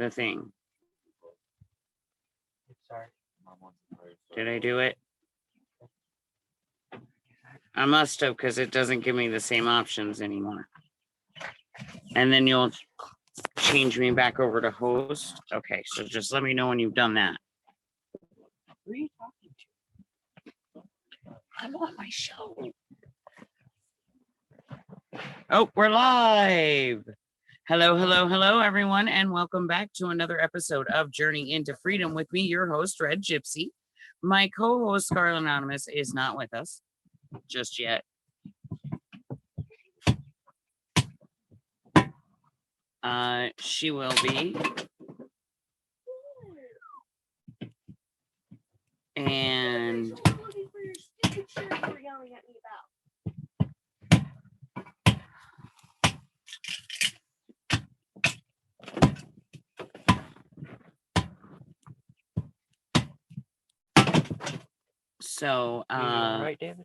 the thing. Sorry. Did I do it? I must have, because it doesn't give me the same options anymore. And then you'll change me back over to host. Okay, so just let me know when you've done that. Who are you talking to? I'm on my show. Oh, we're live. Hello, hello, hello, everyone, and welcome back to another episode of Journey into Freedom with me, your host, Red Gypsy. My co-host, Scarlet Anonymous, is not with us just yet. She will be. And so, all right, David?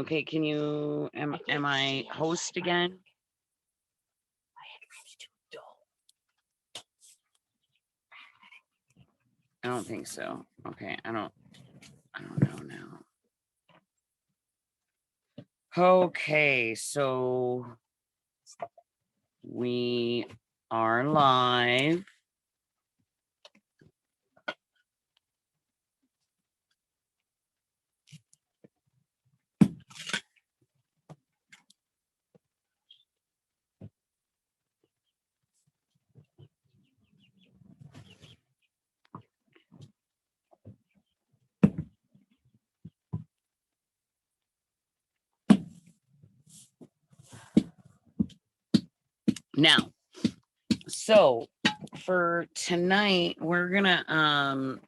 okay, can you, am I host again? I don't think so. Okay, I don't know now. Okay, so we are live. Now, so for tonight, we're gonna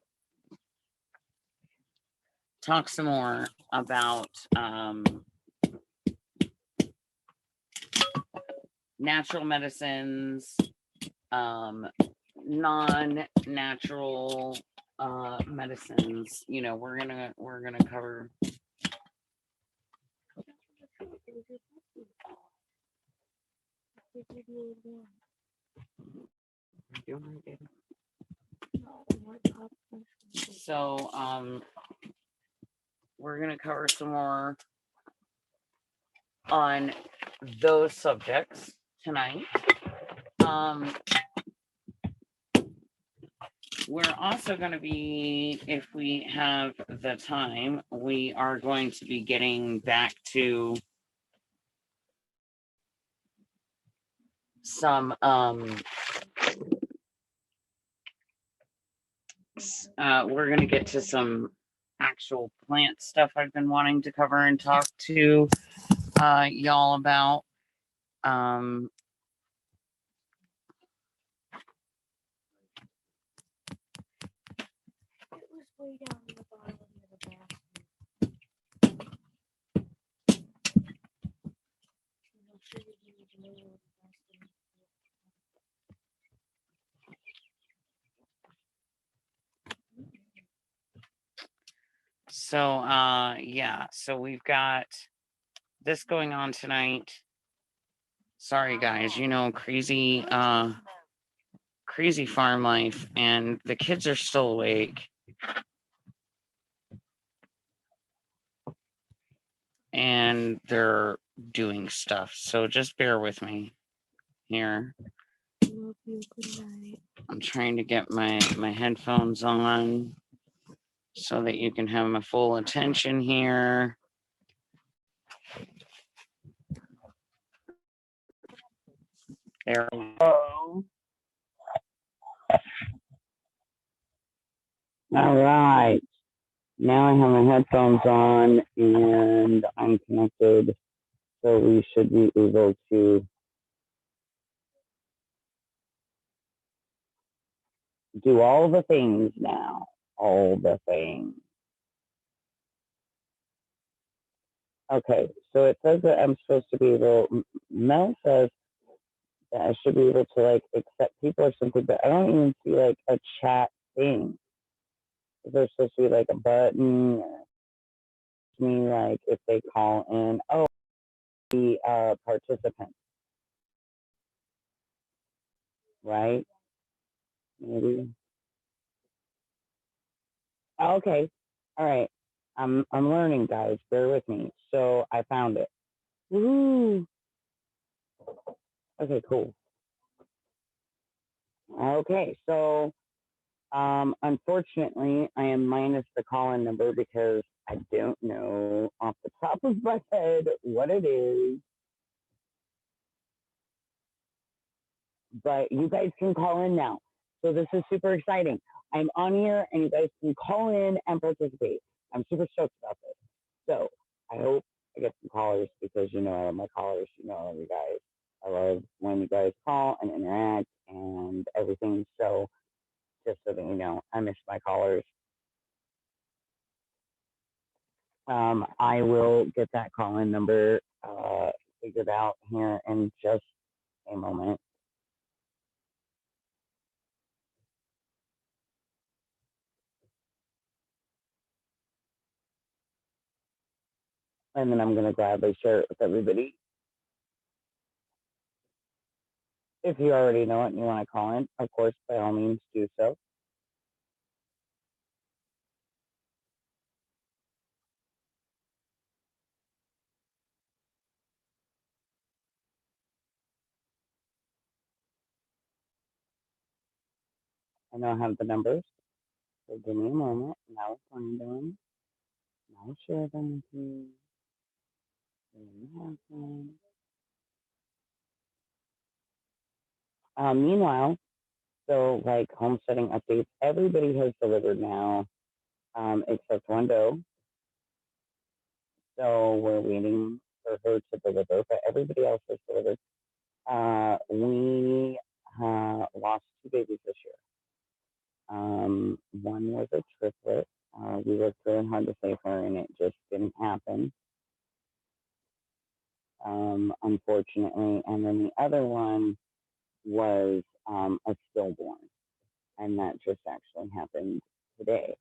talk some more about natural medicines, non-natural medicines. You know, we're gonna cover so we're gonna cover some more on those subjects tonight. We're also going to be, if we have the time, we are going to be getting back to some we're going to get to some actual plant stuff I've been wanting to cover and talk to y'all about. Way down in the bottom of the bathroom. So yeah, so we've got this going on tonight. Sorry guys, you know, crazy farm life, and the kids are still awake. And they're doing stuff, so just bear with me here. Love you. Good night. I'm trying to get my headphones on so that you can have my full attention here. There we go. All right. Now I have my headphones on and I'm connected, so we should be able to do all the things now. All the things. Okay, so it says that I'm supposed to be able, Mel says that I should be able to like accept people or something, but I don't even see like a chat thing. There's supposed to be like a button, me like if they call in. Oh, the participant, right? Maybe. Okay. All right. I'm learning, guys. Bear with me. So I found it. Woo! Okay, cool. Okay, so unfortunately, I am minus the call-in number because I don't know off the top of my head what it is. But you guys can call in now. So this is super exciting. I'm on here and you guys can call in and participate. I'm super stoked about this. So I hope I get some callers because you know I love my callers. You know I love you guys. I love when you guys call and interact and everything. So just so that you know, I miss my callers. I will get that call-in number figured out here in just a moment. And then I'm going to gladly share it with everybody. If you already know it and you want to call in, of course, by all means, do so. I now have the numbers. So give me a moment, and I'll find them. And I'll share them with you. So you have them. Meanwhile, so like homesteading updates, everybody has delivered now, except one doe. So we're waiting for her to deliver, but everybody else has delivered. We lost two babies this year. One was a triplet. We worked really hard to save her, and it just didn't happen, unfortunately. And then the other one was a stillborn, and that just actually happened today.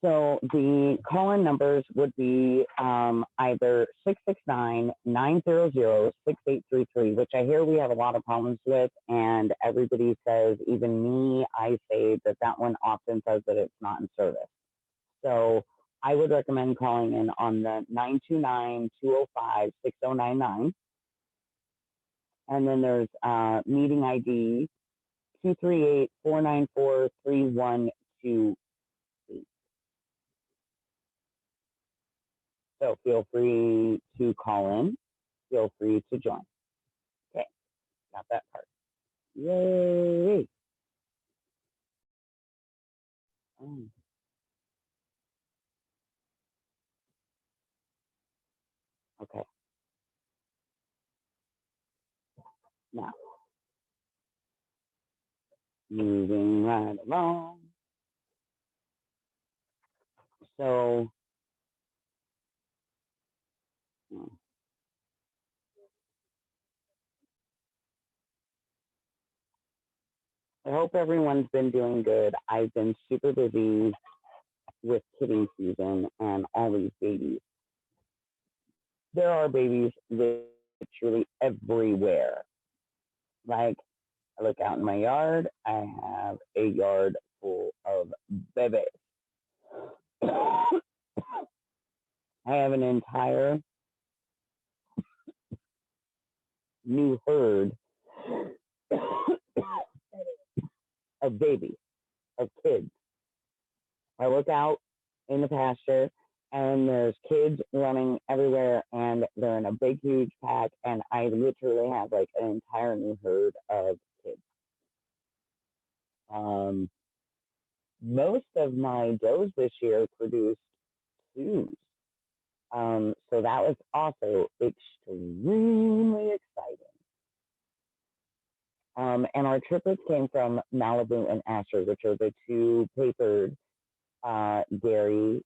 So the call-in numbers would be either 669-900-6833, which I hear we have a lot of problems with, and everybody says, even me, I say that one often says that it's not in service. So I would recommend calling in on the 929-205-6099. And then there's meeting ID 238-494-3128. So feel free to call in. Feel free to join. Okay, got that part. Yay! Okay. Now, moving right along. So, I hope everyone's been doing good. I've been super busy with kidding season and all these babies. There are babies literally everywhere. Like, I look out in my yard, I have a yard full of babies. I have an entire new herd of babies, of kids. I look out in the pasture and there's kids running everywhere and they're in a big, huge pack. And I literally have like an entire new herd of kids. Most of my does this year produced twos. So that was also extremely exciting. And our triplets came from Malibu and Asher, which are the two papered dairy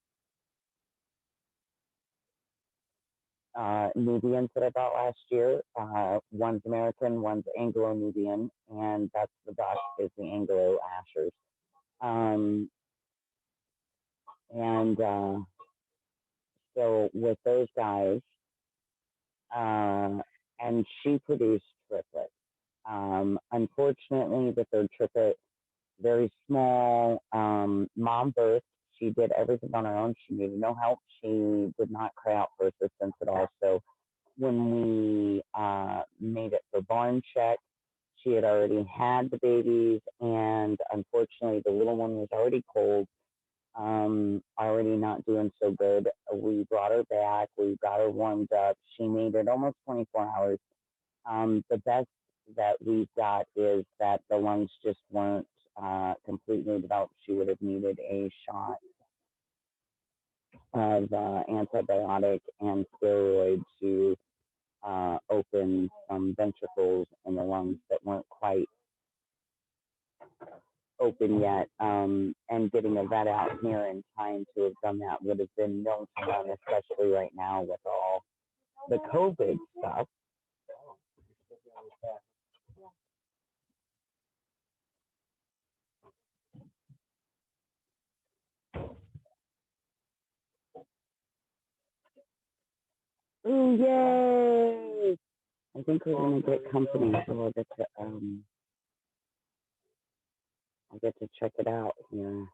Nubians that I bought last year. One's American, one's Anglo-Nubian, and that's the duck is the Anglo-Ashers. Um, and so with those guys, and she produced triplets. Unfortunately, the third triplet, very small, mom birth. She did everything on her own. She needed no help. She did not cry out for assistance at all. So when we made it for barn check, she had already had the babies, and unfortunately, the little one was already cold, already not doing so good. We brought her back. We got her warmed up. She made it almost 24 hours. The best that we've got is that the lungs just weren't completely developed. She would have needed a shot of antibiotic and steroid to open some ventricles in the lungs that weren't quite open yet. And getting a vet out here in time to have done that would have been no fun, especially right now with all the COVID stuff. Ooh, yay! I think we're gonna get company, so I'll get to check it out here.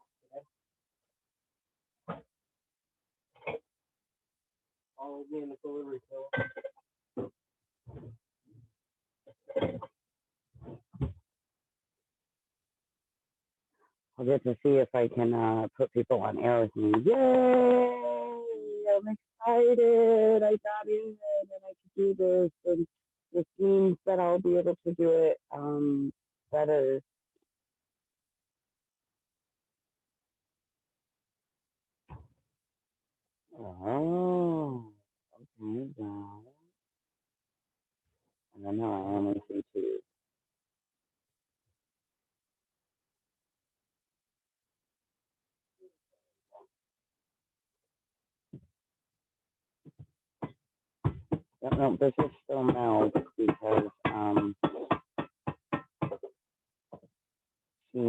I'll get to see if I can put people on air with me. Yay! I'm excited. I got in and I could do this, and this means that I'll be able to do it better. Oh, okay, now. I don't know, I only see two. No, this is still Mel because she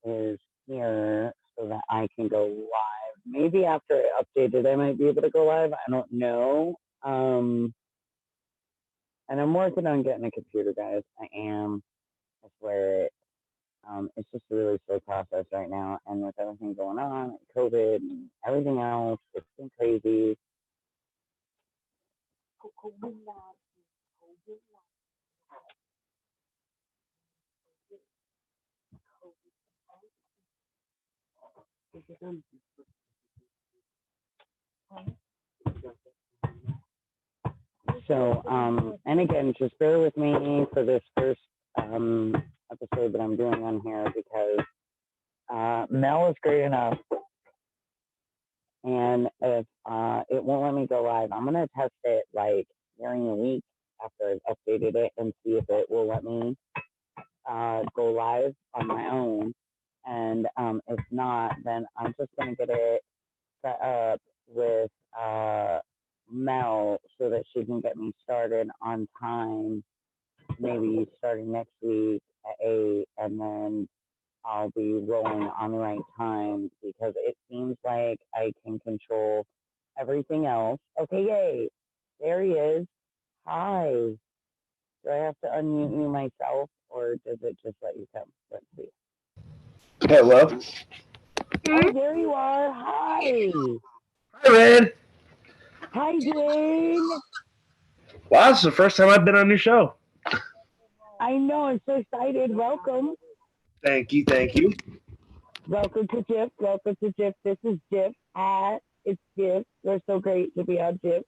is here so that I can go live. Maybe after I update it, I might be able to go live. I don't know. And I'm working on getting a computer, guys. I am. I swear it. It's just a really slow process right now. And with everything going on, COVID and everything else, it's been crazy. So, and again, just bear with me for this first episode that I'm doing on here because Mel is great enough. And if it won't let me go live, I'm going to test it like during the week after I've updated it and see if it will let me go live on my own. And if not, then I'm just going to get it set up with Mel so that she can get me started on time, maybe starting next week at 8, and then I'll be rolling on the right time because it seems like I can control everything else. Okay, yay. There he is. Hi. Do I have to unmute you myself or does it just let you come? Let's see. Hello. Oh, there you are. Hi. Hi, Red. Hi, Dwayne. Wow, this is the first time I've been on your show. I know. I'm so excited. Welcome. Thank you. Thank you. Welcome to Gypsy. Welcome to Gypsy. This is Gypsy. It's Gypsy. We're so great to be on Gypsy.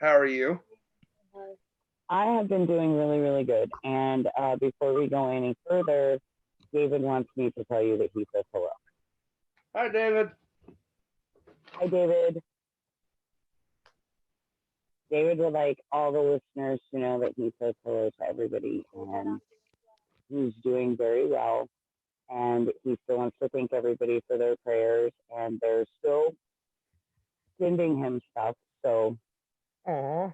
How are you? I have been doing really, really good. And before we go any further, David wants me to tell you that he says hello. Hi, David. Hi, David. David would like all the listeners to know that he says hello to everybody, and he's doing very well. And he still wants to thank everybody for their prayers, and there's still sending him stuff. So Aw.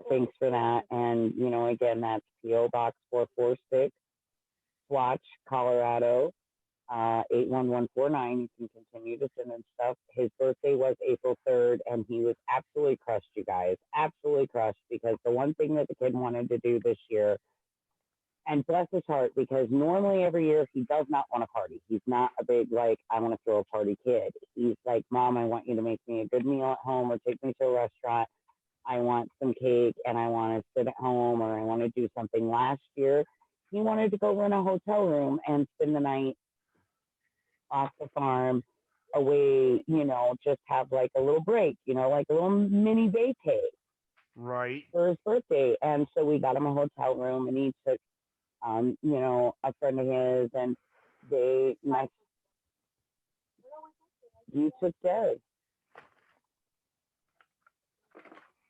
thanks for that. And again, that's PO Box 446, Swatch, Colorado, 81149. You can continue to send him stuff. His birthday was April 3rd, and he was absolutely crushed, you guys. Absolutely crushed, because the one thing that the kid wanted to do this year, and bless his heart, because normally every year he does not want to party. He's not a big, like, I want to throw a party kid. He's like, Mom, I want you to make me a good meal at home or take me to a restaurant. I want some cake and I want to sit at home or I want to do something. Last year, he wanted to go rent a hotel room and spend the night off the farm away, just have like a little break, like a little mini vacay Right. for his birthday. And so we got him a hotel room and he took, a friend of his and he took Derek.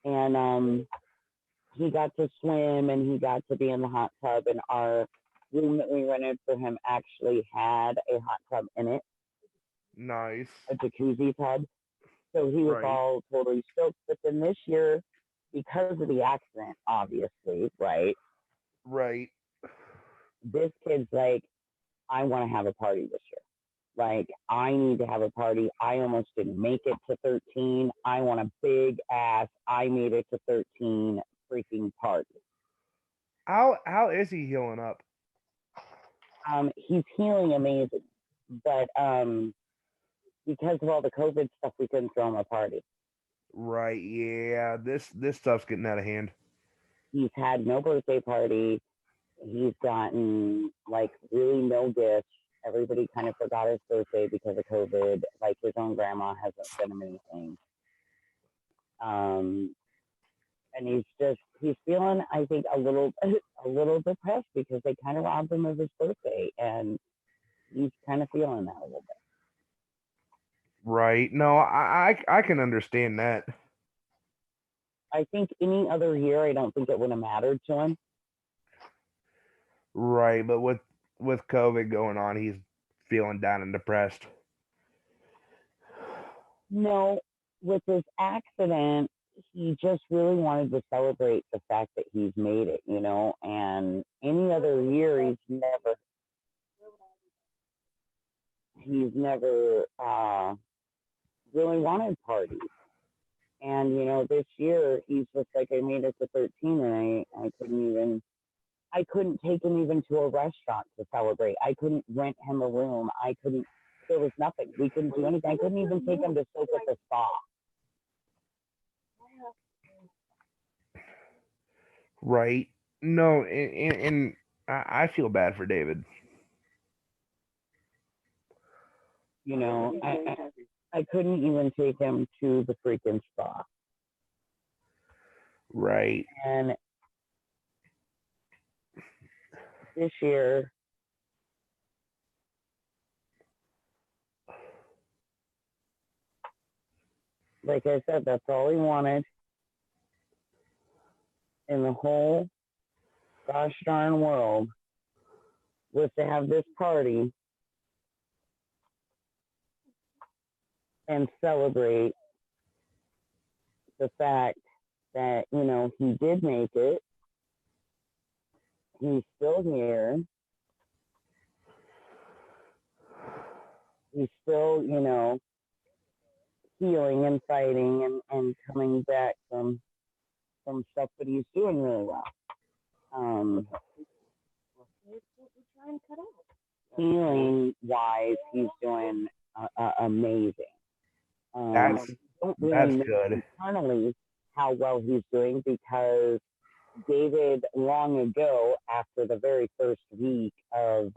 And he got to swim and he got to be in the hot tub, and our room that we rented for him actually had a hot tub in it, Nice. a jacuzzi tub. So he was Right. all totally stoked. But then this year, because of the accident, obviously, right? Right. This kid's like, I want to have a party this year. Like, I need to have a party. I almost didn't make it to 13. I want a big ass, I made it to 13 freaking party. How is he healing up? He's healing amazing. But because of all the COVID stuff, we couldn't throw him a party. Right. Yeah. This stuff's getting out of hand. He's had no birthday party. He's gotten like really no gifts. Everybody kind of forgot his birthday because of COVID. Like his own grandma hasn't sent him anything. And he's feeling, I think, a little depressed because they kind of robbed him of his birthday, and he's kind of feeling that a little bit. Right. No, I can understand that. I think any other year, I don't think it would have mattered to him. Right, but with COVID going on, he's feeling down and depressed. No, with his accident, he just really wanted to celebrate the fact that he's made it, and any other year he's never really wanted parties. And, this year he's just like, I made it to 13 and I couldn't take him even to a restaurant to celebrate. I couldn't rent him a room. There was nothing. We couldn't do anything. I couldn't even take him to soak at the spa. Right. No, and I feel bad for David. I couldn't even take him to the freaking spa. Right. And this year, like I said, that's all he wanted in the whole gosh darn world was to have this party and celebrate the fact that, he did make it. He's still here. He's still, healing and fighting and coming back from stuff, but he's doing really well. Healing wise, he's doing amazing. That's don't really know good. internally how well he's doing because David, long ago, after the very first week of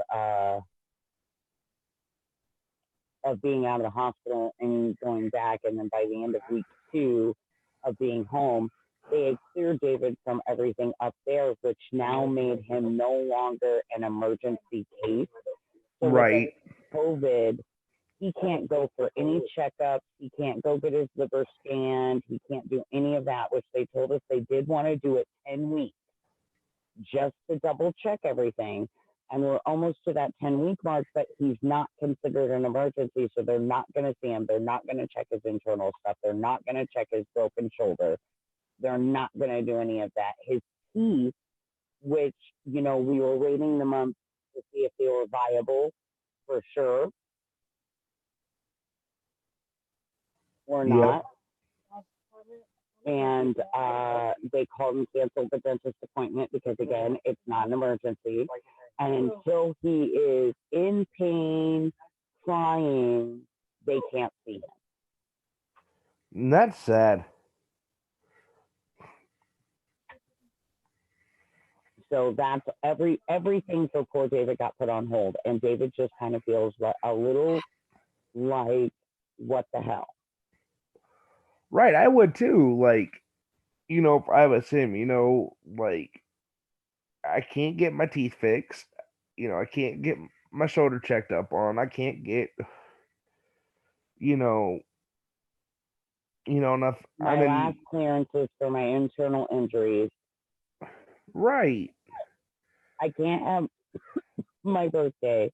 being out of the hospital and going back, and then by the end of week 2 of being home, they had cleared David from everything up there, which now made him no longer an emergency case. So Right. with COVID, he can't go for any checkups. He can't go get his liver scanned. He can't do any of that, which they told us they did want to do it 10 weeks just to double check everything. and we're almost to that 10-week mark, but he's not considered an emergency, so they're not going to see him. They're not going to check his internal stuff. They're not going to check his broken shoulder. They're not going to do any of that. His teeth, which, we were waiting the month to see if they were viable for sure or not. And they called and canceled the dentist appointment because, again, it's not an emergency. And until he is in pain, crying, they can't see him. And that's sad. So that's everything for poor David got put on hold. And David just kind of feels a little like, what the hell? Right, I would too. Like, if I was him, like, I can't get my teeth fixed. I can't get my shoulder checked up on. I can't get, enough. My last clearances for my internal injuries. Right. I can't have my birthday.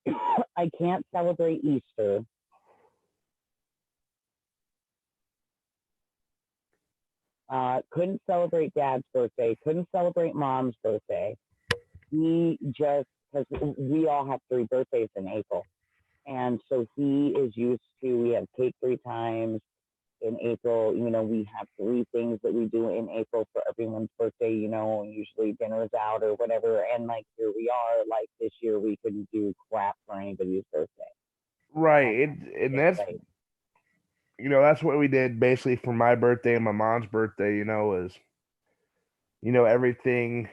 I can't celebrate Easter. Couldn't celebrate Dad's birthday. Couldn't celebrate Mom's birthday. He just, because we all have 3 birthdays in April. And so he is used to, we have cake 3 times in April. We have 3 things that we do in April for everyone's birthday, usually dinner's out or whatever. And like, here we are, like this year we couldn't do crap for anybody's birthday. Right. And that's, that's what we did basically for my birthday and my mom's birthday, was, everything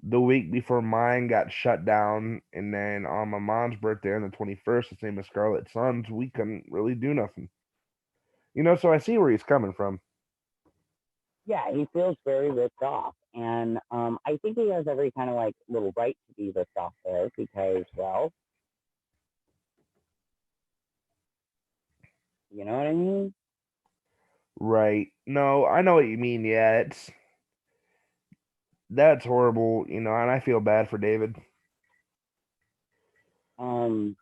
the week before mine got shut down. And then on my mom's birthday on the 21st, the same as Scarlet's son's, we couldn't really do nothing. So I see where he's coming from. Yeah, he feels very ripped off. And I think he has every kind of like little right to be ripped off there because, well, you know what I mean? Right. No, I know what you mean. Yeah, that's horrible, and I feel bad for David. So,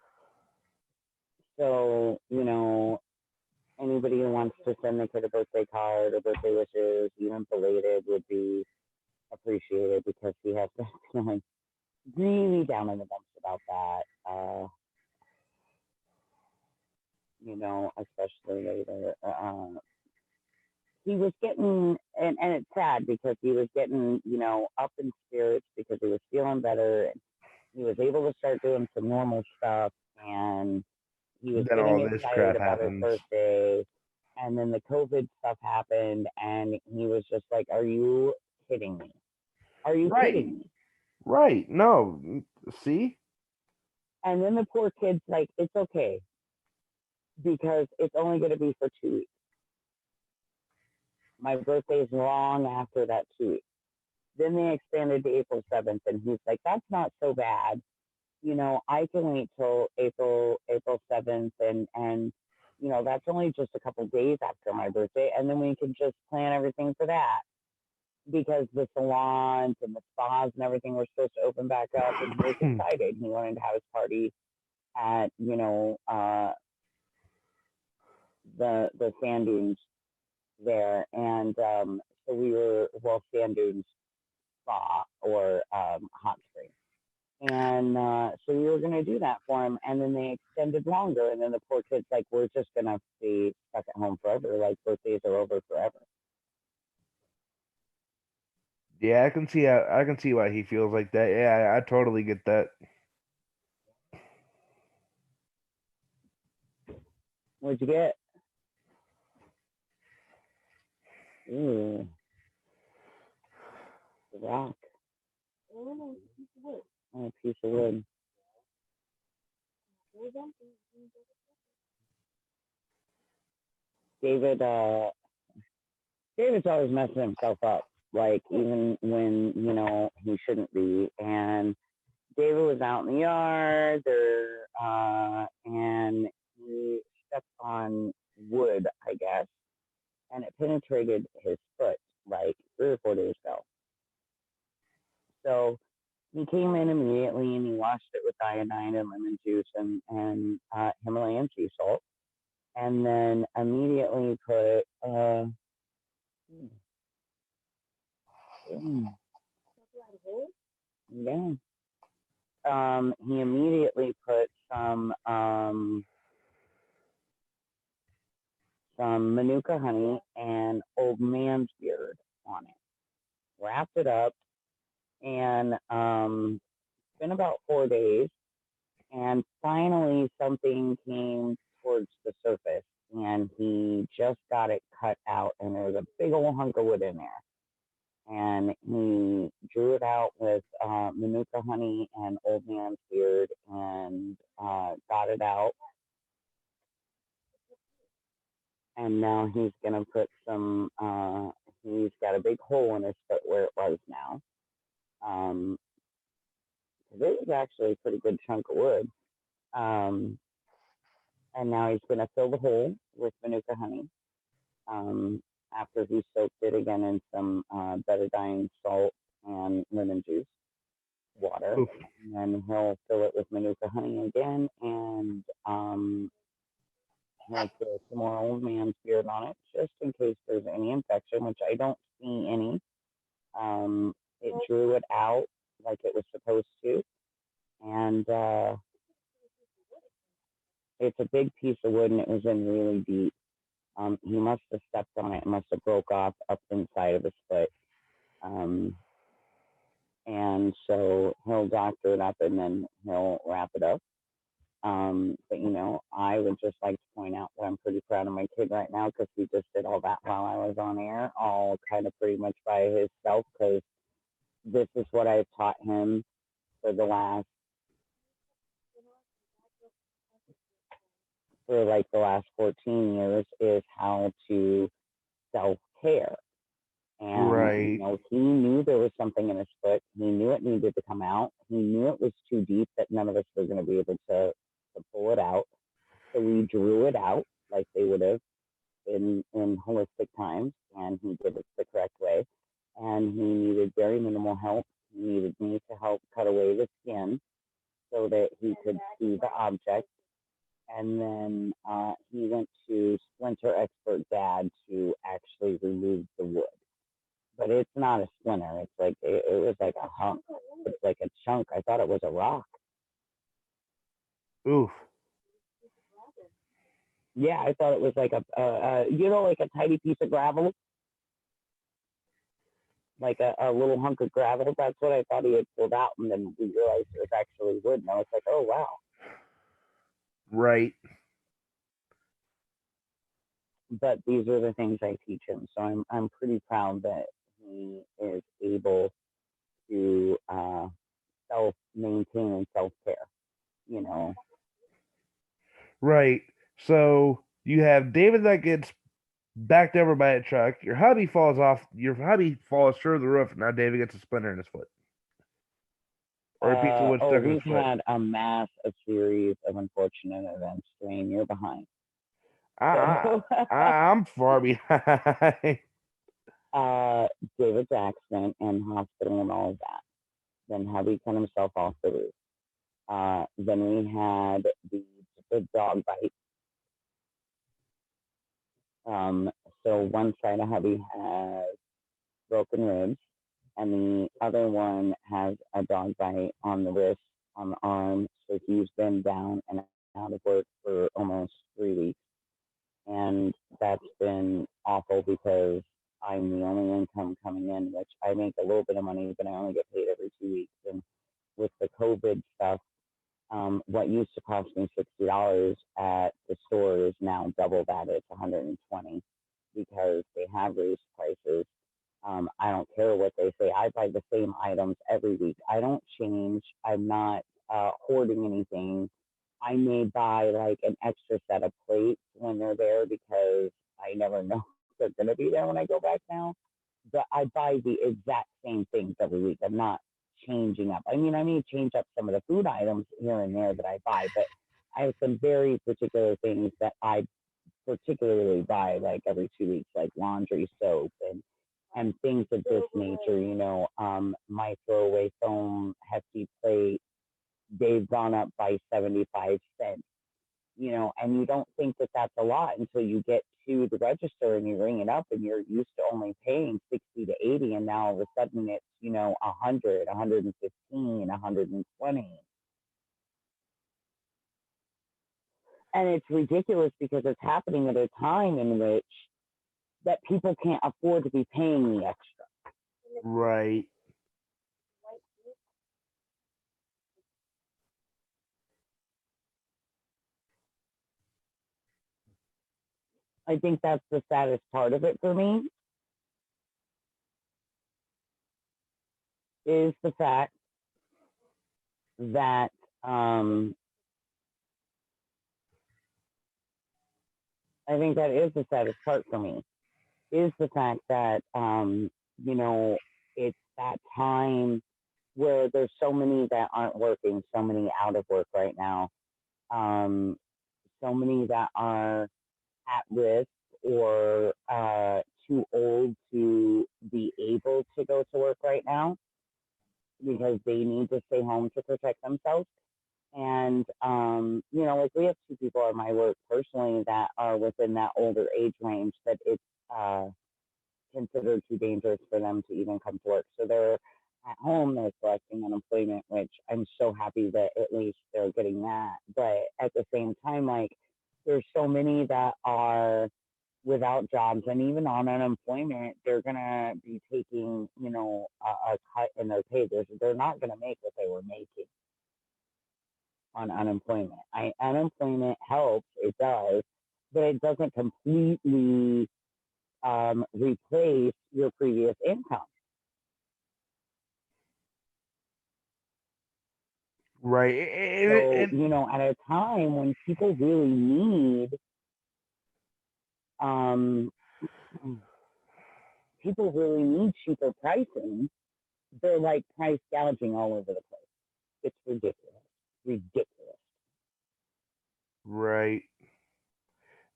anybody who wants to send the kid a birthday card or birthday wishes, even belated, would be appreciated because he has been feeling really down in the dumps about that. Especially later. He was getting, and it's sad because he was getting, up in spirits because he was feeling better. And he was able to start doing some normal stuff, and he was Then all getting this excited crap about his happens. birthday. And then the COVID stuff happened, and he was just like, "Are you kidding me? Are you kidding me?" Right. No. See? And then the poor kid's like, "It's okay because it's only going to be for 2 weeks. My birthday is long after that 2 weeks." Then they expanded to April 7th, and he's like, "That's not so bad. I can wait till April 7th, and that's only just a couple days after my birthday, and then we can just plan everything for that." Because the salons and the spas and everything were supposed to open back up, and he was excited. He wanted to have his party at, the sand dunes there. And so we were, sand dunes spa or hot spring. And so we were going to do that for him. And then they extended longer. And then the poor kid's like, "We're just going to be stuck at home forever. Like, birthdays are over forever." Yeah, I can see why he feels like that. Yeah, I totally get that. What'd you get? Ooh. The rock. Oh, a piece of wood. David's always messing himself up, like even when, he shouldn't be. And David was out in the yard there, and he stepped on wood, I guess, and it penetrated his foot like 3 or 4 days ago. So He came in immediately and he washed it with iodine and lemon juice and Himalayan sea salt, and then immediately put yeah. He immediately put some manuka honey and old man's beard on it. Wrapped it up, and it's been about 4 days, and finally something came towards the surface, and he just got it cut out, and there was a big old hunk of wood in there. And he drew it out with manuka honey and old man's beard, and got it out. And now he's gonna put some. He's got a big hole in his foot where it was now. Um, it was actually a pretty good chunk of wood. Um, and now he's gonna fill the hole with manuka honey. Um, After he soaked it again in some betadine salt and lemon juice water, Oof. and then he'll fill it with manuka honey again, and he'll put some more old man's beard on it, just in case there's any infection, which I don't see any. It drew it out like it was supposed to, and it's a big piece of wood, and it was in really deep. He must have stepped on it and must have broke off up inside of his foot. And so he'll doctor it up and then he'll wrap it up. But I would just like to point out that I'm pretty proud of my kid right now, because he just did all that while I was on air, all kind of pretty much by himself, because this is what I've taught him for the last 14 years, is how to self-care. And Right. he knew there was something in his foot. He knew it needed to come out. He knew it was too deep, that none of us were going to be able to pull it out. So we drew it out like they would have in holistic times, and he did it the correct way. And he needed very minimal help. He needed me to help cut away the skin so that he could see the object. And then he went to Splinter Expert Dad to actually remove the wood. But it's not a splinter. It's like it was like a hunk. It's like a chunk. I thought it was a rock. Oof. Yeah, I thought it was like like a tiny piece of gravel, like a little hunk of gravel. That's what I thought he had pulled out, and then we realized it was actually wood. And I was like, oh wow. Right. But these are the things I teach him, so I'm pretty proud that he is able to self maintain and self care. Right. So you have David that gets backed over by a truck. Your hubby falls off. Your hubby falls through the roof. And now David gets a splinter in his foot, or a piece of wood stuck in his We've foot. had a series of unfortunate events. Dwayne, you're behind. I'm far behind. David's accident and hospital and all of that. Then hubby cut himself off the roof. Then we had the dog bite. So one side of hubby has broken ribs, and the other one has a dog bite on the wrist, on the arm. So he's been down and out of work for almost 3 weeks. And that's been awful, because I'm the only income coming in, which I make a little bit of money, but I only get paid every 2 weeks. And with the COVID stuff, what used to cost me $60 at the store is now double that. It's $120, because they have raised prices. I don't care what they say. I buy the same items every week. I don't change. I'm not hoarding anything. I may buy like an extra set of plates when they're there, because I never know if they're going to be there when I go back now. But I buy the exact same things every week. I'm not changing up. I mean, I may change up some of the food items here and there that I buy, but I have some very particular things that I particularly buy like every 2 weeks, like laundry soap and and things of this nature. My throwaway foam hefty plate, they've gone up by 75 cents. And you don't think that that's a lot until you get to the register and you ring it up and you're used to only paying 60 to 80, and now all of a sudden it's 100, 115, 120. And it's ridiculous because it's happening at a time in which that people can't afford to be paying the extra. Right. I think that's the saddest part of it for me, is the fact that I think that is the saddest part for me, is the fact that it's that time where there's so many that aren't working, so many out of work right now, so many that are at risk or too old to be able to go to work right now because they need to stay home to protect themselves. And, like we have two people at my work personally that are within that older age range that it's considered too dangerous for them to even come to work. So they're at home, they're collecting unemployment, which I'm so happy that at least they're getting that. But at the same time, like, there's so many that are without jobs and even on unemployment, they're going to be taking, a cut in their pay. They're not going to make what they were making on unemployment. Unemployment helps, it does, but it doesn't completely replace your previous income. Right. So, at a time when people really need, cheaper pricing, they're like price gouging all over the place. It's ridiculous. Ridiculous. Right.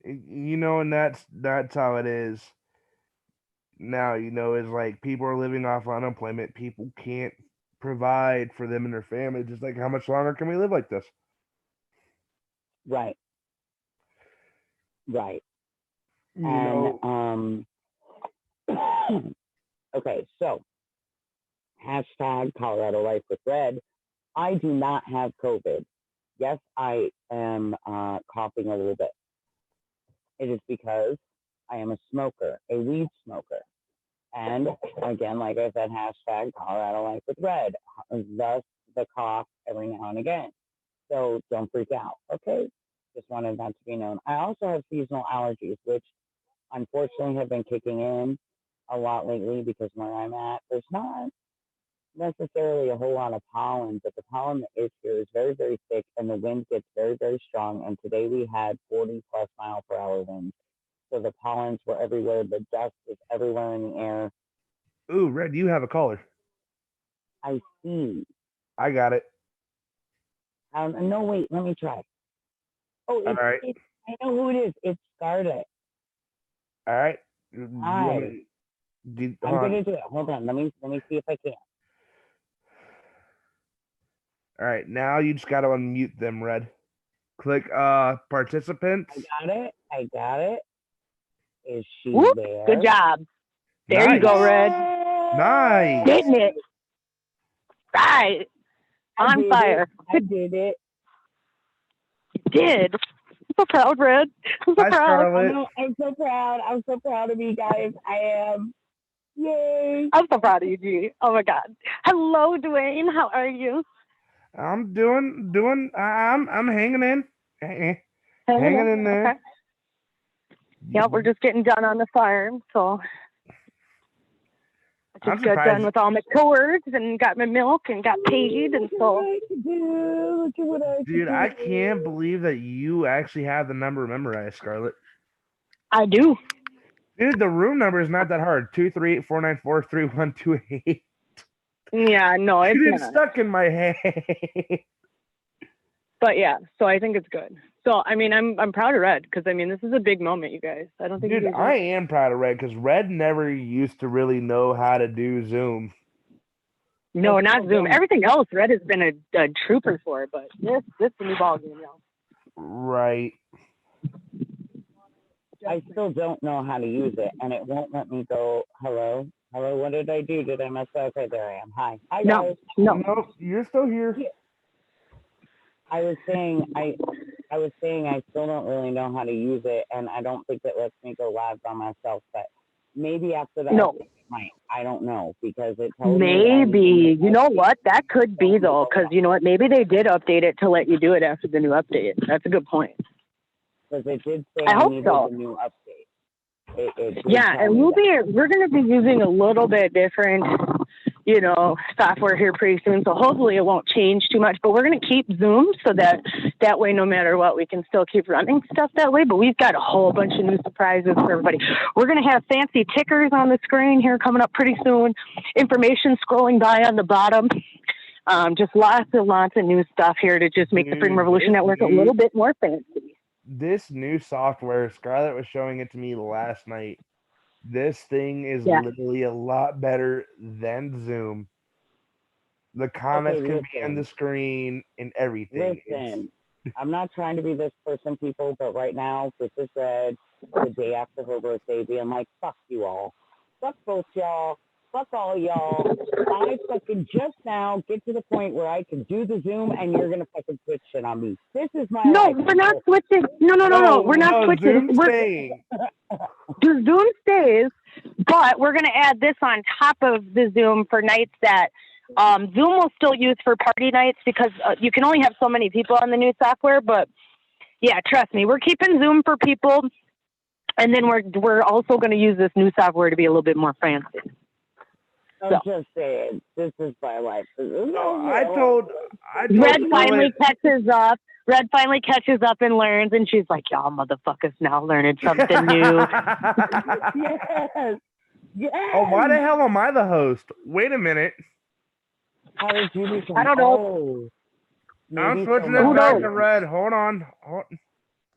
And that's how it is now. Is like people are living off unemployment. People can't provide for them and their family. Just like, how much longer can we live like this? Right. Okay, so hashtag Colorado Life with Red. I do not have COVID. Yes, I am coughing a little bit. It is because I am a smoker, a weed smoker. And again, like I said, hashtag Colorado Life with Red. Thus the cough every now and again. So don't freak out, okay? Just wanted that to be known. I also have seasonal allergies, which unfortunately have been kicking in a lot lately because where I'm at, there's not necessarily a whole lot of pollen, but the pollen that is here is very, very thick and the wind gets very, very strong. And today we had 40 plus mile per hour winds. So the pollens were everywhere. The dust is everywhere in the air. Ooh, Red, you have a caller. I see. I got it. No, wait, let me try. Oh, All right. I know who it is. It's Scarlet. All right. Hi. I'm gonna do it. Hold on. Let me see if I can. All right. Now you just got to unmute them, Red. Click participants. I got it. Is she Whoop, there? good job. There Nice. you go, Red. Nice. Getting it. Right. On fire. I did it. You did. I'm so proud, Red. I'm so Hi, proud. Scarlet. I'm so proud. I'm so proud of you guys. I am. Yay. I'm so proud of you, G. Oh my God. Hello, Dwayne. How are you? I'm doing. I'm hanging in. Hanging in there. Okay. Yeah, we're just getting done on the farm, so I just got done with all my chores and got my milk and got paid, and so. Dude, I can't believe that you actually have the number memorized, Scarlet. I do. Dude, the room number is not that hard. 238-494-3128. Yeah, no, it's Dude, not. it's stuck in my head. But yeah, so I think it's good. So, I mean, I'm proud of Red because, I mean, this is a big moment, you guys. I don't think Dude, you guys I am proud of Red because Red never used to really know how to do Zoom. No, not Zoom. Everything else, Red has been a trooper for, but this is a new ball game, y'all. Right. I still don't know how to use it, and it won't let me go. Hello, what did I do? Did I mess up? Okay, there I am. Hi, guys. No. Nope, you're still here. I was saying I still don't really know how to use it, and I don't think it lets me go live by myself. But maybe after that, No. it might. I don't know because it tells Maybe. You know what? That could be, though, because you know what? Maybe they did update it to let you do it after the new update. That's a good point. Because it did say I hope needed so. a new update. It Yeah, and we're going to be using a little bit different, you know, software here pretty soon. So hopefully it won't change too much, but we're going to keep Zoom so that way, no matter what, we can still keep running stuff that way. But we've got a whole bunch of new surprises for everybody. We're going to have fancy tickers on the screen here coming up pretty soon. Information scrolling by on the bottom. Just lots of new stuff here to just make the Freedom Revolution Network a little bit more fancy. This new software, Scarlet was showing it to me last night. This thing is literally a lot better than Zoom. The comments can be on the screen and everything. Listen, I'm not trying to be this person, people, but right now, this is Red, the day after her birthday, being like, fuck you all. Fuck both y'all. Fuck all y'all. I fucking just now get to the point where I can do the Zoom and you're going to fucking switch shit on me. This is my life. No, we're not switching. No. We're not switching. Zoom staying. Zoom stays, but we're going to add this on top of the Zoom for nights that Zoom will still use for party nights because you can only have so many people on the new software. But yeah, trust me, we're keeping Zoom for people. And then we're also going to use this new software to be a little bit more fancy. I'm just saying, this is my life. I told Red finally catches up. Red finally catches up and learns, and she's like, y'all motherfuckers now learning something new. Yes. Oh, why the hell am I the host? Wait a minute. How did you become? I don't know. I'm switching this back to Red. Hold on.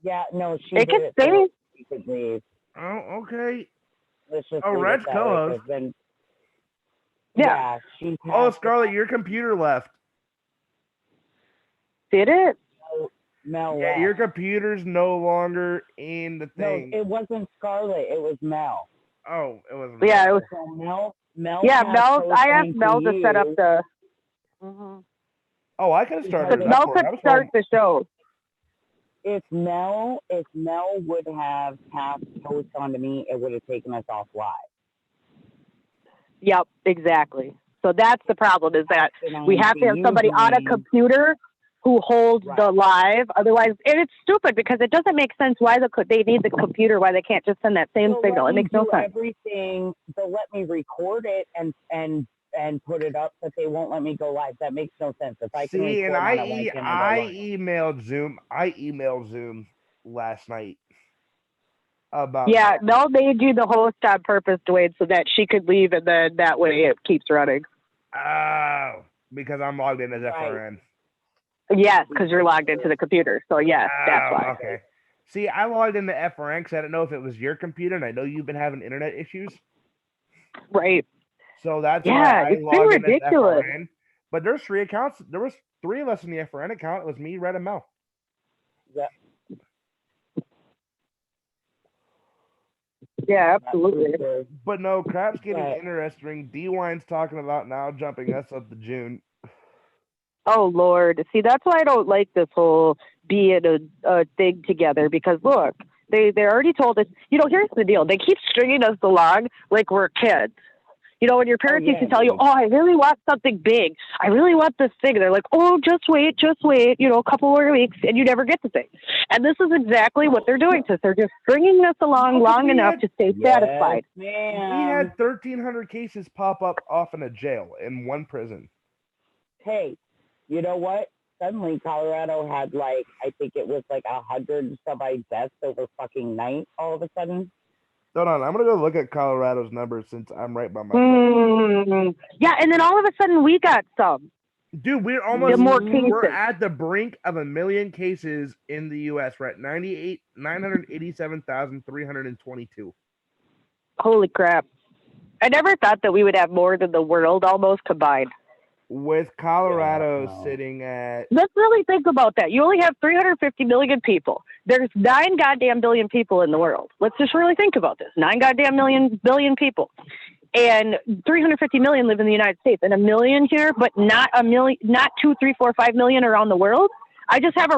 Yeah, no, it can stay. She could leave. Oh, okay. Let's just Red's co-host. Yeah. Scarlet, your computer left. Did it? Mel left. Your computer's no longer in the thing. No, it wasn't Scarlet. It was Mel. Oh, it was Mel. Yeah, it was. So Mel. Yeah, Mel. I asked Mel to set up the. Mm-hmm. Oh, I could have started. Mel could start the show. If Mel would have passed post on to me, it would have taken us off live. Yep, exactly. So that's the problem is that we have to have somebody on a computer who holds the live. Otherwise, and it's stupid because it doesn't make sense why they need the computer, why they can't just send that same signal. It makes no sense. Everything, they'll let me record it and put it up, but they won't let me go live. That makes no sense. If I can record I emailed Zoom. I emailed Zoom last night. Mel made you the host on purpose, Dwayne, so that she could leave, and then that way it keeps running. Oh, because I'm logged in as FRN. Yes, because you're logged into the computer. So yes, that's why. Okay. See, I logged into FRN because I didn't know if it was your computer, and I know you've been having internet issues. Right. So that's why I logged in as FRN. But there's 3 accounts. There was 3 of us in the FRN account. It was me, Red, and Mel. Yeah. Yeah, absolutely. But no, crap's getting interesting. D-Wine's talking about now jumping us up to June. Oh, Lord. See, that's why I don't like this whole being a thing together because, look, they already told us, here's the deal. They keep stringing us along like we're kids. When your parents used to tell you, I really want something big. I really want this thing. And they're like, oh, just wait, a couple more weeks, and you never get the thing. And this is exactly what they're doing to us. They're just stringing us along long enough to stay satisfied. We had 1,300 cases pop up off in a jail in one prison. Hey, you know what? Suddenly Colorado had I think it was 100 somebody deaths over fucking night all of a sudden. Hold on, I'm going to go look at Colorado's numbers since I'm right by my phone. Yeah, and then all of a sudden we got some. Dude, we're The almost more we're cases. at the brink of 1,000,000 cases in the U.S. We're at 987,322. Holy crap. I never thought that we would have more than the world almost combined. With Colorado no. sitting at Let's really think about that. You only have 350 million people. There's 9 goddamn billion people in the world. Let's just really think about this. 9 goddamn billion people. And 350 million live in the United States, and 1 million here, but not 1 million, not 2, 3, 4, 5 million around the world. I just have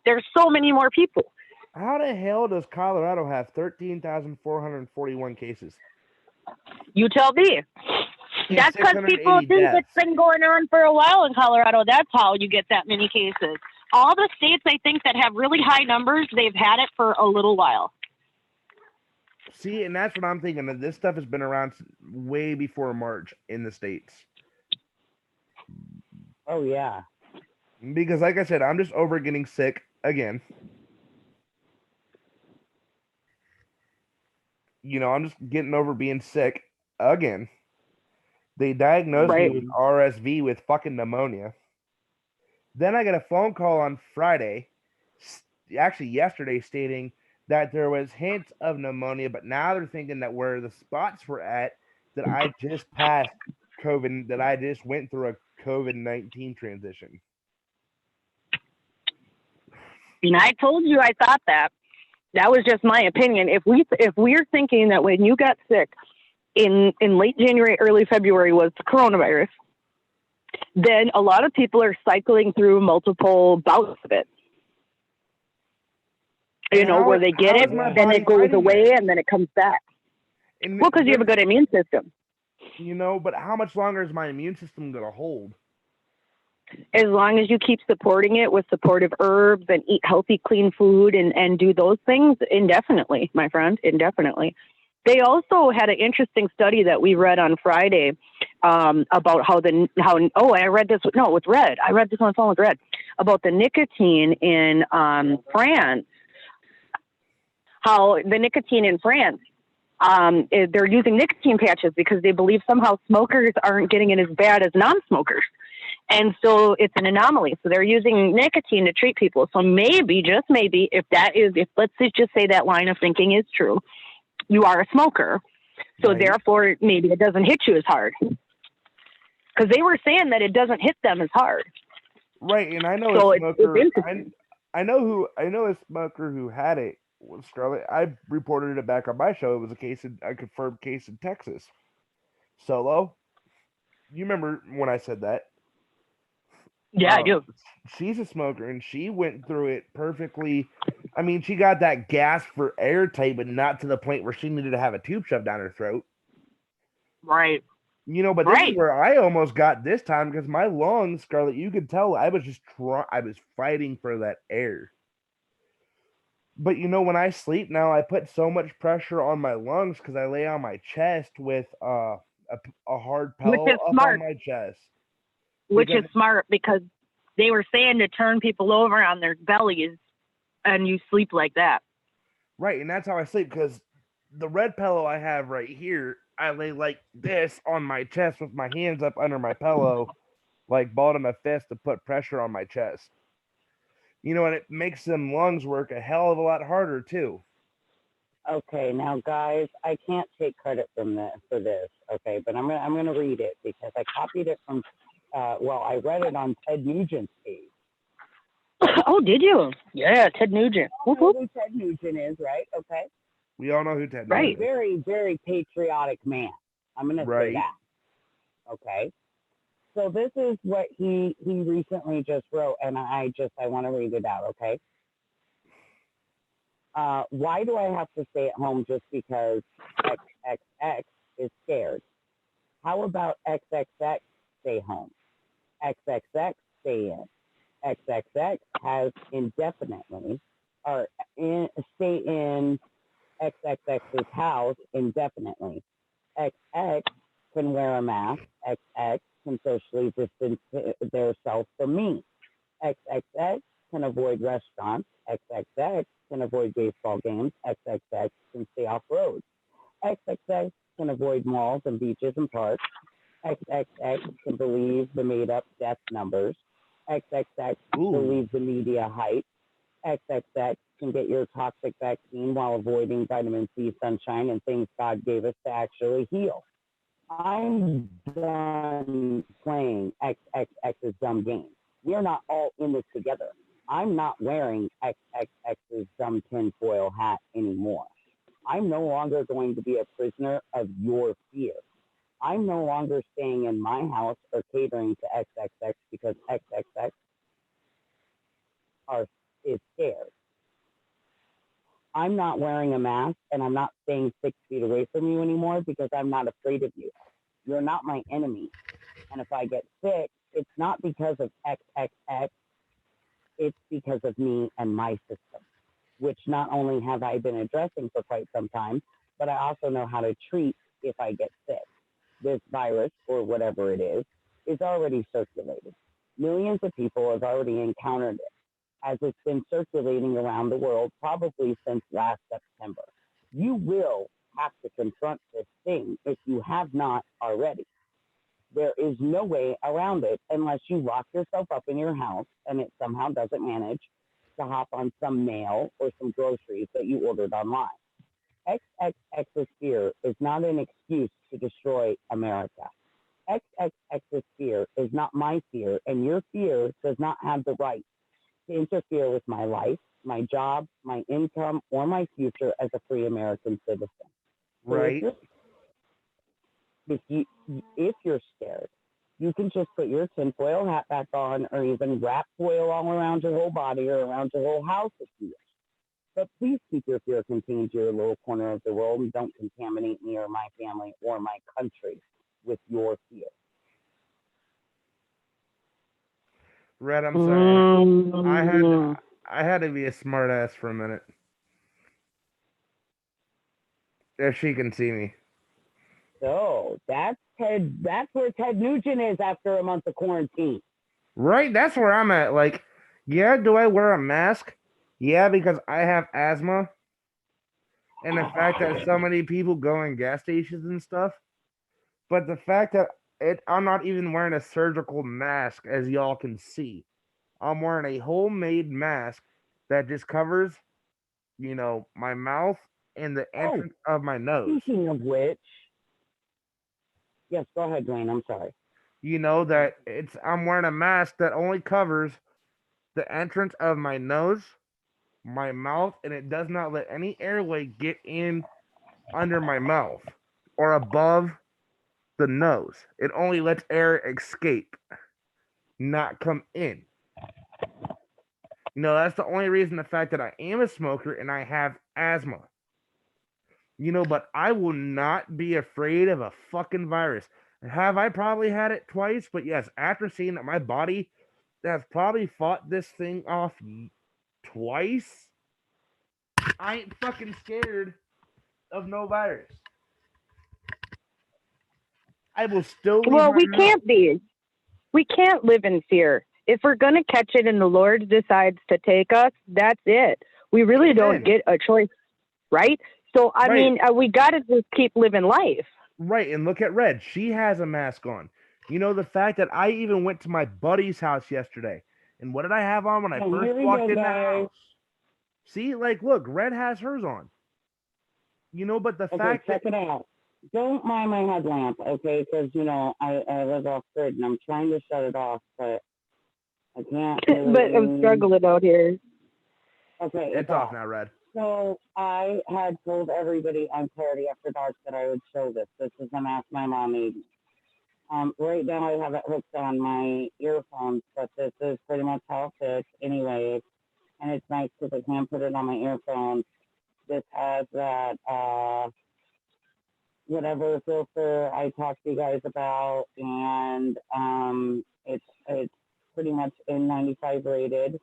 there's so many more people. how the hell does Colorado have 13,441 cases? You tell me. And That's because people 680 think deaths. it's been going on for a while in Colorado. That's how you get that many cases. All the states, I think, that have really high numbers, they've had it for a little while. See, and that's what I'm thinking. That this stuff has been around way before March in the States. Oh yeah. Because, like I said, I'm just over getting sick again. I'm just getting over being sick again. They diagnosed me with RSV with fucking pneumonia. Then I get a phone call on Friday, actually yesterday, stating that there was hints of pneumonia, but now they're thinking that where the spots were at, that I just passed COVID, that I just went through a COVID-19 transition. And I told you I thought that. That was just my opinion. If we're thinking that when you got sick in late January, early February was the coronavirus, then a lot of people are cycling through multiple bouts of it. Where they get it, then it goes away, and then it comes back. Well, because you have a good immune system. But how much longer is my immune system going to hold? As long as you keep supporting it with supportive herbs and eat healthy, clean food and do those things indefinitely, my friend, indefinitely. They also had an interesting study that we read on Friday about I read this. No, with Red. I read this on the phone with Red about the nicotine in France. How the nicotine in France, they're using nicotine patches because they believe somehow smokers aren't getting it as bad as non-smokers. And so it's an anomaly. So they're using nicotine to treat people. So maybe, just maybe, if let's just say that line of thinking is true, you are a smoker. So therefore, maybe it doesn't hit you as hard. Because they were saying that it doesn't hit them as hard. Right, and I know a smoker. I know a smoker who had it with Scarlet. I reported it back on my show. It was a confirmed case in Texas. Solo, you remember when I said that? Yeah, I do. She's a smoker, and she went through it perfectly. I mean, she got that gas for airtight, but not to the point where she needed to have a tube shoved down her throat. Right. But this is where I almost got this time because my lungs, Scarlet, you could tell I was I was fighting for that air. But when I sleep now, I put so much pressure on my lungs because I lay on my chest with a hard pillow up on my chest. Which is smart because they were saying to turn people over on their bellies and you sleep like that. Right, and that's how I sleep because the red pillow I have right here, I lay like this on my chest with my hands up under my pillow, like balled in my fist to put pressure on my chest. And it makes them lungs work a hell of a lot harder too. Okay, now guys, I can't take credit for this. Okay, but I'm gonna read it because I copied it from. I read it on Ted Nugent's page. Oh, did you? Yeah, Ted Nugent. You know who Ted Nugent is, right? Okay. We all know who Ted Nugent is. Very, very patriotic man. I'm gonna say that. Okay. So this is what he recently just wrote, and I want to read it out. Okay. Why do I have to stay at home just because XXX is scared? How about XXX stay home? XXX stay in. XXX has indefinitely or stay in XXX's house indefinitely. XX can wear a mask. XX can socially distance themselves from me. XXX can avoid restaurants. XXX can avoid baseball games. XXX can stay off road. XXX can avoid malls and beaches and parks. XXX can believe the made-up death numbers. XXX believes the media hype. XXX can get your toxic vaccine while avoiding vitamin C, sunshine, and things God gave us to actually heal. I'm done playing XXX's dumb game. We are not all in this together. I'm not wearing XXX's dumb tinfoil hat anymore. I'm no longer going to be a prisoner of your fear. I'm no longer staying in my house or catering to XXX because XXX is scared. I'm not wearing a mask and I'm not staying 6 feet away from you anymore because I'm not afraid of you. You're not my enemy. And if I get sick, it's not because of XXX, it's because of me and my system, which not only have I been addressing for quite some time, but I also know how to treat if I get sick. This virus, or whatever it is already circulated. Millions of people have already encountered it, as it's been circulating around the world probably since last September. You will have to confront this thing if you have not already. There is no way around it unless you lock yourself up in your house and it somehow doesn't manage to hop on some mail or some groceries that you ordered online. XXX's fear is not an excuse to destroy America. XXX's fear is not my fear, and your fear does not have the right to interfere with my life, my job, my income, or my future as a free American citizen. So Right. if you're scared, you can just put your tinfoil hat back on or even wrap foil all around your whole body or around your whole house if you wish. But please keep your fear contained to your little corner of the world and don't contaminate me or my family or my country with your fear. Red, I'm sorry. I had to be a smart ass for a minute. If she can see me. So that's where Ted Nugent is after a month of quarantine. Right, that's where I'm at. Like, yeah, do I wear a mask? Yeah, because I have asthma. And the fact that so many people go in gas stations and stuff. But the fact that I'm not even wearing a surgical mask, as y'all can see. I'm wearing a homemade mask that just covers, my mouth and the entrance of my nose. Speaking of which, yes, go ahead, Dwayne. I'm sorry. That I'm wearing a mask that only covers the entrance of my nose, my mouth, and it does not let any airway get in under my mouth or above the nose. It only lets air escape, not come in. That's the only reason, the fact that I am a smoker and I have asthma. But I will not be afraid of a fucking virus. Have I probably had it twice? But yes, after seeing that my body has probably fought this thing off twice, I ain't fucking scared of no virus. I will still leave we can't be. We can't live in fear. If we're going to catch it and the Lord decides to take us, that's it. We really don't get a choice, right? So, I mean, we got to just keep living life. Right, and look at Red. She has a mask on. The fact that I even went to my buddy's house yesterday, and what did I have on when I first walked in the house? See, look, Red has hers on. But the fact check it out. Don't mind my headlamp, okay? Because, I was off grid, and I'm trying to shut it off, but I can't. But I'm struggling out here. Okay. It's off now, Red. So I had told everybody on Clarity After Dark that I would show this. This is a mask my mom made. Right now I have it hooked on my earphones, but this is pretty much how it fits anyway. And it's nice because I can put it on my earphones. This has that whatever filter I talked to you guys about, and it's pretty much N95 rated.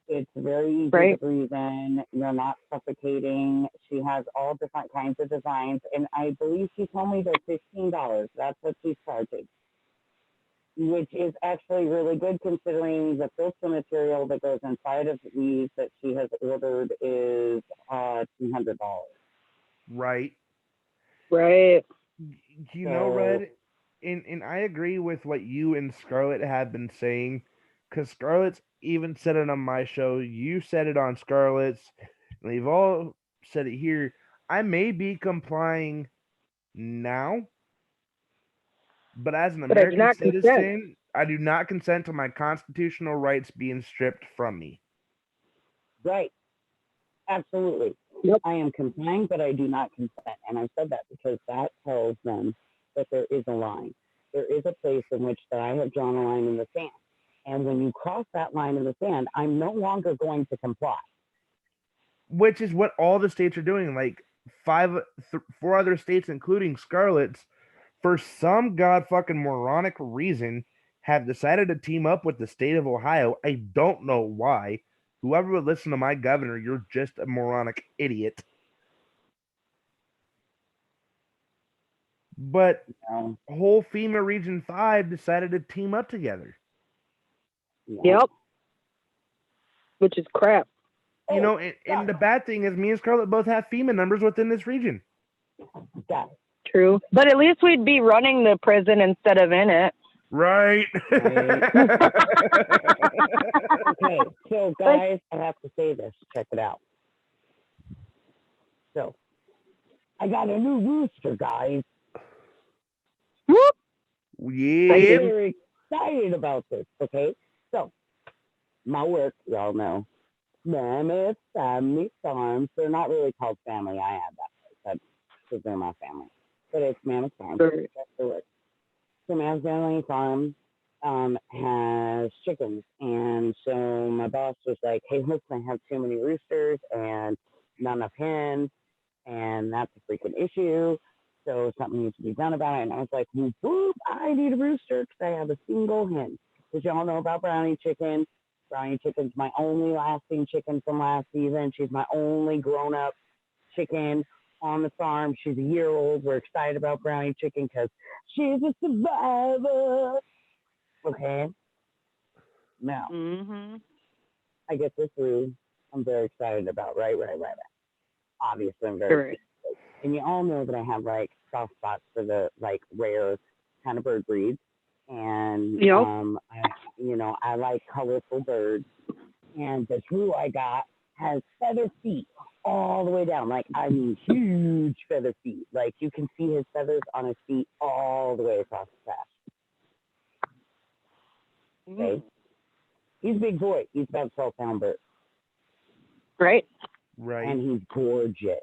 It's very easy to breathe in. You're not suffocating. She has all different kinds of designs, and I believe she told me they're $15. That's what she's charging, which is actually really good considering the filter material that goes inside of these that she has ordered is $200. Right. Right. Red, and I agree with what you and Scarlet have been saying, because Scarlet's even said it on my show. You said it on Scarlet's, and we've all said it here. I may be complying now, but as an But I do American not consent. citizen, I do not consent to my constitutional rights being stripped from me. Right. Absolutely. Yep. I am complying, but I do not consent. And I said that because that tells them that there is a line. There is a place in which that I have drawn a line in the sand. And when you cross that line in the sand, I'm no longer going to comply. Which is what all the states are doing. Like four other states, including Scarlet's, for some god fucking moronic reason, have decided to team up with the state of Ohio. I don't know why. Whoever would listen to my governor, you're just a moronic idiot. But whole FEMA Region 5 decided to team up together. Yep. Which is crap. You know, and the bad thing is me and Scarlet both have FEMA numbers within this region. Got it. True. But at least we'd be running the prison instead of in it. Right. Okay, so guys, I have to say this. Check it out. So, I got a new rooster, guys. Whoop. Yeah. I'm very excited about this, okay? So, my work, y'all know, Mammoth Family Farms. They're not really called family. I add that because they're my family. But it's Mammoth Farms. Sure. That's the word. So Mammoth Family Farm has chickens. And so my boss was like, hey, listen, I have too many roosters and not enough hens. And that's a freaking issue. So something needs to be done about it. And I was like, whoop, I need a rooster because I have a single hen. Because y'all know about brownie chicken. Brownie chicken's my only lasting chicken from last season. She's my only grown-up chicken on the farm. She's a year old. We're excited about brownie chicken because she's a survivor. Okay? Now, I get this roost I'm very excited about. Right. Obviously, I'm very excited. And you all know that I have, like, soft spots for the, like, rare kind of bird breeds. And, I like colorful birds. And the true I got has feather feet all the way down. Like, I mean, huge feather feet. Like, you can see his feathers on his feet all the way across the patch. Okay? He's a big boy. He's about a 12-pound bird. Right. And he's gorgeous.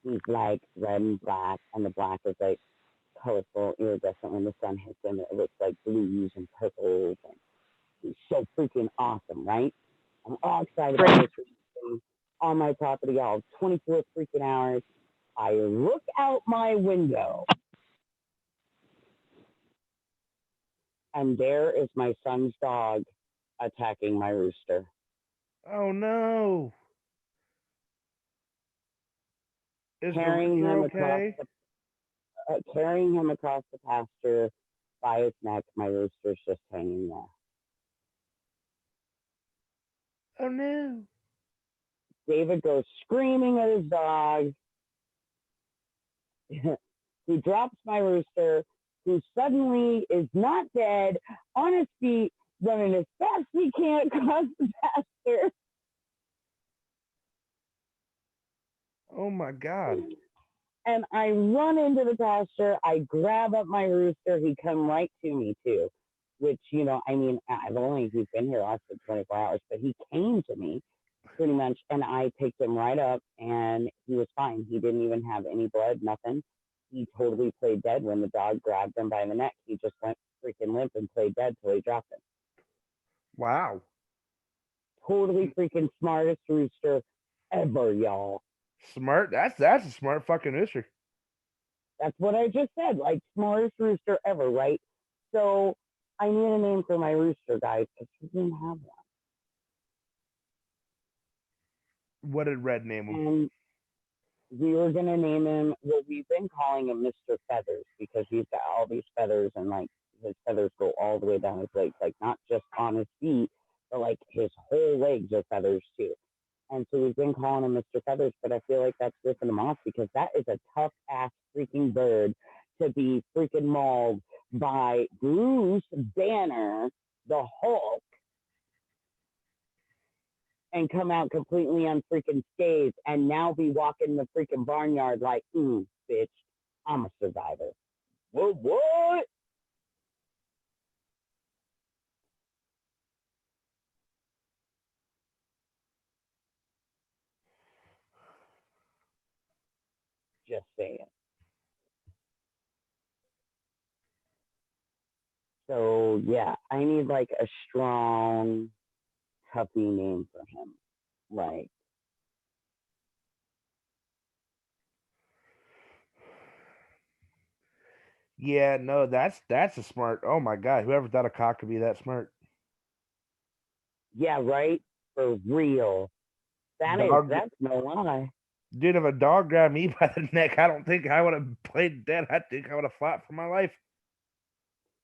He's, like, red and black, and the black is, like, colorful, iridescent. When the sun hits him, it looks like blues and purples, and he's so freaking awesome, right? I'm all excited about this on my property all 24 freaking hours. I look out my window, and there is my son's dog attacking my rooster. Oh no! Carrying him across the pasture by his neck. My rooster's just hanging there. Oh no! David goes screaming at his dog. He drops my rooster, who suddenly is not dead, on his feet, running as fast as he can across the pasture. Oh my God. And I run into the pasture. I grab up my rooster. He come right to me, too, which, he's been here less than 24 hours, but he came to me pretty much, and I picked him right up, and he was fine. He didn't even have any blood, nothing. He totally played dead when the dog grabbed him by the neck. He just went freaking limp and played dead till he dropped him. Wow. Totally freaking smartest rooster ever, y'all. Smart? That's a smart fucking rooster. That's what I just said. Like, smartest rooster ever, right? So I need a name for my rooster, guys, because we didn't have one. What did Red name him? And we were going to name him, well, we've been calling him Mr. Feathers because he's got all these feathers, and, like, his feathers go all the way down his legs, like, not just on his feet, but, like, his whole legs are feathers, too. And so we've been calling him Mr. Feathers, but I feel like that's ripping him off because that is a tough-ass freaking bird to be freaking mauled by Bruce Banner, the Hulk, and come out completely unfreaking scathed, and now be walking the freaking barnyard like, bitch, I'm a survivor. What? Just saying. So yeah, I need like a strong, toughy name for him. Like, Yeah, no, that's a smart. Oh my god, whoever thought a cock could be that smart? yeah, right? For real. Dog, That's no lie. dude, if a dog grabbed me by the neck, I don't think I would have played dead. I think I would have fought for my life.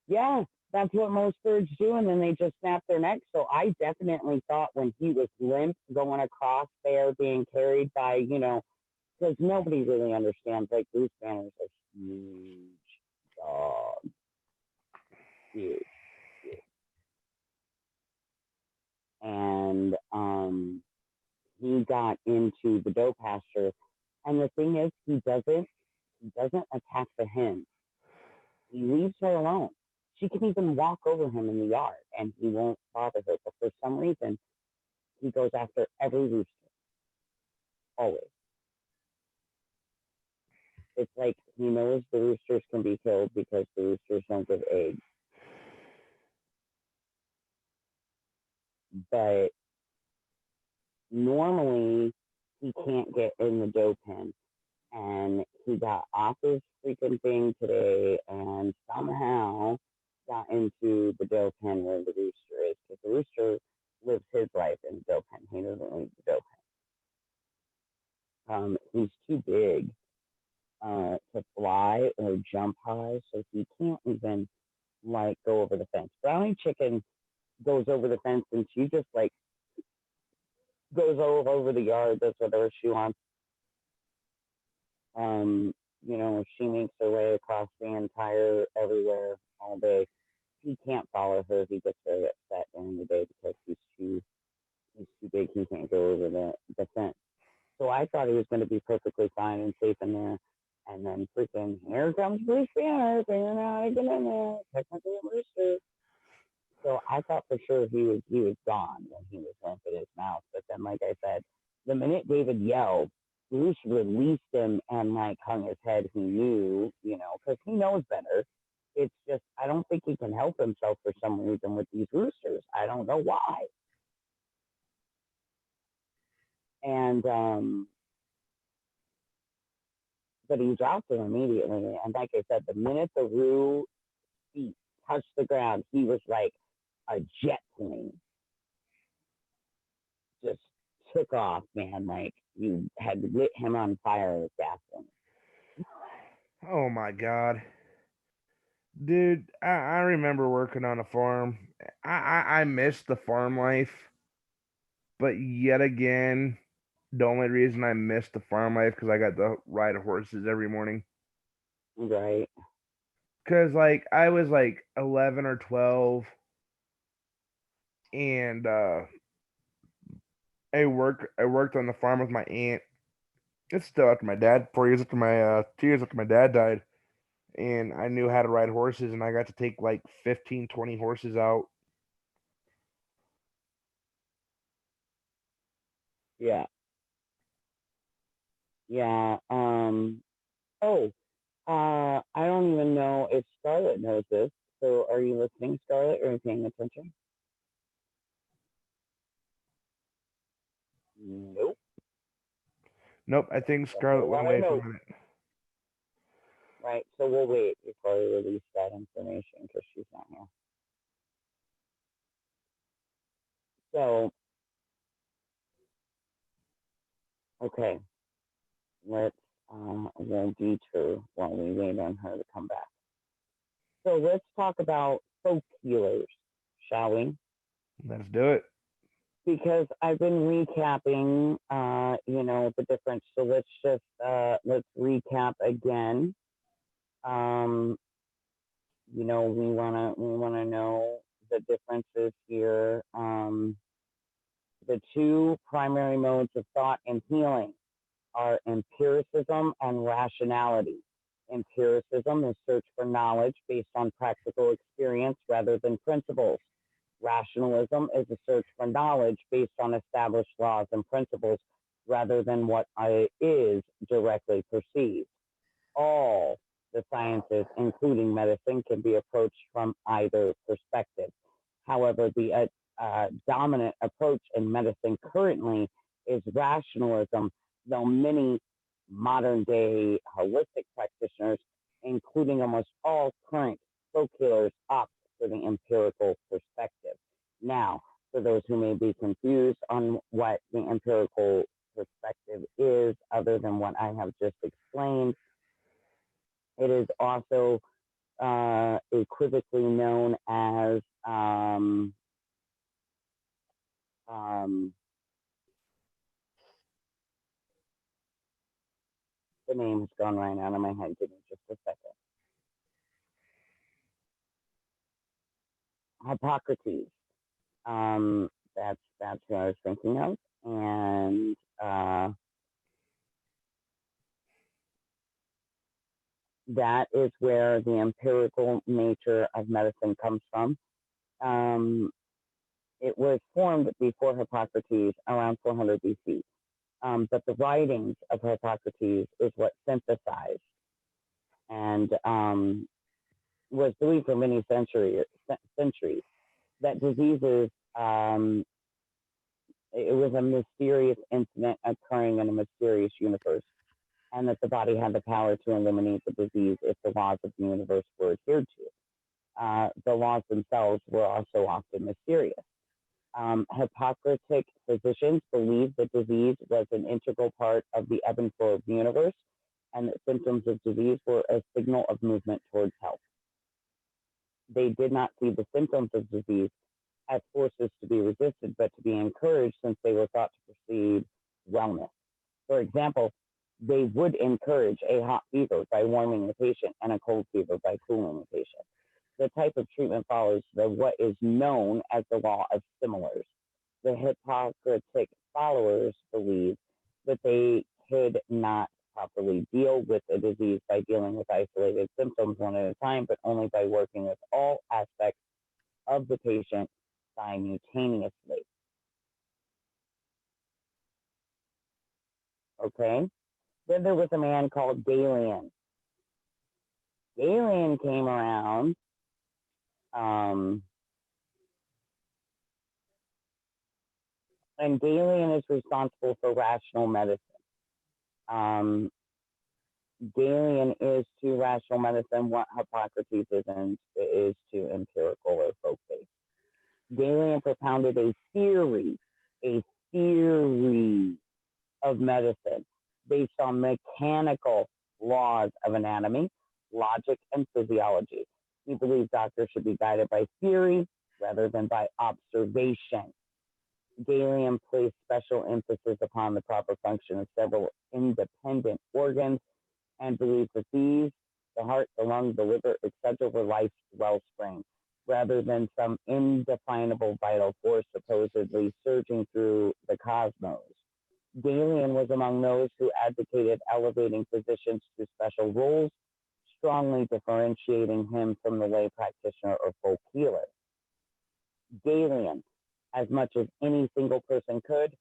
Yeah, that's what most birds do, and then they just snap their neck. So I definitely thought when he was limp going across there, being carried by, because nobody really understands. Like Bruce Banner's a huge dog, huge, huge, and he got into the doe pasture, and the thing is, he doesn't attack the hen. He leaves her alone. She can even walk over him in the yard, and he won't bother her. But for some reason, he goes after every rooster, always. It's like he knows the roosters can be killed because the roosters don't give eggs. But normally, he can't get in the doe pen. And he got off his freaking thing today and somehow got into the doe pen where the rooster is. Because the rooster lives his life in the doe pen. He doesn't leave the doe pen. He's too big to fly or jump high, so he can't even like go over the fence. Brownie chicken goes over the fence and she just like goes all over the yard, does whatever she wants. She makes her way across the entire everywhere all day. He can't follow her. He gets very upset during the day because he's too big. He can't go over the fence. So I thought he was going to be perfectly fine and safe in there. And then freaking here comes Bruce Banner figuring out how to get in there, technically a rooster. So I thought for sure he was gone when he was limping his mouth. But then, like I said, the minute David yelled, Bruce released him and like hung his head. He knew, because he knows better. It's just I don't think he can help himself for some reason with these roosters. I don't know why. And but he dropped him immediately. And like I said, the minute the Roo feet touched the ground, he was like a jet plane. Just took off, man. Like you had lit him on fire with gasoline. Oh my god, dude, I remember working on a farm. I miss the farm life, but yet again, the only reason I missed the farm life because I got to ride horses every morning. Right. Cause like I was like 11 or 12, and I worked on the farm with my aunt. It's still after my dad, 4 years after my 2 years after my dad died, and I knew how to ride horses, and I got to take like 15, 20 horses out. Yeah. Yeah. Oh, I don't even know if Scarlet knows this. So are you listening, Scarlet? Are you paying attention? Nope. Nope, I think Scarlet We'll went let her away for a know. minute. Right. So we'll wait before we release that information because she's not here. So, okay. Let's we'll detour while we wait on her to come back. So let's talk about folk healers, shall we? Let's do it. Because I've been recapping, the difference. So let's just let's recap again. Um, we wanna know the differences here. The two primary modes of thought and healing are empiricism and rationality. Empiricism is search for knowledge based on practical experience rather than principles. Rationalism is a search for knowledge based on established laws and principles rather than what is directly perceived. All the sciences, including medicine, can be approached from either perspective. However, the dominant approach in medicine currently is rationalism, though many modern day holistic practitioners, including almost all current folk healers, opt for the empirical perspective. Now, for those who may be confused on what the empirical perspective is, other than what I have just explained, it is also equivocally known as um, the name has gone right out of my head. Give me just a second. Hippocrates. That's who I was thinking of, and that is where the empirical nature of medicine comes from. Um, it was formed before Hippocrates, around 400 BC. But the writings of Hippocrates is what synthesized and was believed for many centuries that diseases, it was a mysterious incident occurring in a mysterious universe, and that the body had the power to eliminate the disease if the laws of the universe were adhered to. The laws themselves were also often mysterious. Hippocratic physicians believed that disease was an integral part of the ebb and flow of the universe, and that symptoms of disease were a signal of movement towards health. They did not see the symptoms of disease as forces to be resisted, but to be encouraged, since they were thought to precede wellness. For example, they would encourage a hot fever by warming the patient and a cold fever by cooling the patient. The type of treatment follows what is known as the law of similars. The Hippocratic followers believed that they could not properly deal with a disease by dealing with isolated symptoms one at a time, but only by working with all aspects of the patient simultaneously. Okay? Then there was a man called Galen. Galen came around and Galen is responsible for rational medicine. Um, Galen is to rational medicine what Hippocrates is to empirical or folk-based. Galen propounded a theory of medicine based on mechanical laws of anatomy, logic, and physiology. He believed doctors should be guided by theory rather than by observation. Galen placed special emphasis upon the proper function of several independent organs and believed that these, the heart, the lung, the liver, etc., were life's wellspring, rather than some indefinable vital force supposedly surging through the cosmos. Galen was among those who advocated elevating physicians to special roles, strongly differentiating him from the lay practitioner or folk healer. Galen, as much as any single person could,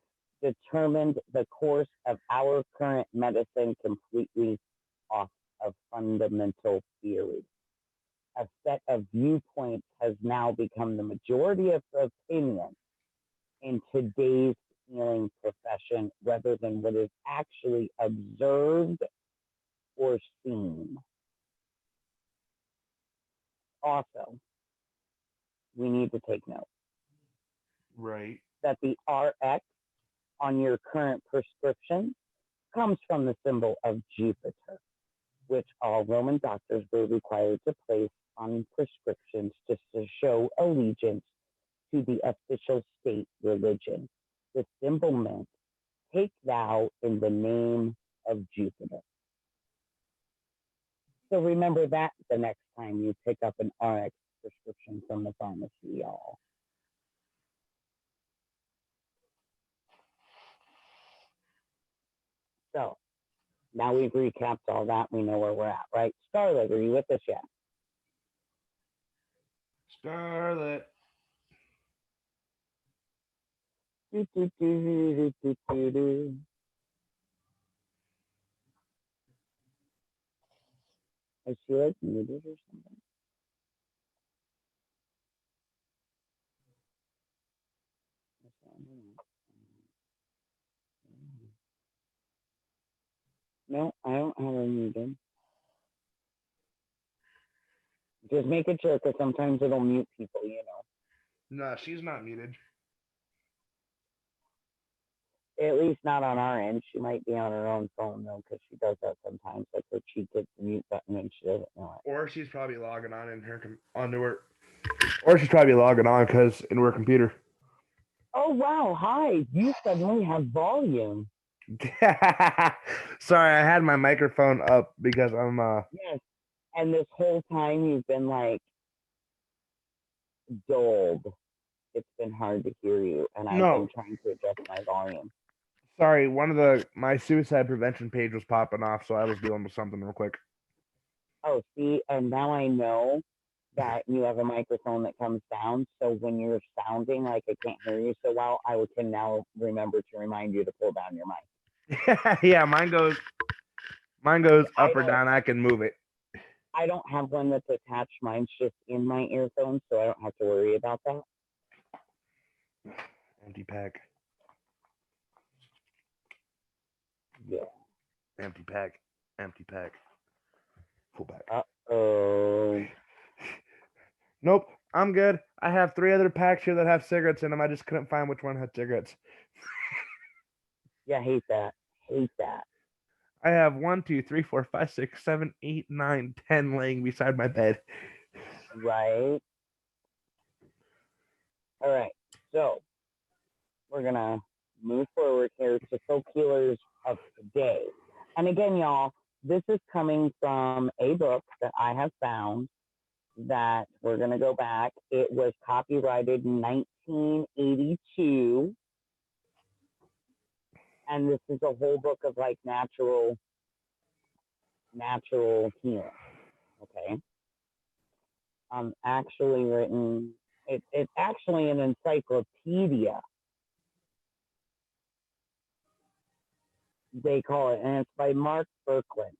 determined the course of our current medicine completely off of fundamental theory. A set of viewpoints has now become the majority of opinion in today's healing profession, rather than what is actually observed or seen. Also, we need to take note Right. that the RX on your current prescription comes from the symbol of Jupiter, which all Roman doctors were required to place on prescriptions just to show allegiance to the official state religion. The symbol meant, take thou in the name of Jupiter. So remember that the next time you pick up an RX prescription from the pharmacy, y'all. So now we've recapped all that. We know where we're at, right? Scarlet, are you with us yet? Scarlet. Do, do, do, do, do, do, do. Is she like muted or something? No, I don't have her muted. Just making sure, because sometimes it'll mute people, you know. No, she's not muted. At least not on our end. She might be on her own phone, though, because she does that sometimes. Like her cheek hits the mute button and she doesn't know it. Or she's probably logging on in her onto her. Or she's probably logging on because into her computer. Oh, wow. Hi. You suddenly have volume. Sorry, I had my microphone up because I'm Yes. And this whole time you've been like dulled. It's been hard to hear you, and I've been trying to adjust my volume. Sorry, my suicide prevention page was popping off, so I was dealing with something real quick. Oh, see, and now I know that you have a microphone that comes down, so when you're sounding like I can't hear you so well, I can now remember to remind you to pull down your mic. Yeah, mine goes up or down. I can move it. I don't have one that's attached. Mine's just in my earphones, so I don't have to worry about that. Empty pack. Yeah. Empty pack. Empty pack. Full pack. Uh-oh. Nope, I'm good. I have 3 other packs here that have cigarettes in them. I just couldn't find which one had cigarettes. Yeah, hate that. Hate that. I have 1, 2, 3, 4, 5, 6, 7, 8, 9, 10 laying beside my bed. Right. All right. So we're gonna move forward here to folk healers of today. And again, y'all, this is coming from a book that I have found that we're gonna go back. It was copyrighted in 1982. And this is a whole book of like natural healing. Okay. Actually written, it's actually an encyclopedia. They call it, and it's by Mark Birkland.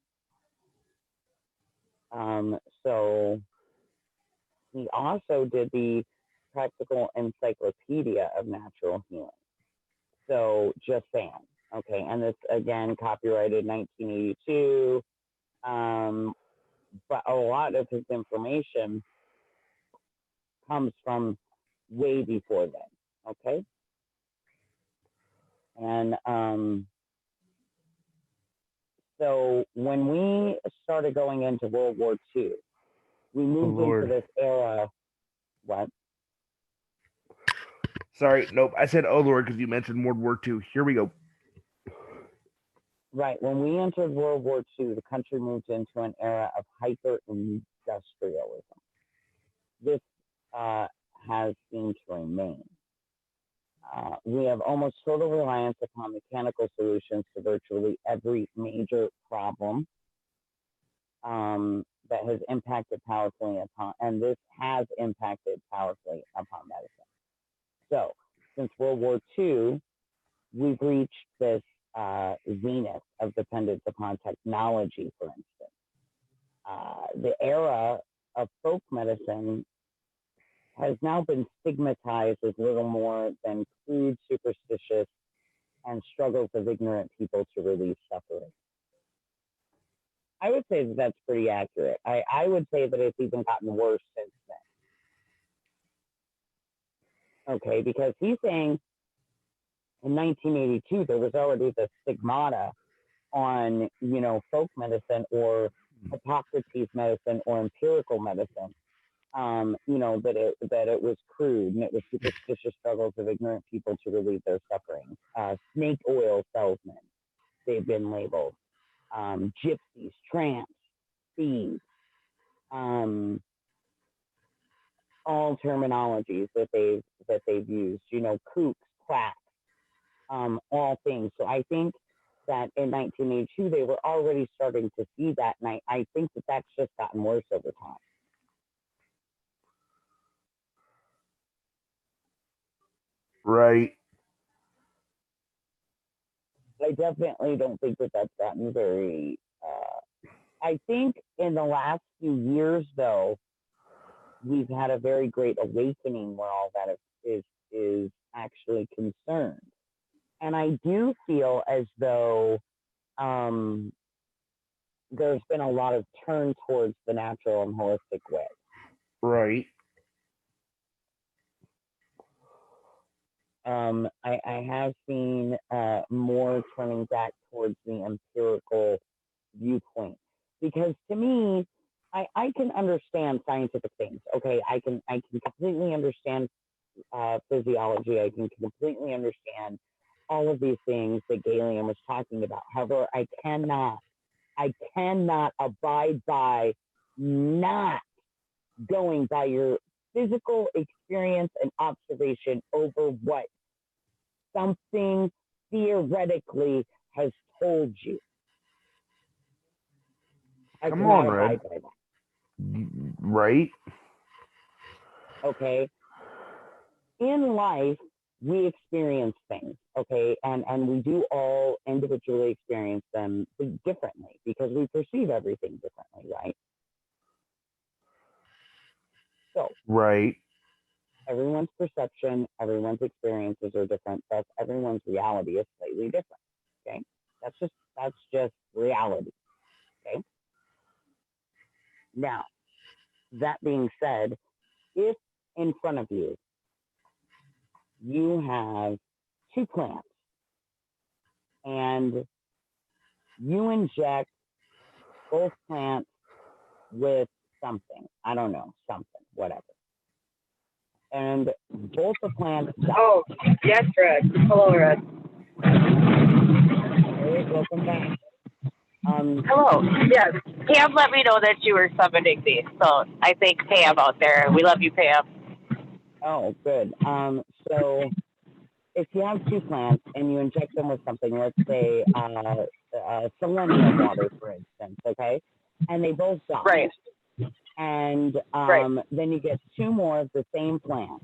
So he also did the Practical Encyclopedia of Natural Healing. So just saying, okay, and this again copyrighted 1982. But a lot of his information comes from way before then, okay? And so when we started going into World War II, we moved into this era. What? Sorry, nope. I said, oh Lord, because you mentioned World War II. Here we go. Right. When we entered World War II, the country moved into an era of hyper-industrialism. This has seemed to remain. We have almost total reliance upon mechanical solutions to virtually every major problem that has impacted powerfully upon, and this has impacted powerfully upon medicine. So, since World War II, we've reached this zenith of dependence upon technology, for instance. The era of folk medicine has now been stigmatized as little more than crude, superstitious, and struggles of ignorant people to relieve suffering. I would say that that's pretty accurate. I would say that it's even gotten worse since then. Okay, because he's saying in 1982, there was already the stigmata on, folk medicine or Hippocrates medicine or empirical medicine. That it was crude and it was superstitious struggles of ignorant people to relieve their suffering. Snake oil salesmen, they've been labeled. Gypsies, tramps, seeds, all terminologies that they've used. You know, kooks, quacks, all things. So I think that in 1982 they were already starting to see that, and I think that that's just gotten worse over time. Right. I definitely don't think that that's gotten very. I think in the last few years, though, we've had a very great awakening where all that is actually concerned, and I do feel as though there's been a lot of turn towards the natural and holistic way. Right. I have seen more turning back towards the empirical viewpoint, because to me, I can understand scientific things. Okay, I can completely understand physiology. I can completely understand all of these things that Galen was talking about. However, I cannot abide by not going by your physical experience and observation over what something theoretically has told you. Come on, Red. Right. Okay. In life, we experience things, okay, and we do all individually experience them differently because we perceive everything differently, right? So, right, everyone's perception, everyone's experiences are different. Thus, everyone's reality is slightly different. Okay, that's just reality. Okay. Now, that being said, if in front of you you have two plants and you inject both plants with something, I don't know, something, whatever, and both the plants die. Oh, yes, Red. Hello, Red. Hey, welcome back. Hello. Yes. Pam let me know that you were summoning me, so I thank Pam out there. We love you, Pam. Oh, good. So if you have two plants and you inject them with something, let's say selenium water, for instance, okay, and they both die. Right. And right. Then you get two more of the same plant,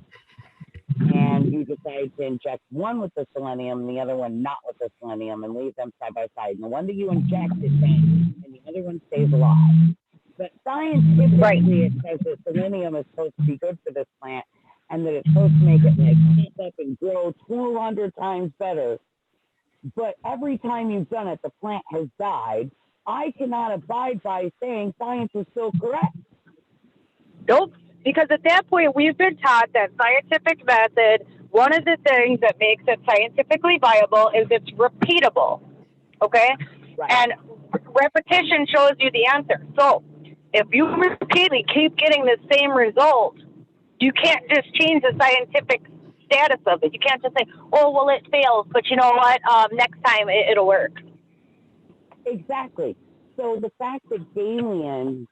and you decide to inject one with the selenium and the other one not with the selenium, and leave them side by side. And the one that you inject is dead, and the other one stays alive. But scientifically, it says that selenium is supposed to be good for this plant, and that it's supposed to make it like keep up and grow 200 times better. But every time you've done it, the plant has died. I cannot abide by saying science is still correct. Nope. Because at that point, we've been taught that scientific method, one of the things that makes it scientifically viable is it's repeatable. Okay? Right. And repetition shows you the answer. So if you repeatedly keep getting the same result, you can't just change the scientific status of it. You can't just say, oh, well, it fails, but you know what? Next time it'll work. Exactly. So the fact that Galen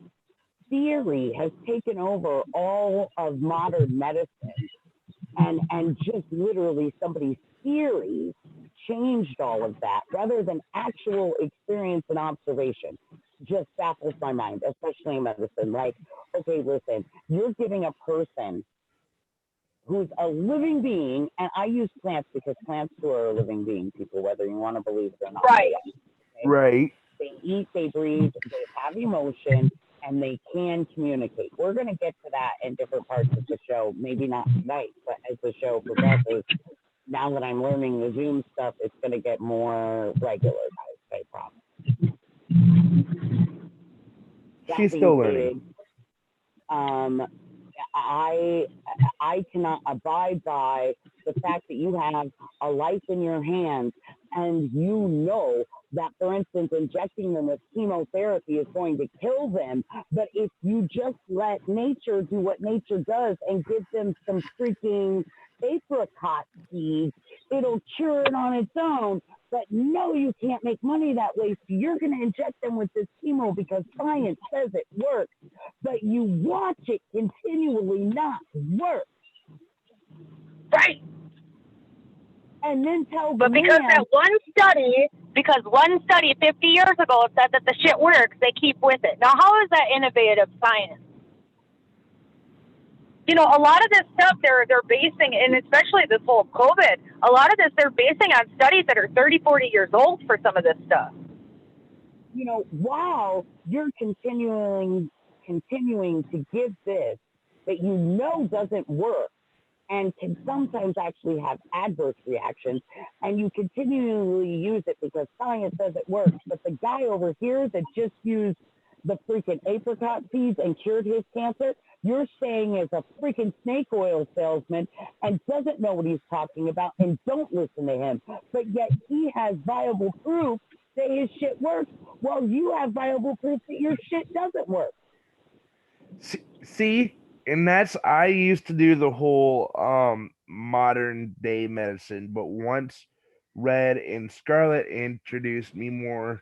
theory has taken over all of modern medicine, and just literally somebody's theory changed all of that rather than actual experience and observation, just baffles my mind, especially in medicine. Like, okay, listen, you're giving a person who's a living being, and I use plants because plants too are a living being, people, whether you want to believe it or not. Right. Okay? right. They eat, they breathe, they have emotion, and they can communicate. We're going to get to that in different parts of the show, maybe not tonight, but as the show progresses, now that I'm learning the Zoom stuff, it's going to get more regular, I promise. She's still learning. I cannot abide by the fact that you have a life in your hands, and you know that, for instance, injecting them with chemotherapy is going to kill them. But if you just let nature do what nature does and give them some freaking apricot seeds, it'll cure it on its own. But no, you can't make money that way. So you're going to inject them with this chemo because science says it works. But you watch it continually not work. Right. And then tell the But because man, one study 50 years ago said that the shit works, they keep with it. Now, how is that innovative science? You know, a lot of this stuff they're basing, and especially this whole COVID, a lot of this they're basing on studies that are 30, 40 years old for some of this stuff. you know, while you're continuing to give this that you know doesn't work and can sometimes actually have adverse reactions, and you continually use it because science says it works, but the guy over here that just used the freaking apricot seeds and cured his cancer, you're saying is a freaking snake oil salesman and doesn't know what he's talking about, and don't listen to him. But yet he has viable proof that his shit works, while you have viable proof that your shit doesn't work. See, and that's I used to do the whole modern day medicine, but once Red and Scarlet introduced me more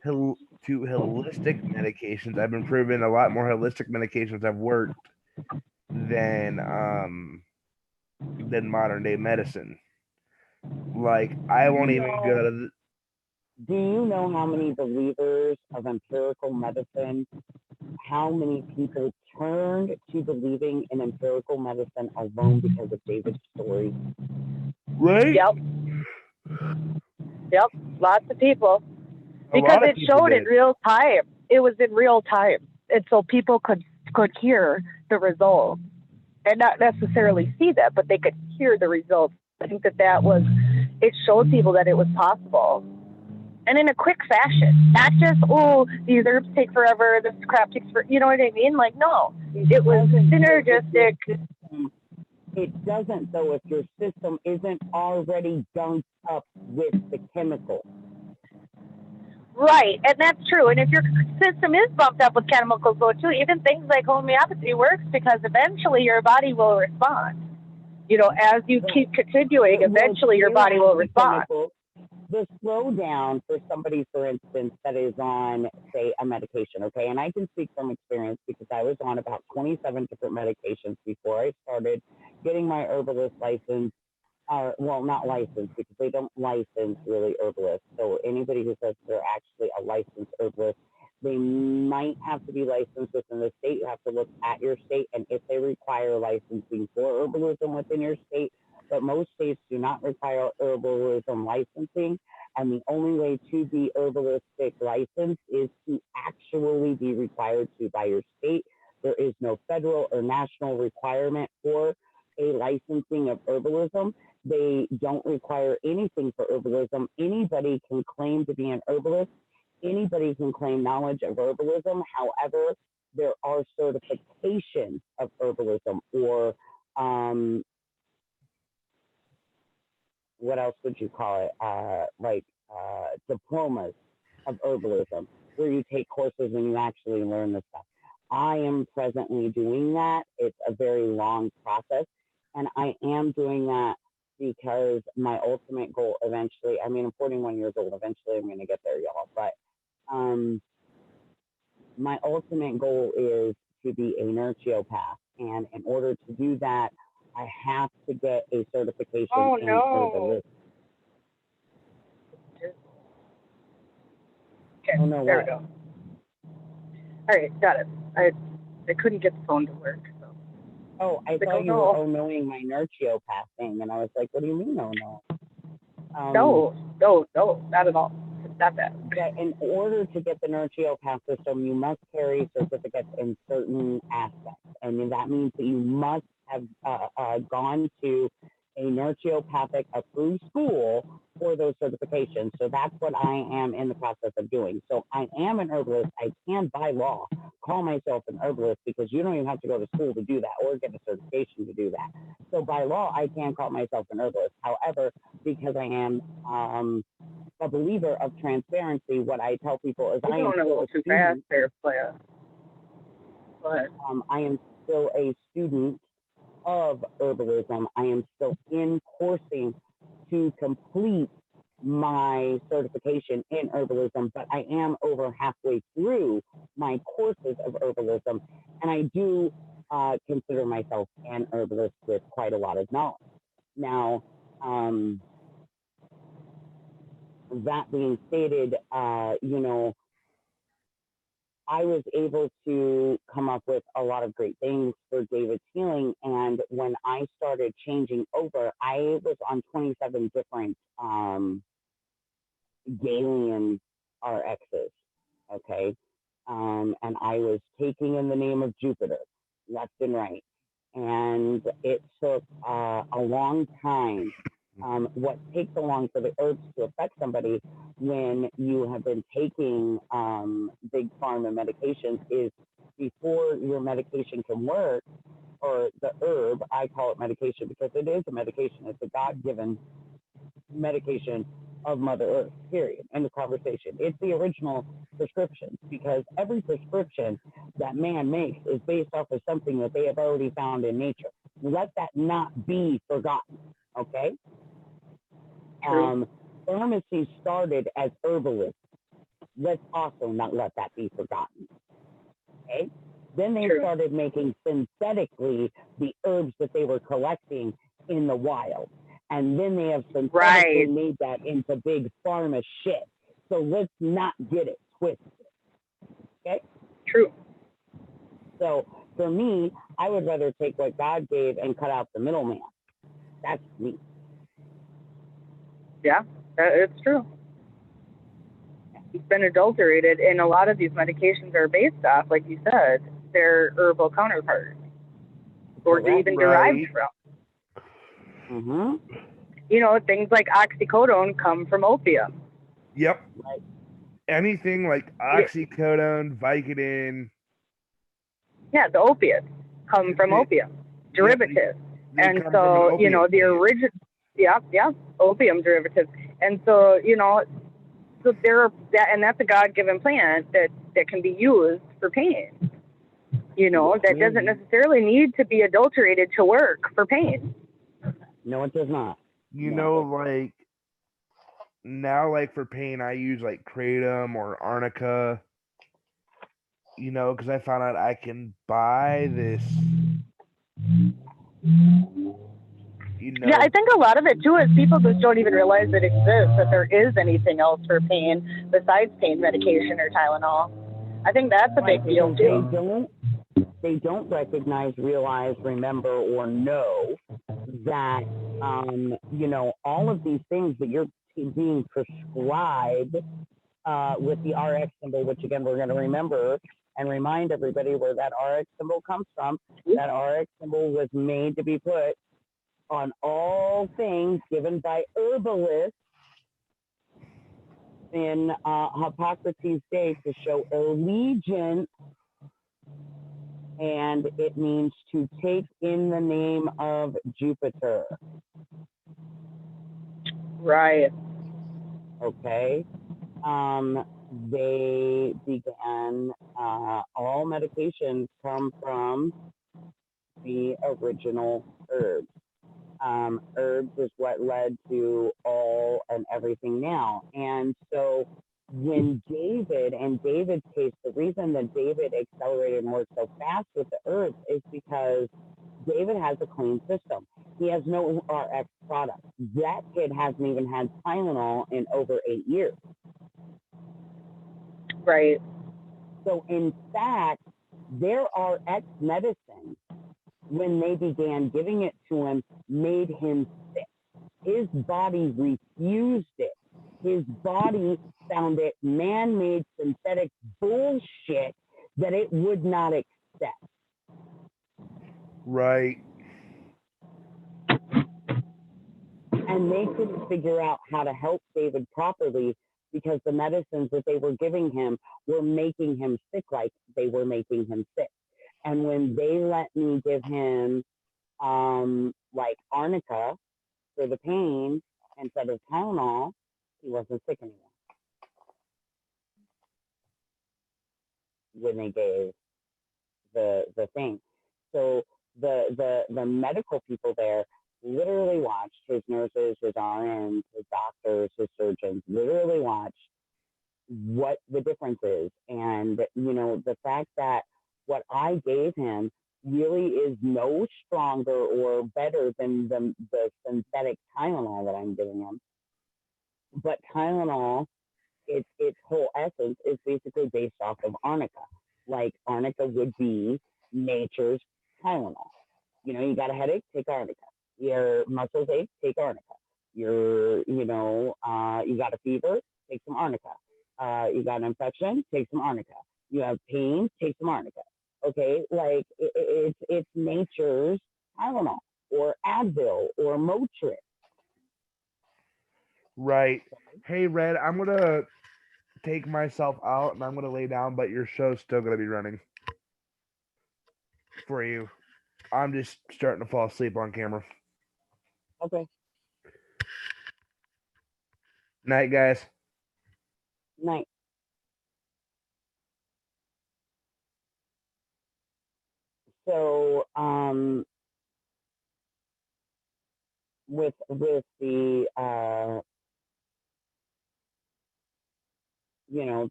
to holistic medications, I've been proven a lot more holistic medications have worked than modern day medicine. Like I won't even go to the, Do you know how many believers of empirical medicine, how many people turned to believing in empirical medicine alone because of David's story? right? Yep, lots of people. A Because lot of it people showed did. in real time. It was in real time. And so people could hear the results. And not necessarily see that, but they could hear the results. I think that was, it showed people that it was possible. And in a quick fashion. Not just, oh, these herbs take forever, this crap takes forever. You know what I mean? Like, no. It was synergistic. It doesn't, though, if your system isn't already gunked up with the chemical. Right, and that's true. And if your system is bumped up with chemicals, though, too, even things like homeopathy works because eventually your body will respond. You know, as you keep continuing, eventually your body will respond. The slowdown for somebody, for instance, that is on, say, a medication, okay? And I can speak from experience because I was on about 27 different medications before I started getting my herbalist license. Well, not licensed because they don't license really herbalists. So anybody who says they're actually a licensed herbalist, they might have to be licensed within the state. You have to look at your state and if they require licensing for herbalism within your state. But most states do not require herbalism licensing. And the only way to be herbalistic licensed is to actually be required to by your state. There is no federal or national requirement for a licensing of herbalism. They don't require anything for herbalism. Anybody can claim to be an herbalist. Anybody can claim knowledge of herbalism. However, there are certifications of herbalism or what else would you call it? Diplomas of herbalism, where you take courses and you actually learn the stuff. I am presently doing that. It's a very long process, and I am doing that because my ultimate goal eventually, I mean, I'm 41 years old, eventually I'm going to get there, y'all, but my ultimate goal is to be a naturopath, and in order to do that, I have to get a certification in herbalist. Okay, oh, no, there what? we go. All right, got it. I couldn't get the phone to work. So. Oh, I thought you were knowing my naturopath thing, and I was like, what do you mean, no? No, not at all. It's not that. But in order to get the naturopath system, you must carry certificates in certain aspects. And that means that you must have gone to a naturopathic approved school for those certifications. So that's what I am in the process of doing. So I am an herbalist. I can, by law, call myself an herbalist because you don't even have to go to school to do that or get a certification to do that. So by law, I can call myself an herbalist. However, because I am a believer of transparency, what I tell people is I am still a student. I am still a student of herbalism. I am still in coursing to complete my certification in herbalism, but I am over halfway through my courses of herbalism, and I do consider myself an herbalist with quite a lot of knowledge. Now, that being stated, I was able to come up with a lot of great things for David's healing. And when I started changing over, I was on 27 different Galian RXs. Okay. And I was taking in the name of Jupiter, left and right. And it took a long time. What takes so long for the herbs to affect somebody when you have been taking big pharma medications is before your medication can work, or the herb, I call it medication because it is a medication. It's a God-given medication of Mother Earth, period. End of conversation. It's the original prescription because every prescription that man makes is based off of something that they have already found in nature. Let that not be forgotten, okay? Pharmacy started as herbalists. Let's also not let that be forgotten, okay? Then they started making synthetically the herbs that they were collecting in the wild. And then they have synthetically made that into big pharma shit. So let's not get it twisted. Okay? True. So for me, I would rather take what God gave and cut out the middleman. That's me. Yeah, it's true. It's been adulterated, and a lot of these medications are based off, like you said, their herbal counterparts, or even derived from. Mm-hmm. You know, things like oxycodone come from opium. Yep. Right. Anything like oxycodone, Vicodin. Yeah, the opiates come from opium derivatives. They and come so, from you know, the original, opium derivatives. And so, you know, so and that's a God-given plant that can be used for pain. You know, that doesn't necessarily need to be adulterated to work for pain. No, it does not. You know, like now, like for pain, I use like kratom or arnica. You know, because I found out I can buy this. You know, yeah, I think a lot of it too is people just don't even realize it exists, that there is anything else for pain besides pain medication or Tylenol. I think that's a big deal too. They don't recognize, realize, remember, or know that, you know, all of these things that you're being prescribed with the RX symbol, which again, we're going to remember and remind everybody where that RX symbol comes from. That RX symbol was made to be put on all things given by herbalists in Hippocrates' day to show allegiance. And it means to take in the name of Jupiter. Right. Okay. They began, all medications come from the original herbs. Herbs is what led to all and everything now. And so when David's case, the reason that David accelerated and worked so fast with the herbs is because David has a clean system. He has no RX product. That kid hasn't even had Tylenol in over 8 years. Right. So in fact, their RX medicine, when they began giving it to him, made him sick. His body refused it. His body found it man-made synthetic bullshit that it would not accept. Right. And they couldn't figure out how to help David properly because the medicines that they were giving him were making him sick like they were making him sick. And when they let me give him like arnica for the pain instead of Tylenol, he wasn't sick anymore. When they gave the thing. So the medical people there literally watched his nurses, his RNs, his doctors, his surgeons literally watched what the difference is. And, the fact that what I gave him really is no stronger or better than the synthetic Tylenol that I'm giving him. But Tylenol, its whole essence is basically based off of arnica. Like arnica would be nature's Tylenol. You got a headache, take arnica. Your muscles ache, take arnica. You got a fever, take some arnica. You got an infection, take some arnica. You have pain, take some arnica. Okay, like it's nature's Tylenol or Advil or Motrin. Right. Hey, Red, I'm gonna take myself out and I'm gonna lay down, but your show's still gonna be running for you. I'm just starting to fall asleep on camera. Okay. Night, guys. Night. So, with the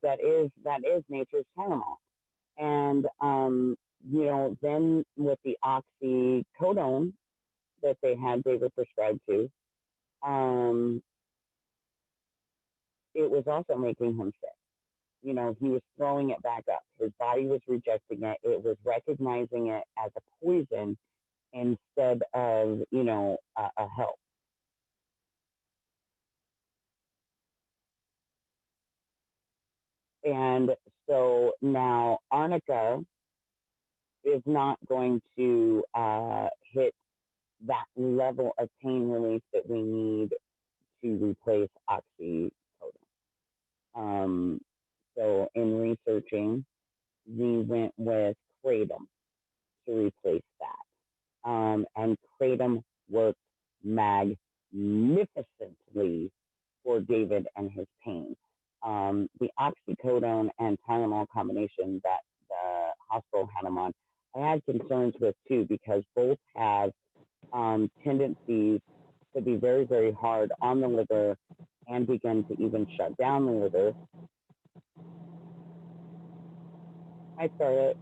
that is nature's Tylenol, and then with the oxycodone that they were prescribed to, it was also making him sick. He was throwing it back up. His body was rejecting it. It was recognizing it as a poison instead of, a help. And so now arnica is not going to hit that level of pain relief that we need to replace oxycodone. So in researching, we went with kratom to replace that. And kratom worked magnificently for David and his pain. The oxycodone and Tylenol combination that the hospital had him on, I had concerns with too, because both have tendencies to be very, very hard on the liver and begin to even shut down the liver. Hi, Scarlet.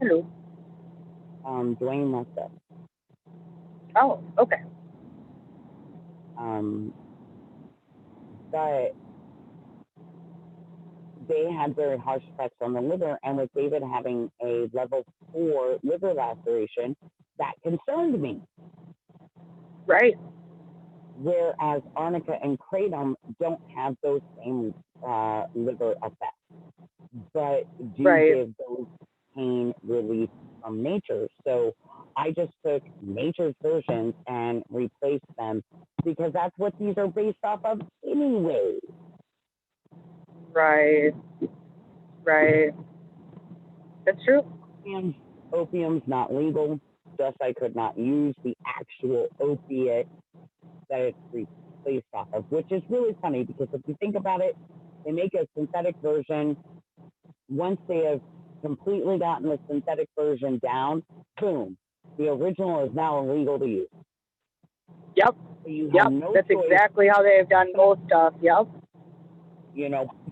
Hello. Dwayne left us. Oh, okay. But they had very harsh effects on the liver, and with David having a level 4 liver laceration, that concerned me. Right. Whereas arnica and kratom don't have those same liver effects, but do give those pain relief from nature. So I just took nature's versions and replaced them, because that's what these are based off of anyway. Right. That's true. Opium's not legal. Just I could not use the actual opiate that it's replaced off of, which is really funny, because if you think about it, they make a synthetic version. Once they have completely gotten the synthetic version down, boom, the original is now illegal to use. Yep. So that's choice. Exactly how they've done most stuff. Yep.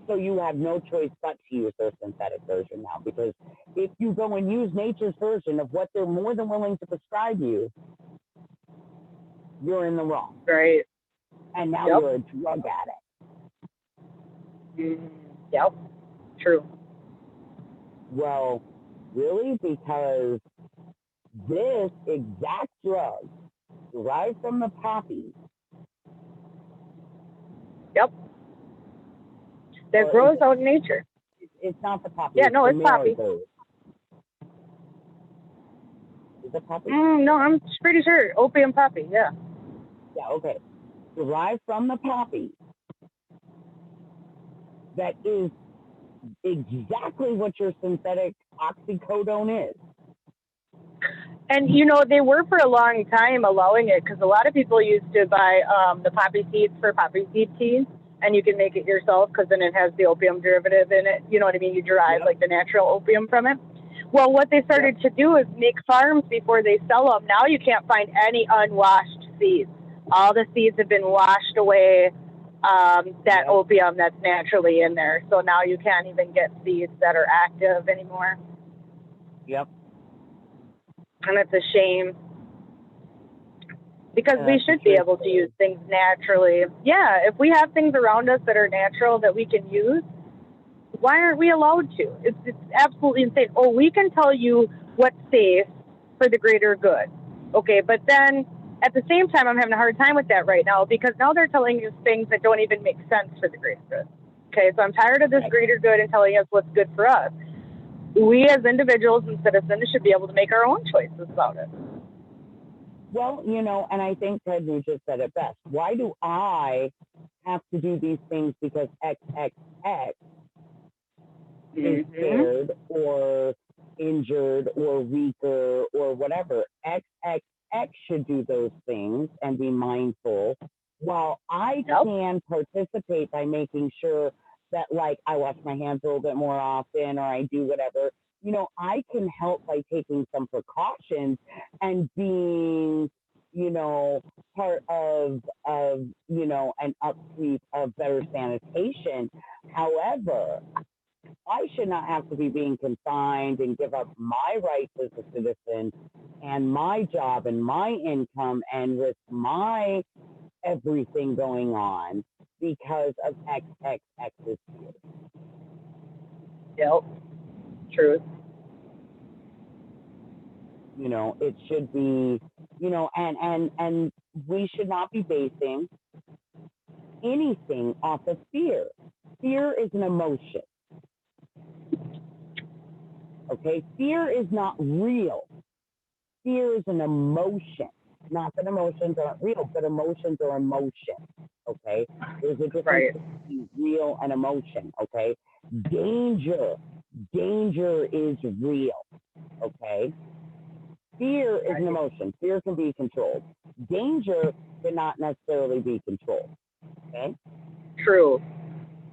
So you have no choice but to use their synthetic version now, because if you go and use nature's version of what they're more than willing to prescribe you, you're in the wrong. Right. And now you're a drug addict. Yep. True. Well, really? Because this exact drug derived from the poppy. Yep. That grows out in nature. It's not the poppy. Yeah, no, it's poppy. Is it poppy? No, I'm pretty sure. Opium poppy, yeah. Yeah, okay. Derived from the poppy. That is exactly what your synthetic oxycodone is. And, they were for a long time allowing it, because a lot of people used to buy the poppy seeds for poppy seed tea, and you can make it yourself, because then it has the opium derivative in it. You know what I mean? You derive like the natural opium from it. Well, what they started to do is make farms before they sell them. Now you can't find any unwashed seeds. All the seeds have been washed away. That opium that's naturally in there. So now you can't even get seeds that are active anymore. Yep. And it's a shame. Because we should be able to use things naturally. Yeah, if we have things around us that are natural that we can use, why aren't we allowed to? It's absolutely insane. Oh, we can tell you what's safe for the greater good. Okay, but then at the same time, I'm having a hard time with that right now because now they're telling us things that don't even make sense for the greater good. Okay, so I'm tired of this greater good and telling us what's good for us. We as individuals and citizens should be able to make our own choices about it. Well, you know, and I think Ted just said it best. Why do I have to do these things because XXX is scared or injured or weaker or whatever? XXX should do those things and be mindful, while I can participate by making sure that, like, I wash my hands a little bit more often or I do whatever. You know, I can help by taking some precautions and being, you know, part of you know, an upsweep of better sanitation. However, I should not have to be being confined and give up my rights as a citizen and my job and my income and risk my everything going on because of XXX's fear. Yep. Truth. You know, it should be, you know, and we should not be basing anything off of fear. Fear is an emotion. Okay, fear is not real. Fear is an emotion. Not that emotions aren't real, but emotions are emotion. Okay, there's a difference between real and emotion. Okay, danger is real. Okay, fear is an emotion. Fear can be controlled. Danger cannot necessarily be controlled. Okay, true.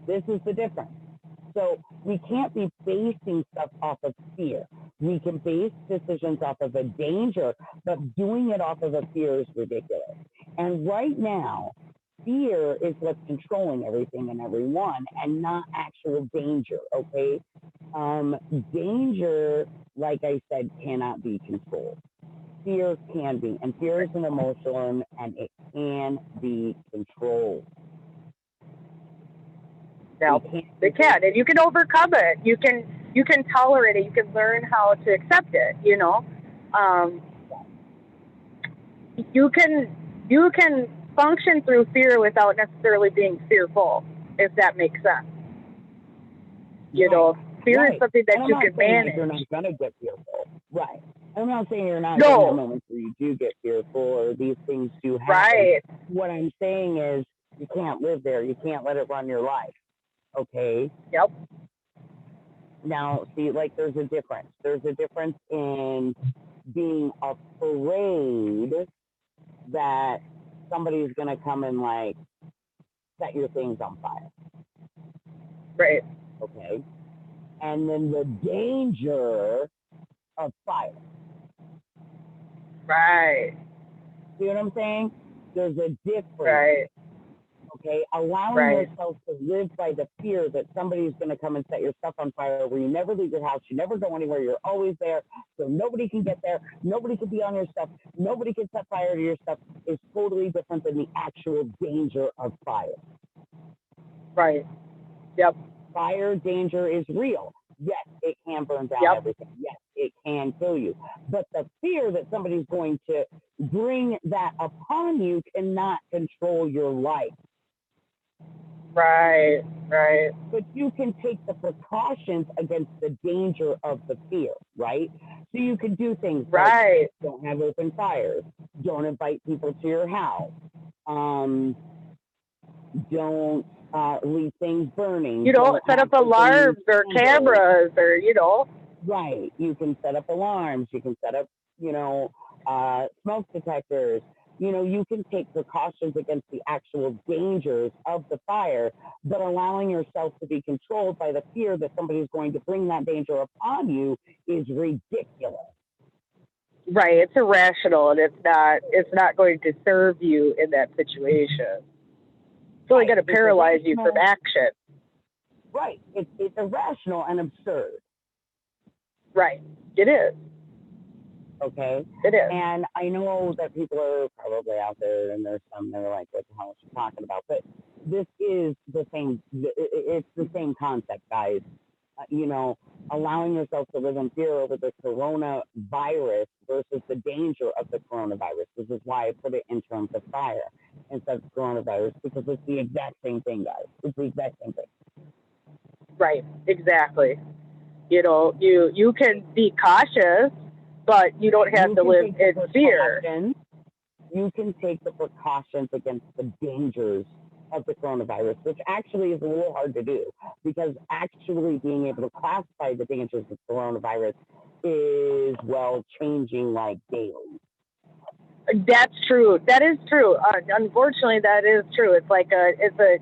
This is the difference. So we can't be basing stuff off of fear. We can base decisions off of a danger, but doing it off of a fear is ridiculous. And right now, fear is what's controlling everything and everyone, and not actual danger, okay? Danger, like I said, cannot be controlled. Fear can be, and fear is an emotion, and it can be controlled. Now, they can, and you can overcome it. You can tolerate it. You can learn how to accept it. You know, you can function through fear without necessarily being fearful, if that makes sense. You know, fear is something that you can manage. You're not gonna get fearful, right? I'm not saying you're not going to have moments where you do get fearful or these things do happen. Right. What I'm saying is you can't live there. You can't let it run your life. Okay. Yep. Now, see, like there's a difference. There's a difference in being afraid that somebody's going to come and like set your things on fire. Right. Okay. And then the danger of fire. Right. See what I'm saying? There's a difference. Right. Okay, allowing yourself to live by the fear that somebody's going to come and set your stuff on fire, where you never leave your house, you never go anywhere, you're always there, so nobody can get there, nobody can be on your stuff, nobody can set fire to your stuff, is totally different than the actual danger of fire. Right. Yep. Fire danger is real. Yes, it can burn down everything. Yes, it can kill you. But the fear that somebody's going to bring that upon you cannot control your life. Right, right. But you can take the precautions against the danger of the fear, right? So you can do things like don't have open fires, don't invite people to your house, don't leave things burning. You don't set up alarms or cameras or, you know. Right. You can set up alarms. You can set up, you know, smoke detectors. You can take precautions against the actual dangers of the fire, but allowing yourself to be controlled by the fear that somebody's going to bring that danger upon you is ridiculous. Right. It's irrational, and it's not going to serve you in that situation. It's only going to paralyze you from action. Right. It's irrational and absurd. Right. It is. Okay. It is. And I know that people are probably out there, and there's some that are like, "What the hell is she talking about?" But this is the same. It's the same concept, guys. Allowing yourself to live in fear over the coronavirus versus the danger of the coronavirus. This is why I put it in terms of fire instead of coronavirus, because it's the exact same thing, guys. It's the exact same thing. Right. Exactly. You can be cautious, but you don't have to live in fear. You can take the precautions against the dangers of the coronavirus, which actually is a little hard to do, because actually being able to classify the dangers of coronavirus is, changing like daily. That's true. That is true. Unfortunately, that is true. It's like it's a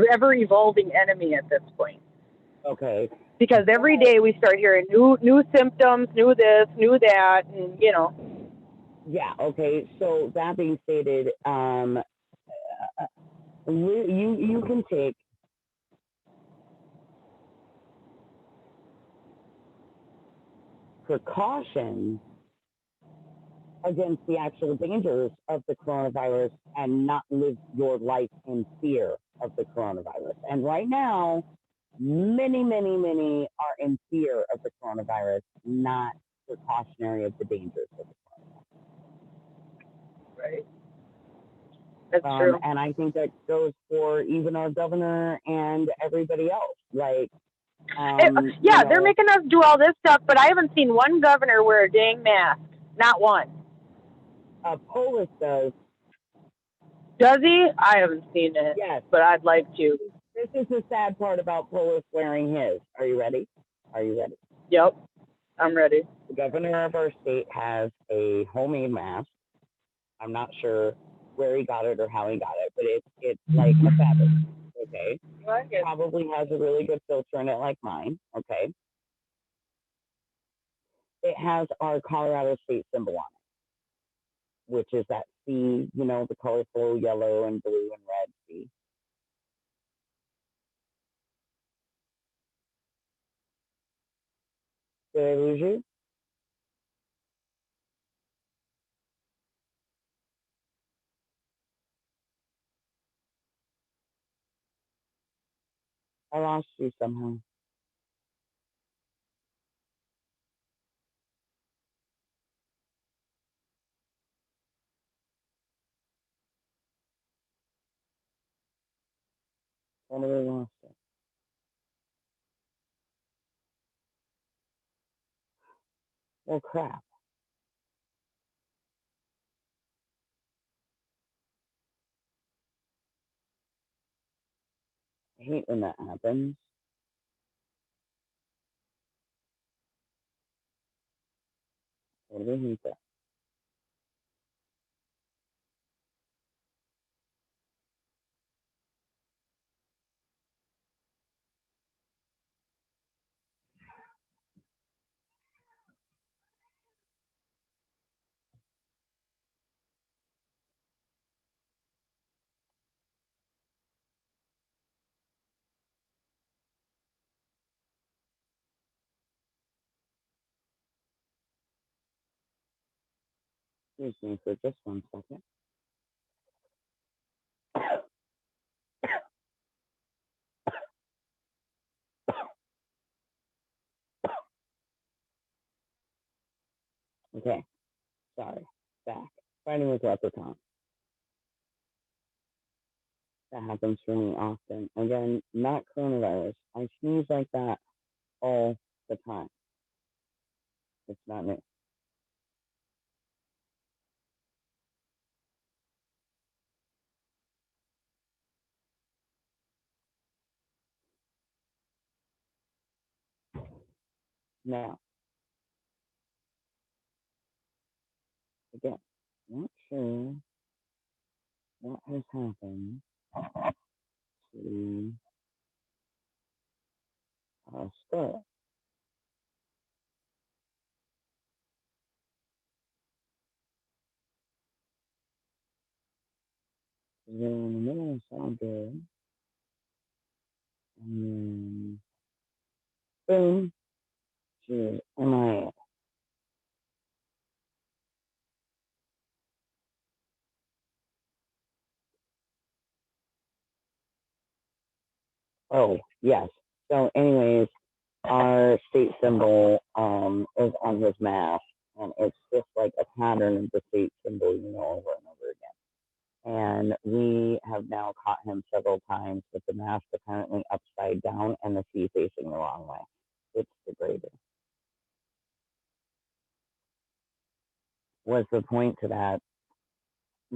ever evolving enemy at this point. Okay. Because every day we start hearing new symptoms, new this, new that, and Yeah. Okay. So that being stated, you can take precautions against the actual dangers of the coronavirus and not live your life in fear of the coronavirus. And right now, many, many, many are in fear of the coronavirus, not precautionary of the dangers of the coronavirus. Right. That's true. And I think that goes for even our governor and everybody else. Like, they're making us do all this stuff, but I haven't seen one governor wear a dang mask. Not one. Polis does. Does he? I haven't seen it. Yes. But I'd like to. This is the sad part about Polis wearing his. Are you ready? Yep. I'm ready. The governor of our state has a homemade mask. I'm not sure where he got it or how he got it, but it's like a fabric. Okay. Probably has a really good filter in it like mine. Okay. It has our Colorado state symbol on it, which is that C, the colorful yellow and blue and red C. Did I lose you? I lost you somehow. Totally lost it. Well, crap. I hate when that happens. Totally hate that. Excuse me for just 1 second. Okay. Sorry. Back. Fighting with leprechaun. That happens for me often. Again, not coronavirus. I sneeze like that all the time. It's not new. Now, again, not sure what has happened to Scarlet? They're in the middle of sound good, and then boom, she's MIA. Oh, yes. So, anyways, our state symbol is on his mask, and it's just like a pattern of the state symbol, over and over again. And we have now caught him several times with the mask apparently upside down and the C facing the wrong way. It's degraded. Was the point to that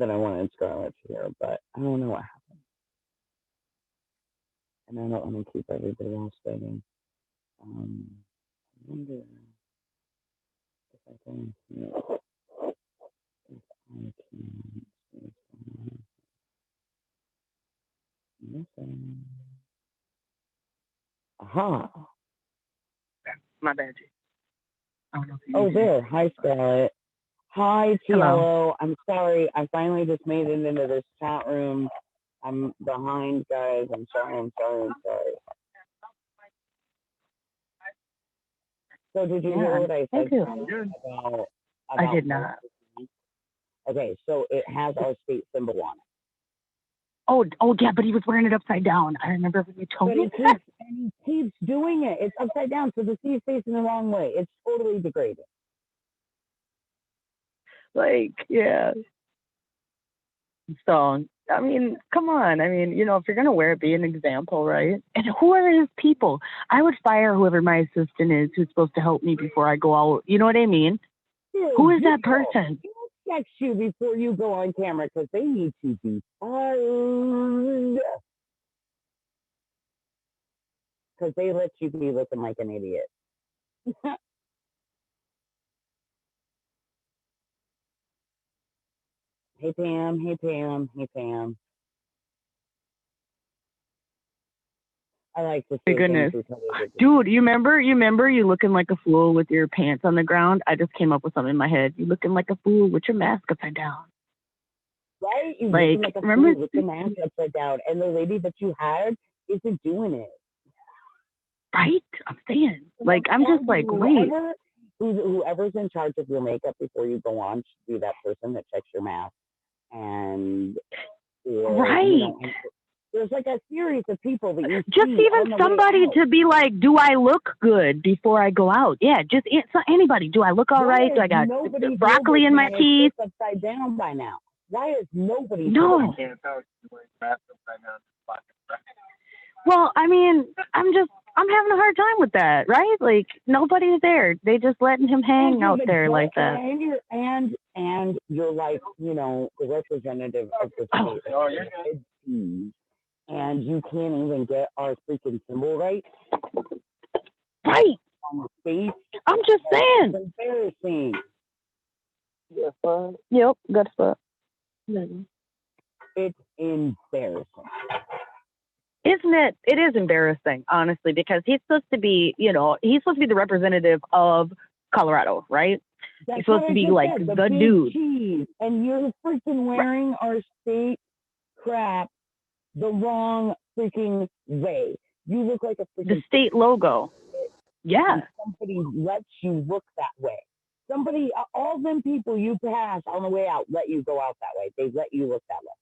I wanted Scarlet to hear, but I don't know what happened. And I don't want to keep everybody else waiting. I wonder if I can hear if I can listen. Aha. My bad. I don't know if you Oh, there. Hi, Scarlet. Hi, Hello. TLO. I'm sorry. I finally just made it into this chat room. I'm behind, guys. I'm sorry. So did you hear what I said about I did not. Okay, so it has our state symbol on it. Oh yeah, but he was wearing it upside down. I remember when you told But me. he keeps doing it. It's upside down, so the C is facing the wrong way. It's totally degraded. Like, yeah. So, I mean, come on. I mean, if you're going to wear it, be an example, right? And who are his people? I would fire whoever my assistant is who's supposed to help me before I go out. You know what I mean? Dude, who is that person? They'll text you before you go on camera because they need to be fired. Because they let you be looking like an idiot. Hey, Pam. I like to say goodness. Dude, you remember you looking like a fool with your pants on the ground? I just came up with something in my head. You looking like a fool with your mask upside down. Right? You looking like a fool with your mask upside down. And the lady that you hired isn't doing it. Right? I'm saying. Like, I'm just like, wait. Whoever's in charge of your makeup before you go on should be that person that checks your mask. And right. There's like a series of people that you just even somebody to be like, do I look good before I go out? Yeah, just anybody. Do I look all right? Do I got broccoli in my teeth? Upside down by now. Why is nobody? No. Well, I mean, I'm having a hard time with that, right? Like, nobody's there. They just letting him hang out there like that. And you're like, the representative of the state. Oh, you're good. And you can't even get our freaking symbol right. Right. On the face. I'm just saying. It's embarrassing. Yep, got spot. It's embarrassing. Isn't it? It is embarrassing, honestly, because he's supposed to be, he's supposed to be the representative of Colorado, right? That's he's supposed to be like the dude. Cheese. And you're freaking wearing our state crap the wrong freaking way. You look like a freaking... The state logo. Yeah. Somebody lets you look that way. Somebody, all them people you pass on the way out let you go out that way. They let you look that way.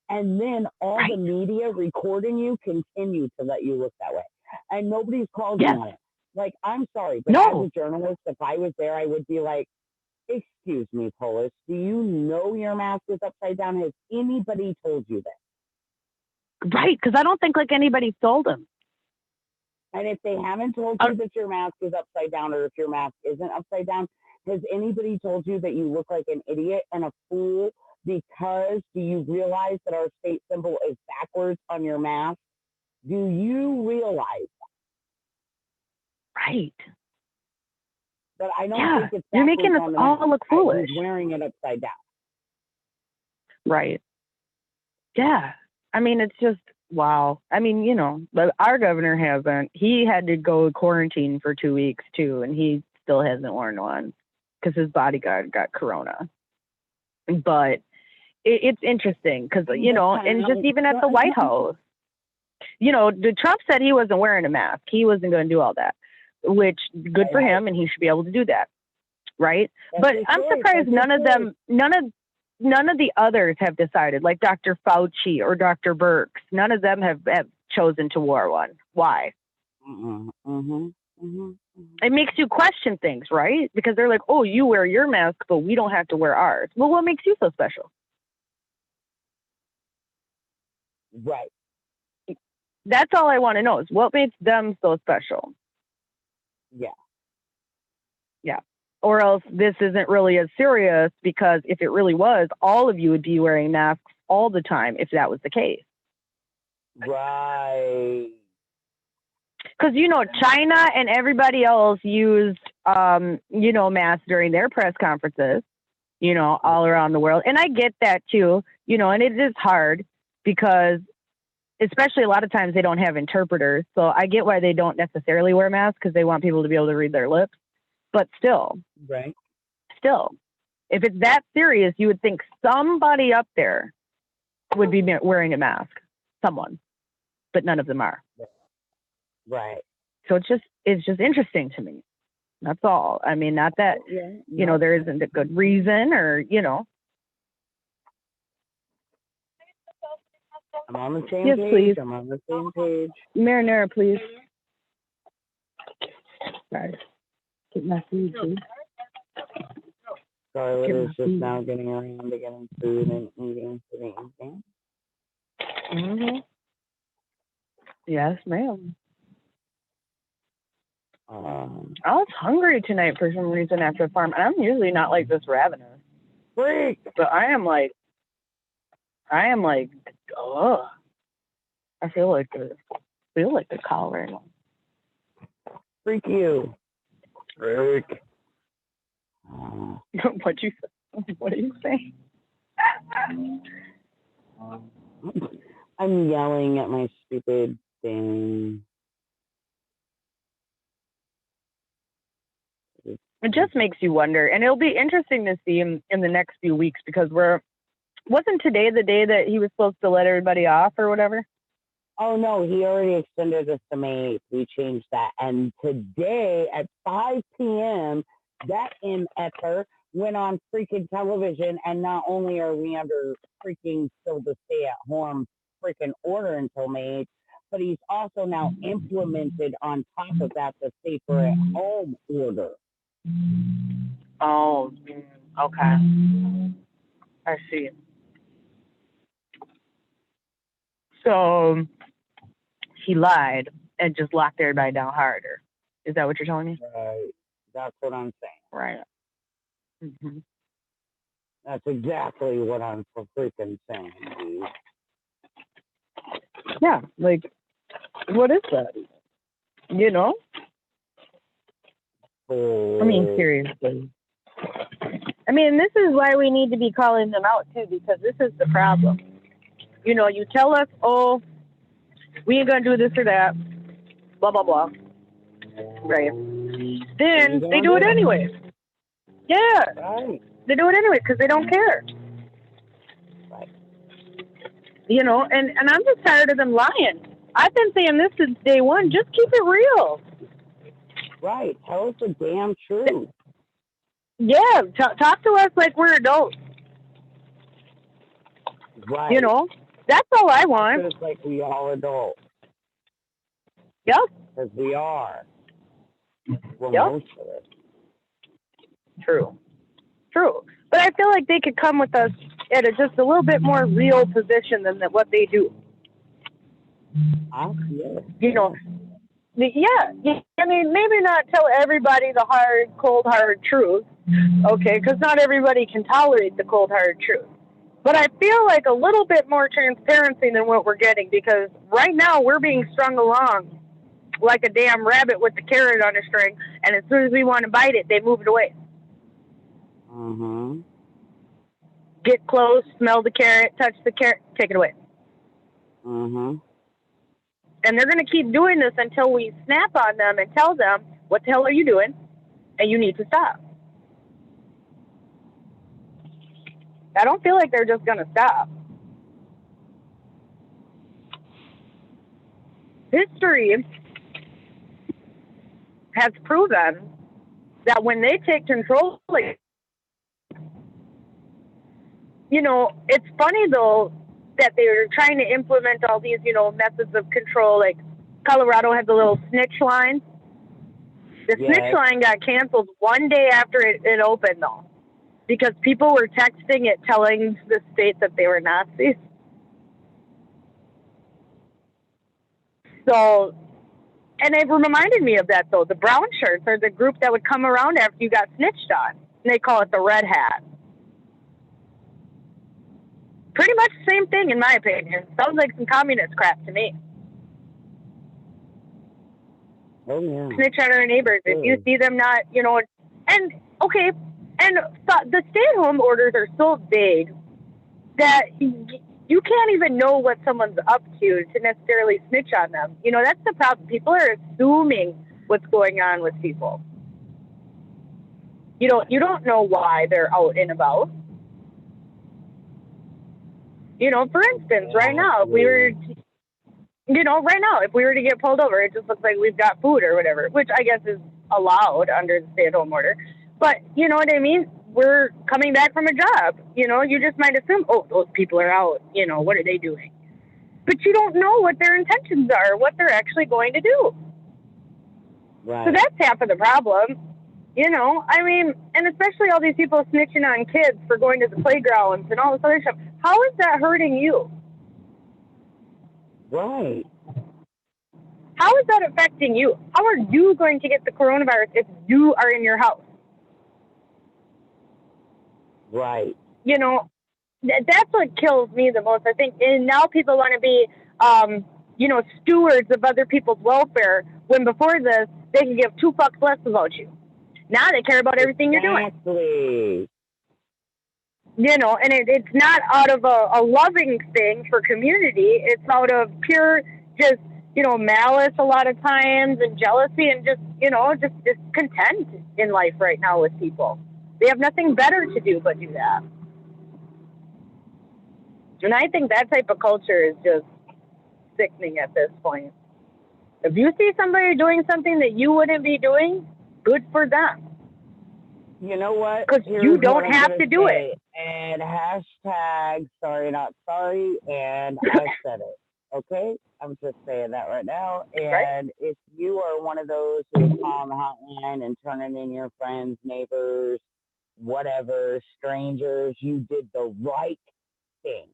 And then all the media recording you continue to let you look that way. And nobody's called you on it. Like, I'm sorry, but as a journalist, if I was there, I would be like, excuse me, Polis, do you know your mask is upside down? Has anybody told you that? Right, because I don't think like anybody's told him. And if they haven't told you that your mask is upside down, or if your mask isn't upside down, has anybody told you that you look like an idiot and a fool? Because do you realize that our state symbol is backwards on your mask? Do you realize that? Right. But I don't think it's you're making us all look foolish. He's wearing it upside down. Right. Yeah. I mean, it's just, wow. I mean, you know, but our governor hasn't. He had to go quarantine for 2 weeks too, and he still hasn't worn one because his bodyguard got corona. But it's interesting because, you know, and just even at the White House, you know, Trump said he wasn't wearing a mask. He wasn't going to do all that, which good for him, and he should be able to do that, right? But I'm surprised none of the others have decided, like Dr. Fauci or Dr. Birx. None of them have chosen to wear one. Why? It makes you question things, right? Because they're like, oh, you wear your mask, but we don't have to wear ours. Well, what makes you so special? Right. That's all I want to know is what makes them so special. Yeah. Yeah. Or else this isn't really as serious, because if it really was, all of you would be wearing masks all the time if that was the case. Right. Because, you know, China and everybody else used, you know, masks during their press conferences, you know, all around the world. And I get that too, you know, and it is hard because especially a lot of times they don't have interpreters. So I get why they don't necessarily wear masks, because they want people to be able to read their lips. But still, right. Still, if it's that serious, you would think somebody up there would be wearing a mask. Someone, but none of them are. Right. So it's just interesting to me. That's all. I mean, not that, you know, there isn't a good reason, or, you know. I'm on the same Yes, page. please. I'm on the same page. Marinara, please. Sorry. Get my food, please. Scarlet is just now getting around to getting food and eating for the evening. Mm-hmm. Yes, ma'am. I was hungry tonight for some reason after the farm. And I'm usually not like this ravenous. Freak! But I am like, oh, I feel like a cow right now. Freak you. Freak. What are you saying? I'm yelling at my stupid thing. It just makes you wonder, and it'll be interesting to see him in the next few weeks, because wasn't today the day that he was supposed to let everybody off or whatever? Oh no, he already extended us to May 8th. We changed that, and today at 5 p.m. that MFer went on freaking television, and not only are we under freaking still the stay-at-home freaking order until May 8th, but he's also now implemented on top of that the safer-at-home order. Oh, okay. I see. So he lied and just locked everybody down harder. Is that what you're telling me? Right. That's what I'm saying. Right. Mm-hmm. That's exactly what I'm freaking saying, dude. Yeah, like, what is that? You know? I mean, seriously. I mean, this is why we need to be calling them out, too, because this is the problem. You know, you tell us, oh, we ain't going to do this or that, blah, blah, blah. Right. Then they do it anyway. Yeah. Right. They do it anyway because they don't care. Right. You know, and I'm just tired of them lying. I've been saying this since day one. Just keep it real. Right. Tell us the damn truth. Yeah. Talk to us like we're adults. Right. You know, that's all I want. It's like we all adults. Yep. Because we are. Well, yep. Most of it. True. But I feel like they could come with us at just a little bit more real position than what they do. Yeah. You know, yeah. I mean, maybe not tell everybody the cold, hard truth, okay, because not everybody can tolerate the cold, hard truth. But I feel like a little bit more transparency than what we're getting, because right now we're being strung along like a damn rabbit with the carrot on a string, and as soon as we want to bite it, they move it away. Mm-hmm. get close, smell the carrot, touch the carrot, take it away. Mm-hmm. And they're going to keep doing this until we snap on them and tell them, what the hell are you doing? And you need to stop. I don't feel like they're just going to stop. History has proven that when they take control, like, you know, it's funny though that they're trying to implement all these, you know, methods of control. Like Colorado had the little snitch line. The snitch line got canceled one day after it opened though, because people were texting it telling the state that they were Nazis. So, and it reminded me of that though. The brown shirts are the group that would come around after you got snitched on. And they call it the red hat. Pretty much the same thing in my opinion. Sounds like some communist crap to me. Oh, yeah. Snitch on our neighbors. If you see them not, you know, and okay, and the stay-at-home orders are so vague that you can't even know what someone's up to necessarily snitch on them. You know, that's the problem. People are assuming what's going on with people. You don't know why they're out and about. You know, for instance, right now, if we were to get pulled over, it just looks like we've got food or whatever, which I guess is allowed under the stay-at-home order. But you know what I mean? We're coming back from a job. You know, you just might assume, oh, those people are out. You know, what are they doing? But you don't know what their intentions are, what they're actually going to do. Right. So that's half of the problem. You know, I mean, and especially all these people snitching on kids for going to the playgrounds and all this other stuff. How is that hurting you? Right. How is that affecting you? How are you going to get the coronavirus if you are in your house? Right. You know, that's what kills me the most, I think. And now people want to be, you know, stewards of other people's welfare, when before this, they could give 2 fucks less about you. Now they care about everything you're doing. Exactly. You know, and it's not out of a loving thing for community. It's out of pure just, you know, malice a lot of times and jealousy and just, you know, just discontent in life right now with people. They have nothing better to do but do that. And I think that type of culture is just sickening at this point. If you see somebody doing something that you wouldn't be doing, good for them. You know what? Because you don't have to do it. And hashtag sorry not sorry, and I said it. Okay? I'm just saying that right now. And if you are one of those who's calling the hotline and turning in your friends, neighbors, whatever, strangers, you did the right thing.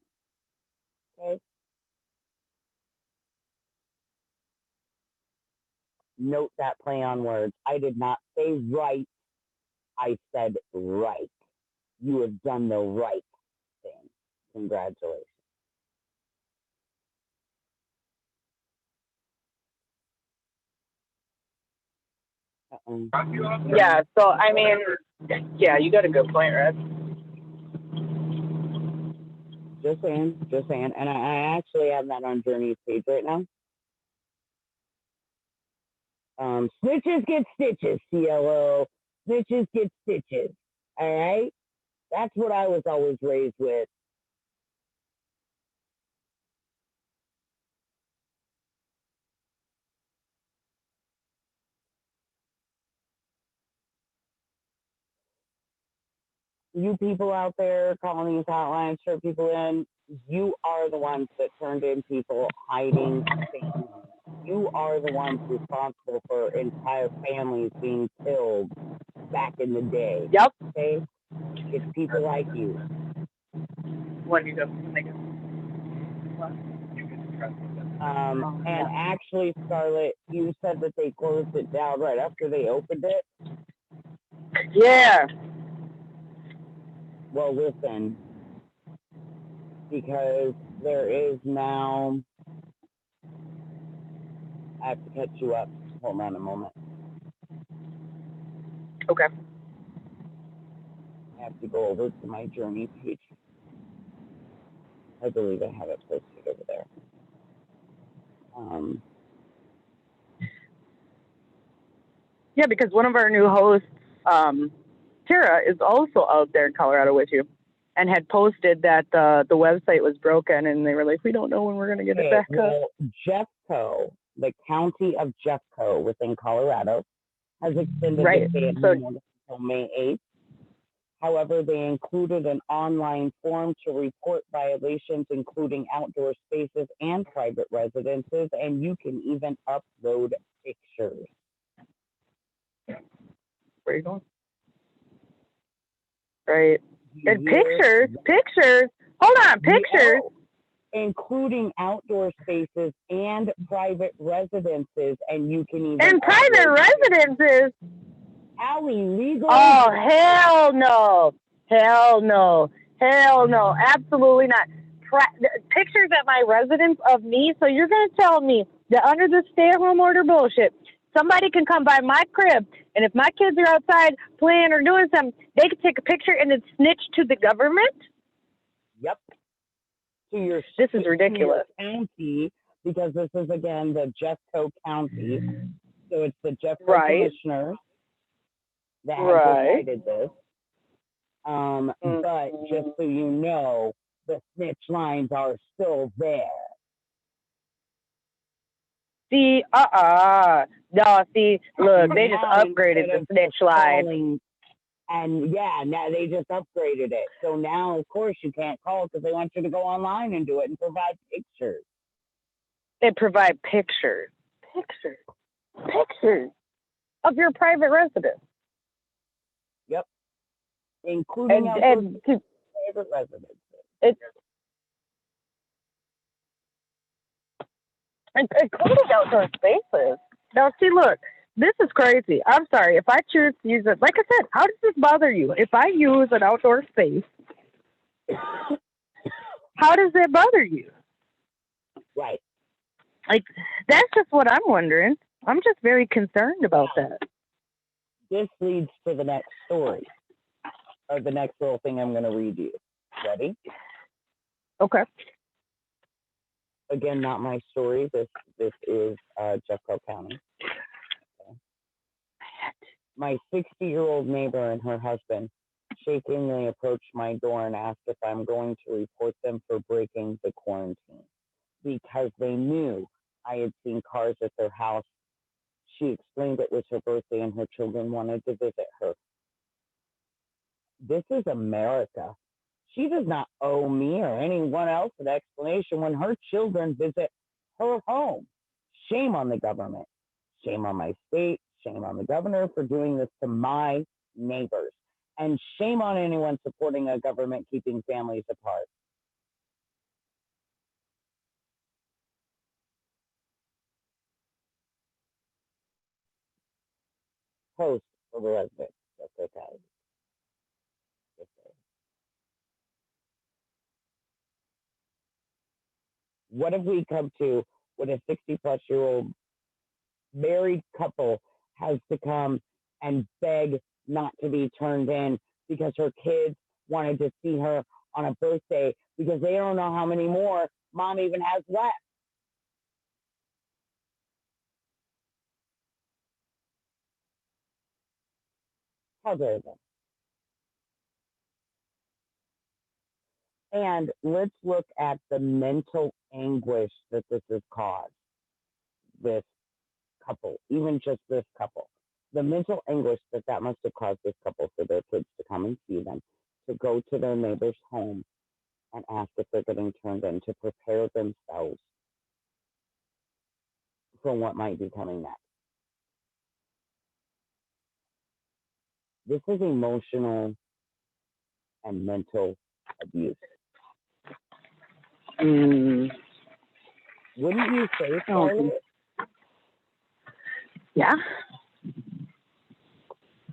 Okay? Note that play on words. I did not say right. I said right. You have done the right thing. Congratulations. Yeah, so, I mean, yeah, you got a good point, Red. Just saying. And I actually have that on Journey's page right now. Snitches get stitches, CLO. Snitches get stitches. All right? That's what I was always raised with. You people out there calling these hotlines, turn people in, you are the ones that turned in people hiding families. You are the ones responsible for entire families being killed back in the day. Yep. Okay? It's people like you. What do you do? And actually, Scarlet, you said that they closed it down right after they opened it. Yeah. Well, listen, because there is now, I have to catch you up. Hold on a moment. Okay. I have to go over to my Journey page. I believe I have it posted over there. Yeah, because one of our new hosts, Tara, is also out there in Colorado with you, and had posted that the website was broken, and they were like, "We don't know when we're going to get it back up." Jeffco, the county of Jeffco within Colorado, has extended Right. the stay-at-home order until May 8th. However, they included an online form to report violations, including outdoor spaces and private residences, and you can even upload pictures. Where are you going? Right. And pictures. Hold on, pictures. Including outdoor spaces and private residences, and you can even and private residences. Allie, legal? Oh, hell no. Hell no. Hell no. Absolutely not. Pictures at my residence of me. So you're going to tell me that under the stay-at-home order bullshit, somebody can come by my crib, and if my kids are outside playing or doing something, they can take a picture and then snitch to the government? Yep. This is ridiculous. County, because this is, again, the Jeffco County. So it's the Jeffco commissioners that have decided this. But just so you know, the snitch lines are still there. See, no, see, look, they just upgraded the snitch line. And yeah, now they just upgraded it. So now, of course, you can't call because they want you to go online and do it and provide pictures. They provide pictures of your private residence. Yep. Including private residences. Including outdoor spaces. Now, see, look, this is crazy. I'm sorry. If I choose to use it, like I said, how does this bother you? If I use an outdoor space, how does it bother you? Right. Like, that's just what I'm wondering. I'm just very concerned about that. This leads to the next story, or the next little thing I'm going to read you. Ready? Okay. Again, not my story. This is Jeffco County. Okay. My 60-year-old neighbor and her husband shakingly approached my door and asked if I'm going to report them for breaking the quarantine because they knew I had seen cars at their house. She explained it was her birthday and her children wanted to visit her. This is America. She does not owe me or anyone else an explanation when her children visit her home. Shame on the government. Shame on my state. Shame on the governor for doing this to my neighbors. And shame on anyone supporting a government keeping families apart. Post for the resident. That's okay. What have we come to when a 60-plus-year-old married couple has to come and beg not to be turned in because her kids wanted to see her on a birthday because they don't know how many more mom even has left? How dare they? And let's look at the mental anguish that this has caused this couple, even just this couple. The mental anguish that must have caused this couple for their kids to come and see them, to go to their neighbor's home and ask if they're getting turned in, to prepare themselves for what might be coming next. This is emotional and mental abuse. Wouldn't you say, Scarlet? Yeah.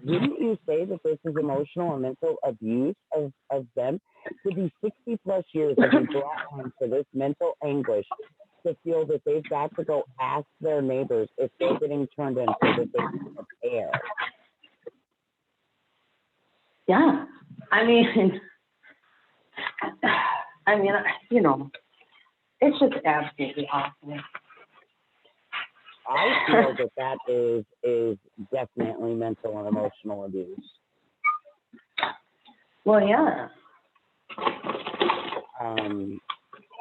Wouldn't you say that this is emotional and mental abuse of them? To be 60-plus years to be brought into this mental anguish, to feel that they've got to go ask their neighbors if they're getting turned in so that they can prepare. Yeah. I mean, I mean, you know, it's just absolutely awesome. I feel that is definitely mental and emotional abuse. Well, yeah.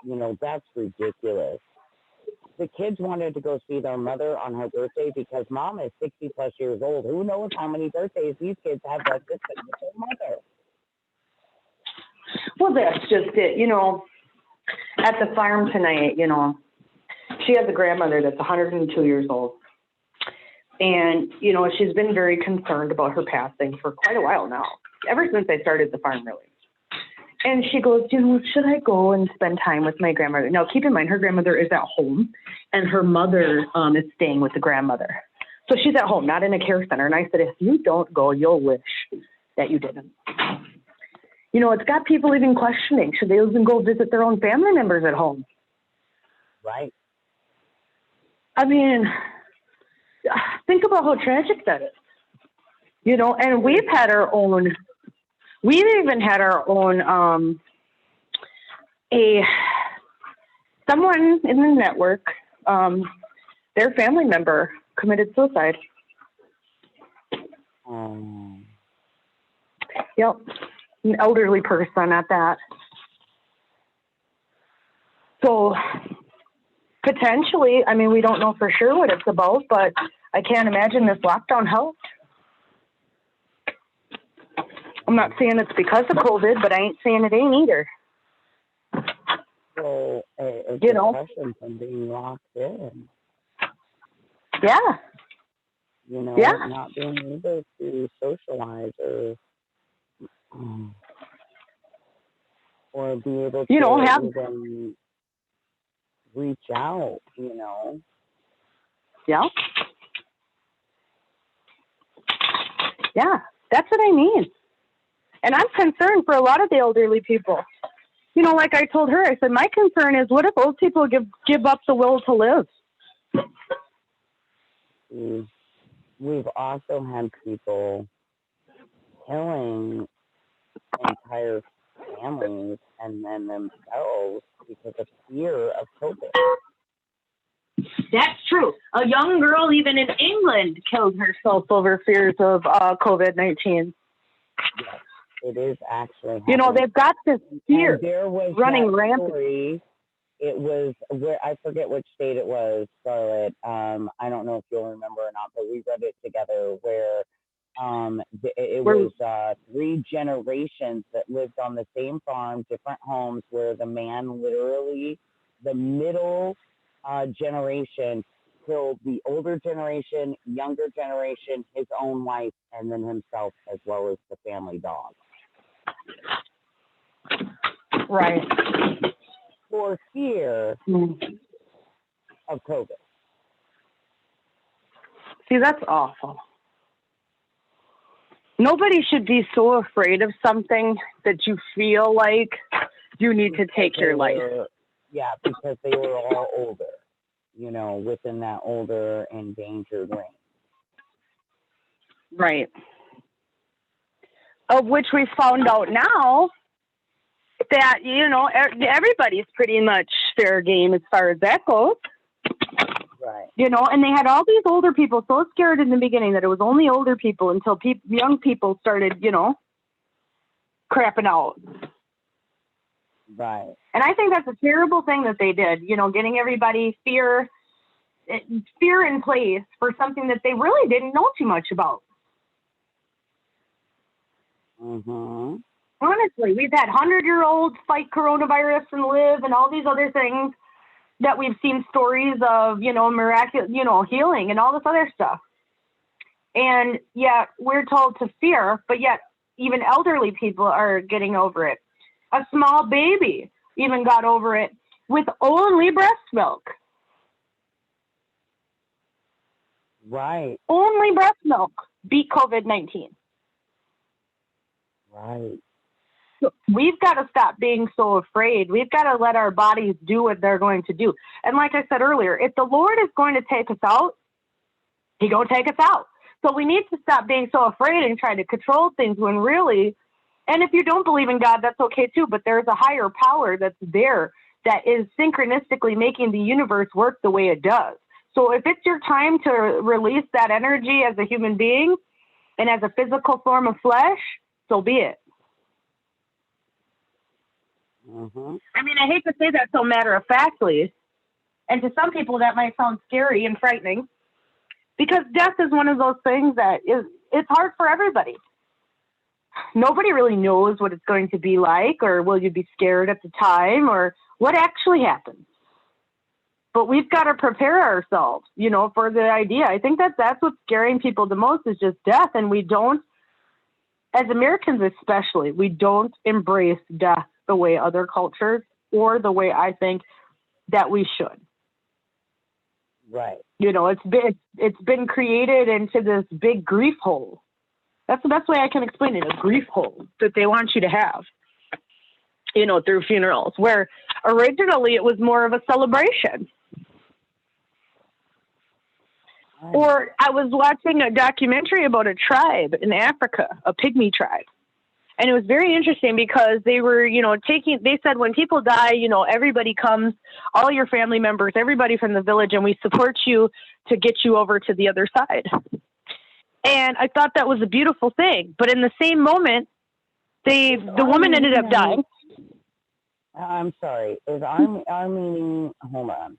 You know, that's ridiculous. The kids wanted to go see their mother on her birthday because mom is 60 plus years old. Who knows how many birthdays these kids have left to spend with their mother? Well, that's just it. You know, at the farm tonight, you know, she has a grandmother that's 102 years old. And, you know, she's been very concerned about her passing for quite a while now, ever since I started the farm, really. And she goes, you know, should I go and spend time with my grandmother? Now, keep in mind, her grandmother is at home, and her mother is staying with the grandmother. So she's at home, not in a care center. And I said, if you don't go, you'll wish that you didn't. You know, it's got people even questioning, should they even go visit their own family members at home? Right. I mean, think about how tragic that is. You know, and we've even had our own, someone in the network, their family member committed suicide. Yep. An elderly person at that. So potentially, I mean, we don't know for sure what it's about, but I can't imagine this lockdown helped. I'm not saying it's because of COVID, but I ain't saying it ain't either. So it's you know, depression from being locked in. Yeah. You know, yeah. Not being able to socialize or be able to even reach out, you know. Yeah. Yeah, that's what I mean. And I'm concerned for a lot of the elderly people. You know, like I told her, I said, my concern is what if old people give up the will to live? We've also had people killing entire families and then themselves because of fear of COVID. That's true. A young girl, even in England, killed herself over fears of COVID-19. Yes, it is actually happening. You know, they've got this fear there was running rampant. Story, it was where I forget which state it was, Scarlet. I don't know if you'll remember or not, but we read it together where it was 3 generations that lived on the same farm, different homes, where the man literally, the middle generation killed the older generation, younger generation, his own wife, and then himself, as well as the family dog. Right. For fear of COVID. See, that's awful. Nobody should be so afraid of something that you feel like you need to take your life. Yeah, because they were all older, you know, within that older endangered range. Right. Of which we found out now that, you know, everybody's pretty much fair game as far as that goes. Right. You know, and they had all these older people so scared in the beginning that it was only older people until young people started, you know, crapping out. Right. And I think that's a terrible thing that they did, you know, getting everybody fear in place for something that they really didn't know too much about. Mm-hmm. Honestly, we've had 100-year-olds fight coronavirus and live and all these other things that we've seen stories of, you know, miraculous, you know, healing and all this other stuff. And yet we're told to fear, but yet even elderly people are getting over it. A small baby even got over it with only breast milk. Right. Only breast milk beat COVID-19. Right. So we've got to stop being so afraid. We've got to let our bodies do what they're going to do. And like I said earlier, if the Lord is going to take us out, He's going to take us out. So we need to stop being so afraid and trying to control things when really And if you don't believe in God, that's okay too. But there's a higher power that's there that is synchronistically making the universe work the way it does. So if it's your time to release that energy as a human being and as a physical form of flesh, so be it. Mm-hmm. I mean, I hate to say that so matter-of-factly, and to some people that might sound scary and frightening, because death is one of those things that it's hard for everybody. Nobody really knows what it's going to be like, or will you be scared at the time, or what actually happens. But we've got to prepare ourselves, for the idea. I think that's what's scaring people the most is just death. And we don't, as Americans especially, we don't embrace death the way other cultures or the way I think that we should. Right. It's been created into this big grief hole. That's the best way I can explain it, a grief hole that they want you to have, through funerals, where originally it was more of a celebration. Or I was watching a documentary about a tribe in Africa, a pygmy tribe. And it was very interesting because they were, they said when people die, everybody comes, all your family members, everybody from the village, and we support you to get you over to the other side. And I thought that was a beautiful thing. But in the same moment, the woman ended up dying. I'm sorry. Is our meeting, hold on.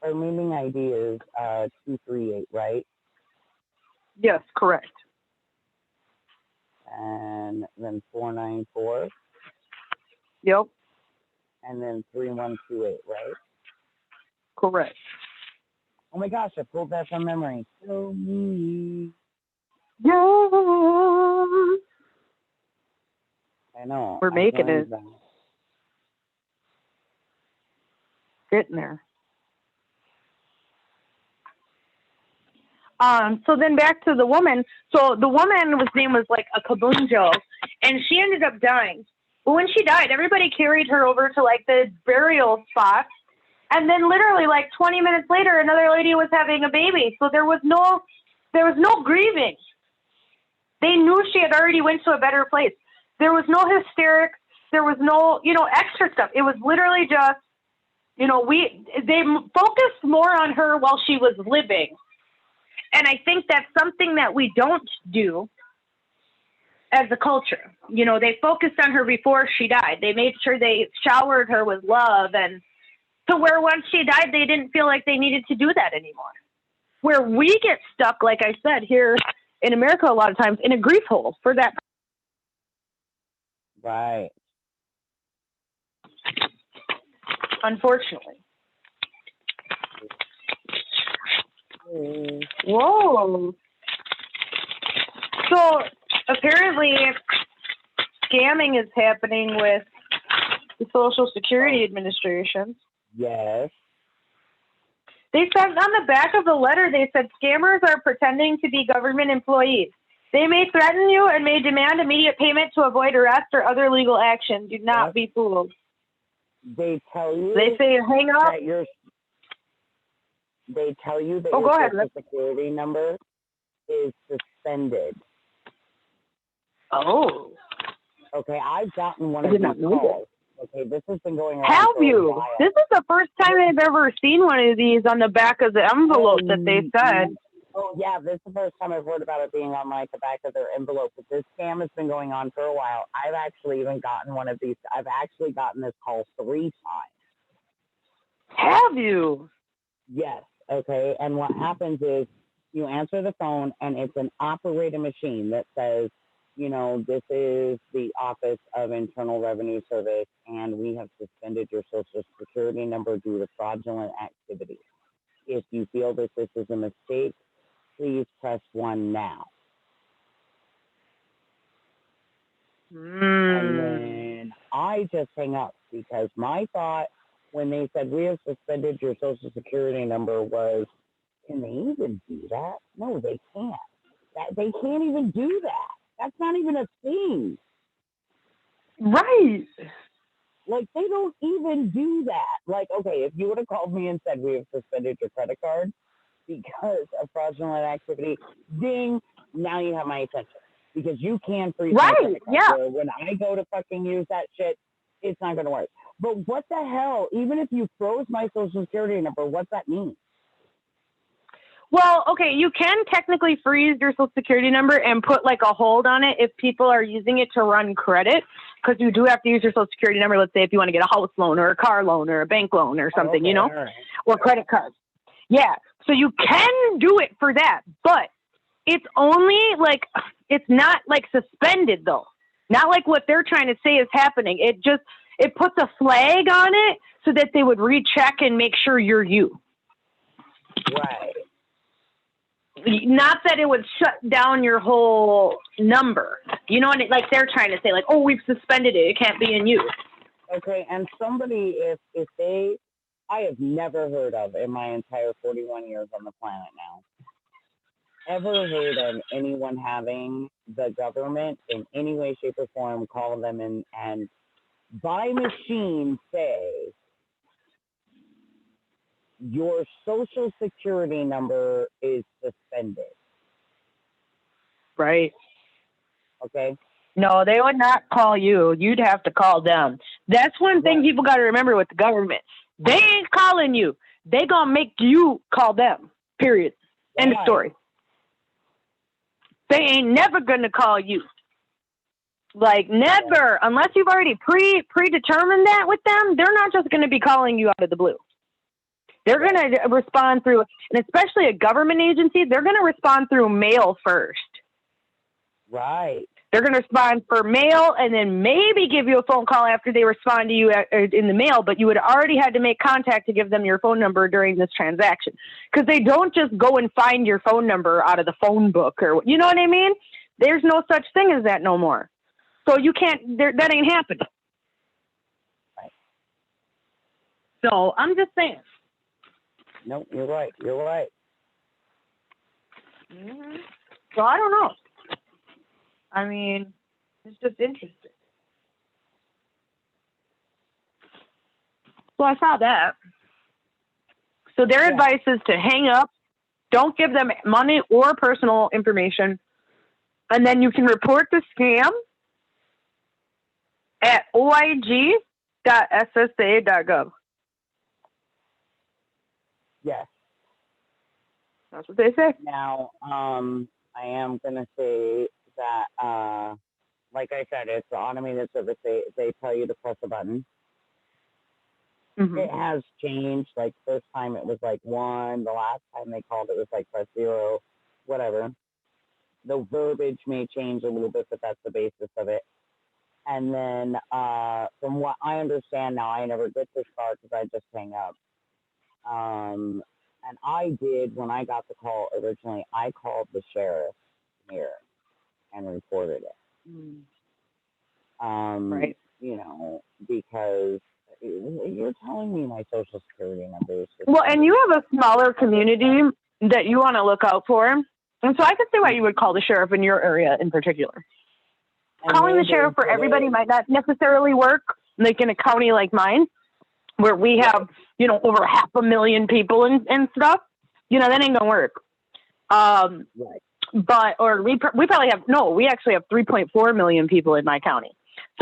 Our meeting ID is 238, right? Yes, correct. And then 494. Yep. And then 3128, right? Correct. Oh my gosh, I pulled that from memory. So me. Yeah. I know. We're making it. That. Getting there. So then back to the woman. So the woman's name was like a Kabunjo, and she ended up dying. But when she died, everybody carried her over to like the burial spot. And then literally like 20 minutes later, another lady was having a baby. So there was no grieving. They knew she had already went to a better place. There was no hysterics. There was no, extra stuff. It was literally just, they focused more on her while she was living. And I think that's something that we don't do as a culture. They focused on her before she died. They made sure they showered her with love, and to where once she died, they didn't feel like they needed to do that anymore. Where we get stuck, like I said, here in America a lot of times, in a grief hole for that. Right. Unfortunately. Whoa. So apparently scamming is happening with the Social Security Administration. Yes. They said on the back of the letter, they said scammers are pretending to be government employees. They may threaten you and may demand immediate payment to avoid arrest or other legal action. Do not be fooled. They tell you. They say hang up. They tell you that your Social Security number is suspended. Oh. Okay, I've gotten one of these calls. Okay, this has been going on. Have you? This is the first time I've ever seen one of these on the back of the envelope that they said. Oh, yeah, this is the first time I've heard about it being on, like, the back of their envelope. But this scam has been going on for a while. I've actually even gotten one of these. I've actually gotten this call 3 times. Have you? Yes. Okay, and what happens is you answer the phone, and it's an operator machine that says, this is the Office of Internal Revenue Service, and we have suspended your Social Security number due to fraudulent activity. If you feel that this is a mistake, please press 1 now. And then I just hang up because my thought when they said we have suspended your Social Security number was, can they even do that? No, they can't. They can't even do that. That's not even a thing. Right. Like, they don't even do that. Like, okay, if you would have called me and said we have suspended your credit card because of fraudulent activity, ding, now you have my attention. because you can freeze my Right, credit card. yeah. Where when I go to fucking use that shit, it's not going to work. But what the hell? Even if you froze my social security number, what's that mean? Well, okay, you can technically freeze your social security number and put like a hold on it if people are using it to run credit, because you do have to use your social security number. Let's say if you want to get a house loan or a car loan or a bank loan or something, you know, Right. or credit cards. Yeah, so you can do it for that, but it's only like, it's not like suspended though. Not like what they're trying to say is happening. It puts a flag on it so that they would recheck and make sure you're you. Right. Not that it would shut down your whole number. You know what like they're trying to say, like, oh, we've suspended it. It can't be in use. Okay, and somebody, if they, I have never heard of in my entire 41 years on the planet now, ever heard of anyone having the government in any way, shape, or form call them and by machine say your social security number is suspended. Right. Okay? No, they would not call you. You'd have to call them. That's one thing people got to remember with the government. They ain't calling you. They gonna make you call them. Period. End of story. They ain't never gonna call you. Like, never, unless you've already predetermined that with them. They're not just gonna be calling you out of the blue. They're gonna respond through, and especially a government agency, they're gonna respond through mail first. Right. They're going to respond for mail and then maybe give you a phone call after they respond to you in the mail, but you would already had to make contact to give them your phone number during this transaction. Because they don't just go and find your phone number out of the phone book or, you know what I mean? There's no such thing as that no more. So you can't, that ain't happening. Right. So I'm just saying. No, you're right. You're right. Mm-hmm. So I don't know. I mean, it's just interesting. So I saw that. So their advice is to hang up, don't give them money or personal information, and then you can report the scam at oig.ssa.gov. Yes. That's what they say. Now, I am going to say that, like I said, it's the automated service. They tell you to press a button. Mm-hmm. It has changed. Like, first time it was like 1. The last time they called it was like press 0, whatever. The verbiage may change a little bit, but that's the basis of it. And then, from what I understand now, I never get this far because I just hang up. And I did, when I got the call originally, I called the sheriff here and reported it. Right. You know, because you're telling me my social security number is. Well, and you have a smaller community that you want to look out for. And so I could see why you would call the sheriff in your area in particular. And calling the sheriff for everybody might not necessarily work, like in a county like mine, where we have, you know, over 500,000 people and stuff. You know, that ain't gonna work. Right. But, or we probably have, no, we actually have 3.4 million people in my county.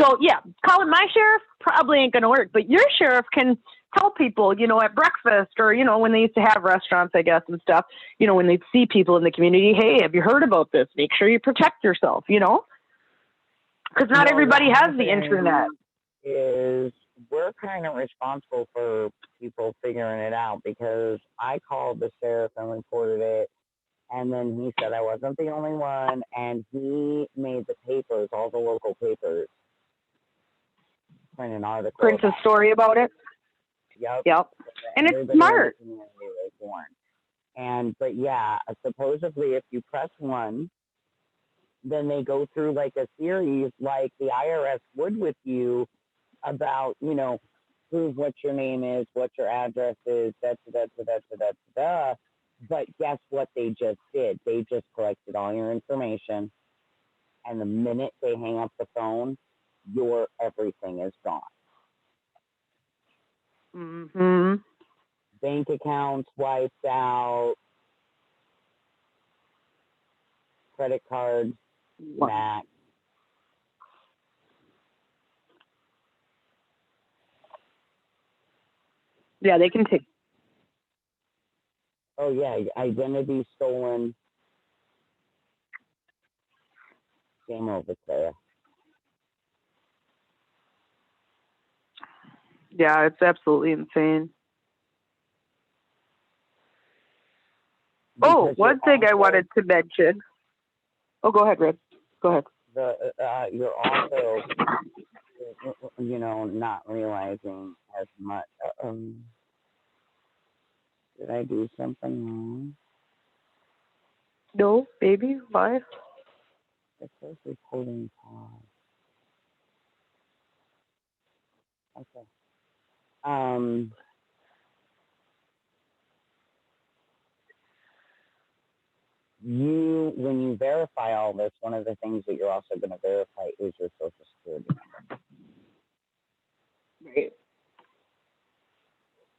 So yeah, calling my sheriff probably ain't gonna work, but your sheriff can tell people, you know, at breakfast or, you know, when they used to have restaurants, I guess, and stuff, you know, when they see people in the community, hey, have you heard about this? Make sure you protect yourself, you know, because not everybody has the internet. We're kind of responsible for people figuring it out, because I called the sheriff and reported it, and then he said I wasn't the only one, and he made the papers, all the local papers, print an article. Print a story about it. Yep. And it's smart. But yeah, supposedly if you press 1, then they go through like a series like the IRS would with you about, you know, prove what your name is, what your address is, da. But guess what they just did? They just collected all your information, and the minute they hang up the phone, your everything is gone. Mm-hmm. Bank accounts wiped out, credit cards, Max. Yeah, they can take. Oh yeah, identity stolen. Game over, Sarah. Yeah, it's absolutely insane. Because one thing I also, wanted to mention. Oh, go ahead, Rib. Go ahead. You're also, not realizing as much. Did I do something wrong? No, baby, why? It says recording pause. Okay. When you verify all this, one of the things that you're also going to verify is your social security number. Right.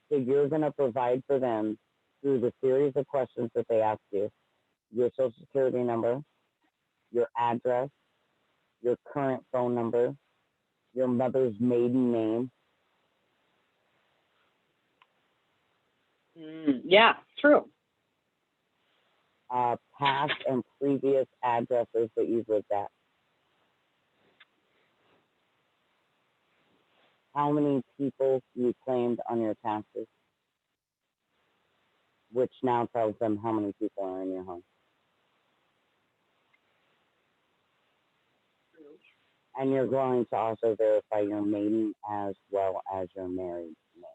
So you're going to provide for them through the series of questions that they ask you, your social security number, your address, your current phone number, your mother's maiden name. Yeah, true. Past and previous addresses that you've lived at. How many people you claimed on your taxes, which now tells them how many people are in your home. And you're going to also verify your maiden as well as your married name.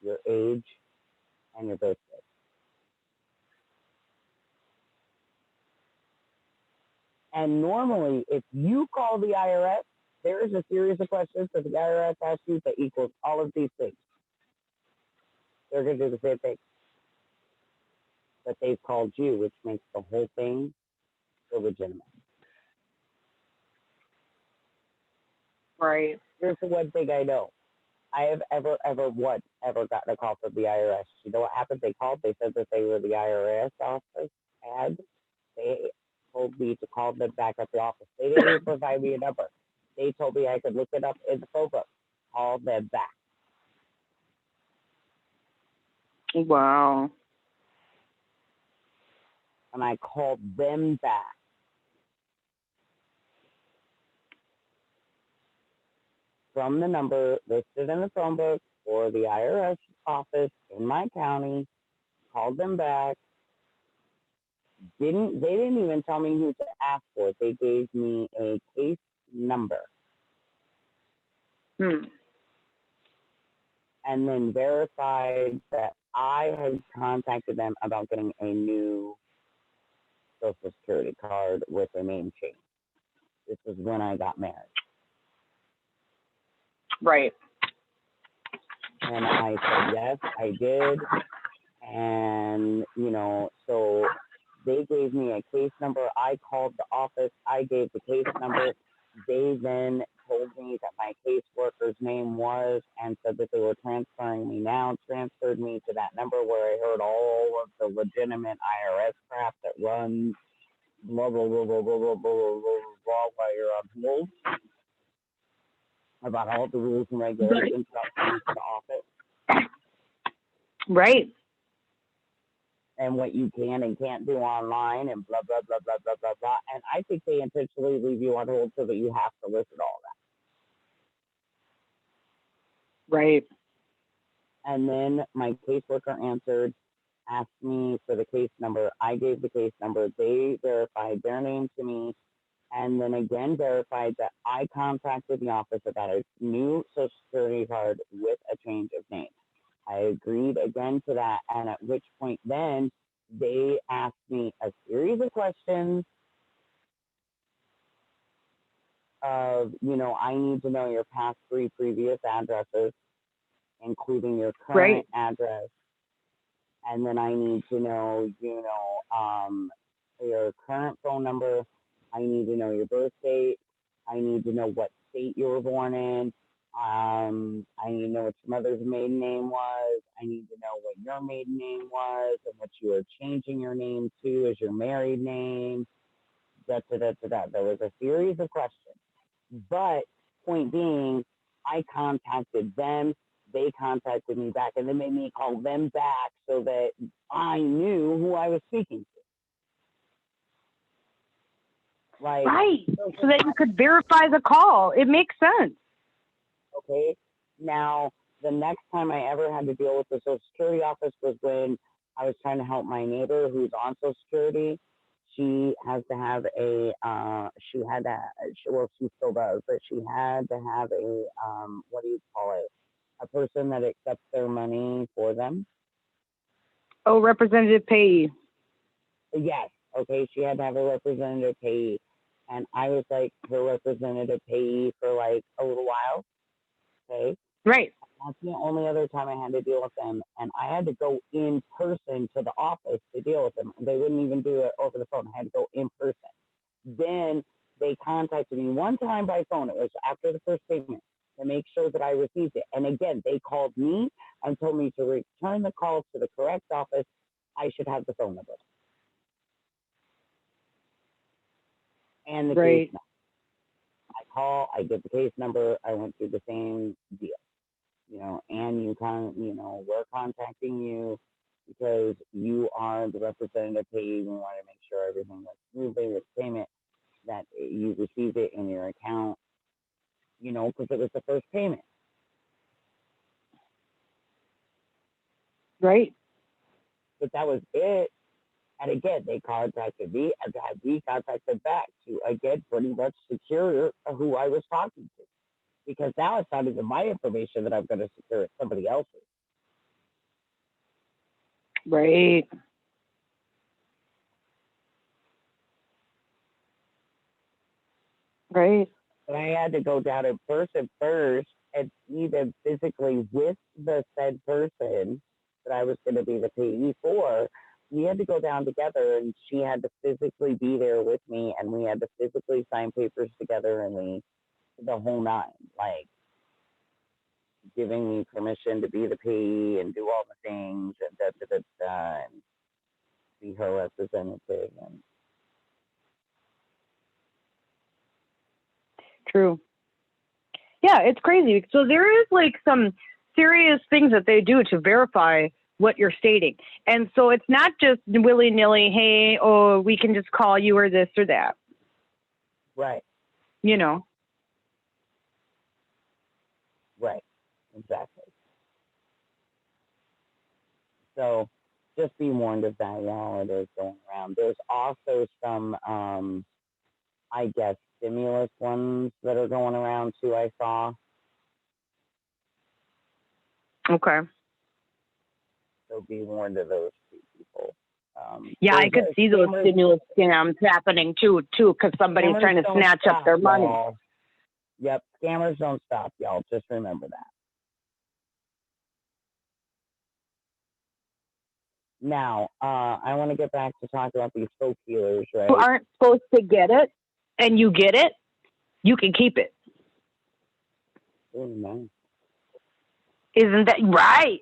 Your age and your birthday. And normally, if you call the IRS, there is a series of questions that the IRS asks you that equals all of these things. They're going to do the same thing. But they've called you, which makes the whole thing illegitimate. Right. Here's the one thing I know. I have ever gotten a call from the IRS. You know what happened? They called. They said that they were the IRS office, and they told me to call them back at the office. They didn't even provide me a number. They told me I could look it up in the phone book. Call them back. Wow. And I called them back. From the number listed in the phone book for the IRS office in my county, called them back. They didn't even tell me who to ask for. They gave me a case number. And then verified that I had contacted them about getting a new Social Security card with a name change. This was when I got married. Right. And I said, yes, I did. And, so they gave me a case number. I called the office. I gave the case number. They then told me that my caseworker's name was and said that they were transferring me now, transferred me to that number where I heard all of the legitimate IRS crap that runs blah, blah, blah, blah, blah, blah, blah, blah, blah, while you're on hold about all the rules and regulations about coming to the office. Right. And what you can and can't do online and blah, blah, blah, blah, blah, blah, blah. And I think they intentionally leave you on hold so that you have to listen to all that. Right. And then my caseworker answered, asked me for the case number. I gave the case number. They verified their name to me and then again verified that I contacted the office about a new Social Security card with a change of name. I agreed again to that, and at which point then they asked me a series of questions of, I need to know your past 3 previous addresses, including your current address, and then I need to know, your current phone number. I need to know your birth date. I need to know what state you were born in. I need to know what your mother's maiden name was. I need to know what your maiden name was and what you are changing your name to as your married name. Da, da, da, da, da. There was a series of questions. But point being, I contacted them. They contacted me back, and they made me call them back so that I knew who I was speaking to. Like, Right. So that you could verify the call. It makes sense. okay. Now, the next time I ever had to deal with the Social Security office was when I was trying to help my neighbor who's on Social Security. She has to have she still does, but she had to have what do you call it? A person that accepts their money for them. Oh, representative payee. Yes. Okay. She had to have a representative payee. And I was like her representative payee for like a little while. Okay. Right. That's the only other time I had to deal with them. And I had to go in person to the office to deal with them. They wouldn't even do it over the phone. I had to go in person. Then they contacted me one time by phone. It was after the first payment to make sure that I received it. And again, they called me and told me to return the call to the correct office. I should have the phone number and the case number. I call, I get the case number. I went through the same deal. And we're contacting you because you are the representative payee. We want to make sure everything went smoothly with payment, that you received it in your account, because it was the first payment. Right. But that was it. And again, they contacted me and had me contacted back to, again, pretty much secure who I was talking to. Because now it's not even my information that I'm going to secure, it's somebody else's. Right. Right. But I had to go down in person first and see them physically with the said person that I was going to be the payee for. We had to go down together, and she had to physically be there with me, and we had to physically sign papers together, and the whole nine, like giving me permission to be the payee and do all the things and and be her representative. And True. Yeah, it's crazy. So there is like some serious things that they do to verify what you're stating. And so it's not just willy-nilly, hey, oh, we can just call you or this or that. right. Right. Exactly. So just be warned of that, y'all. It is going around. There's also some, I guess, stimulus ones that are going around too, I saw. Okay. So be warned of those two people. Yeah, I could see those stimulus scams happening too, because somebody's trying to snatch up their money. Y'all. Yep, scammers don't stop, y'all. Just remember that. Now, I want to get back to talk about these folk healers, right? Who aren't supposed to get it, and you get it, you can keep it. Oh, no. Isn't that right?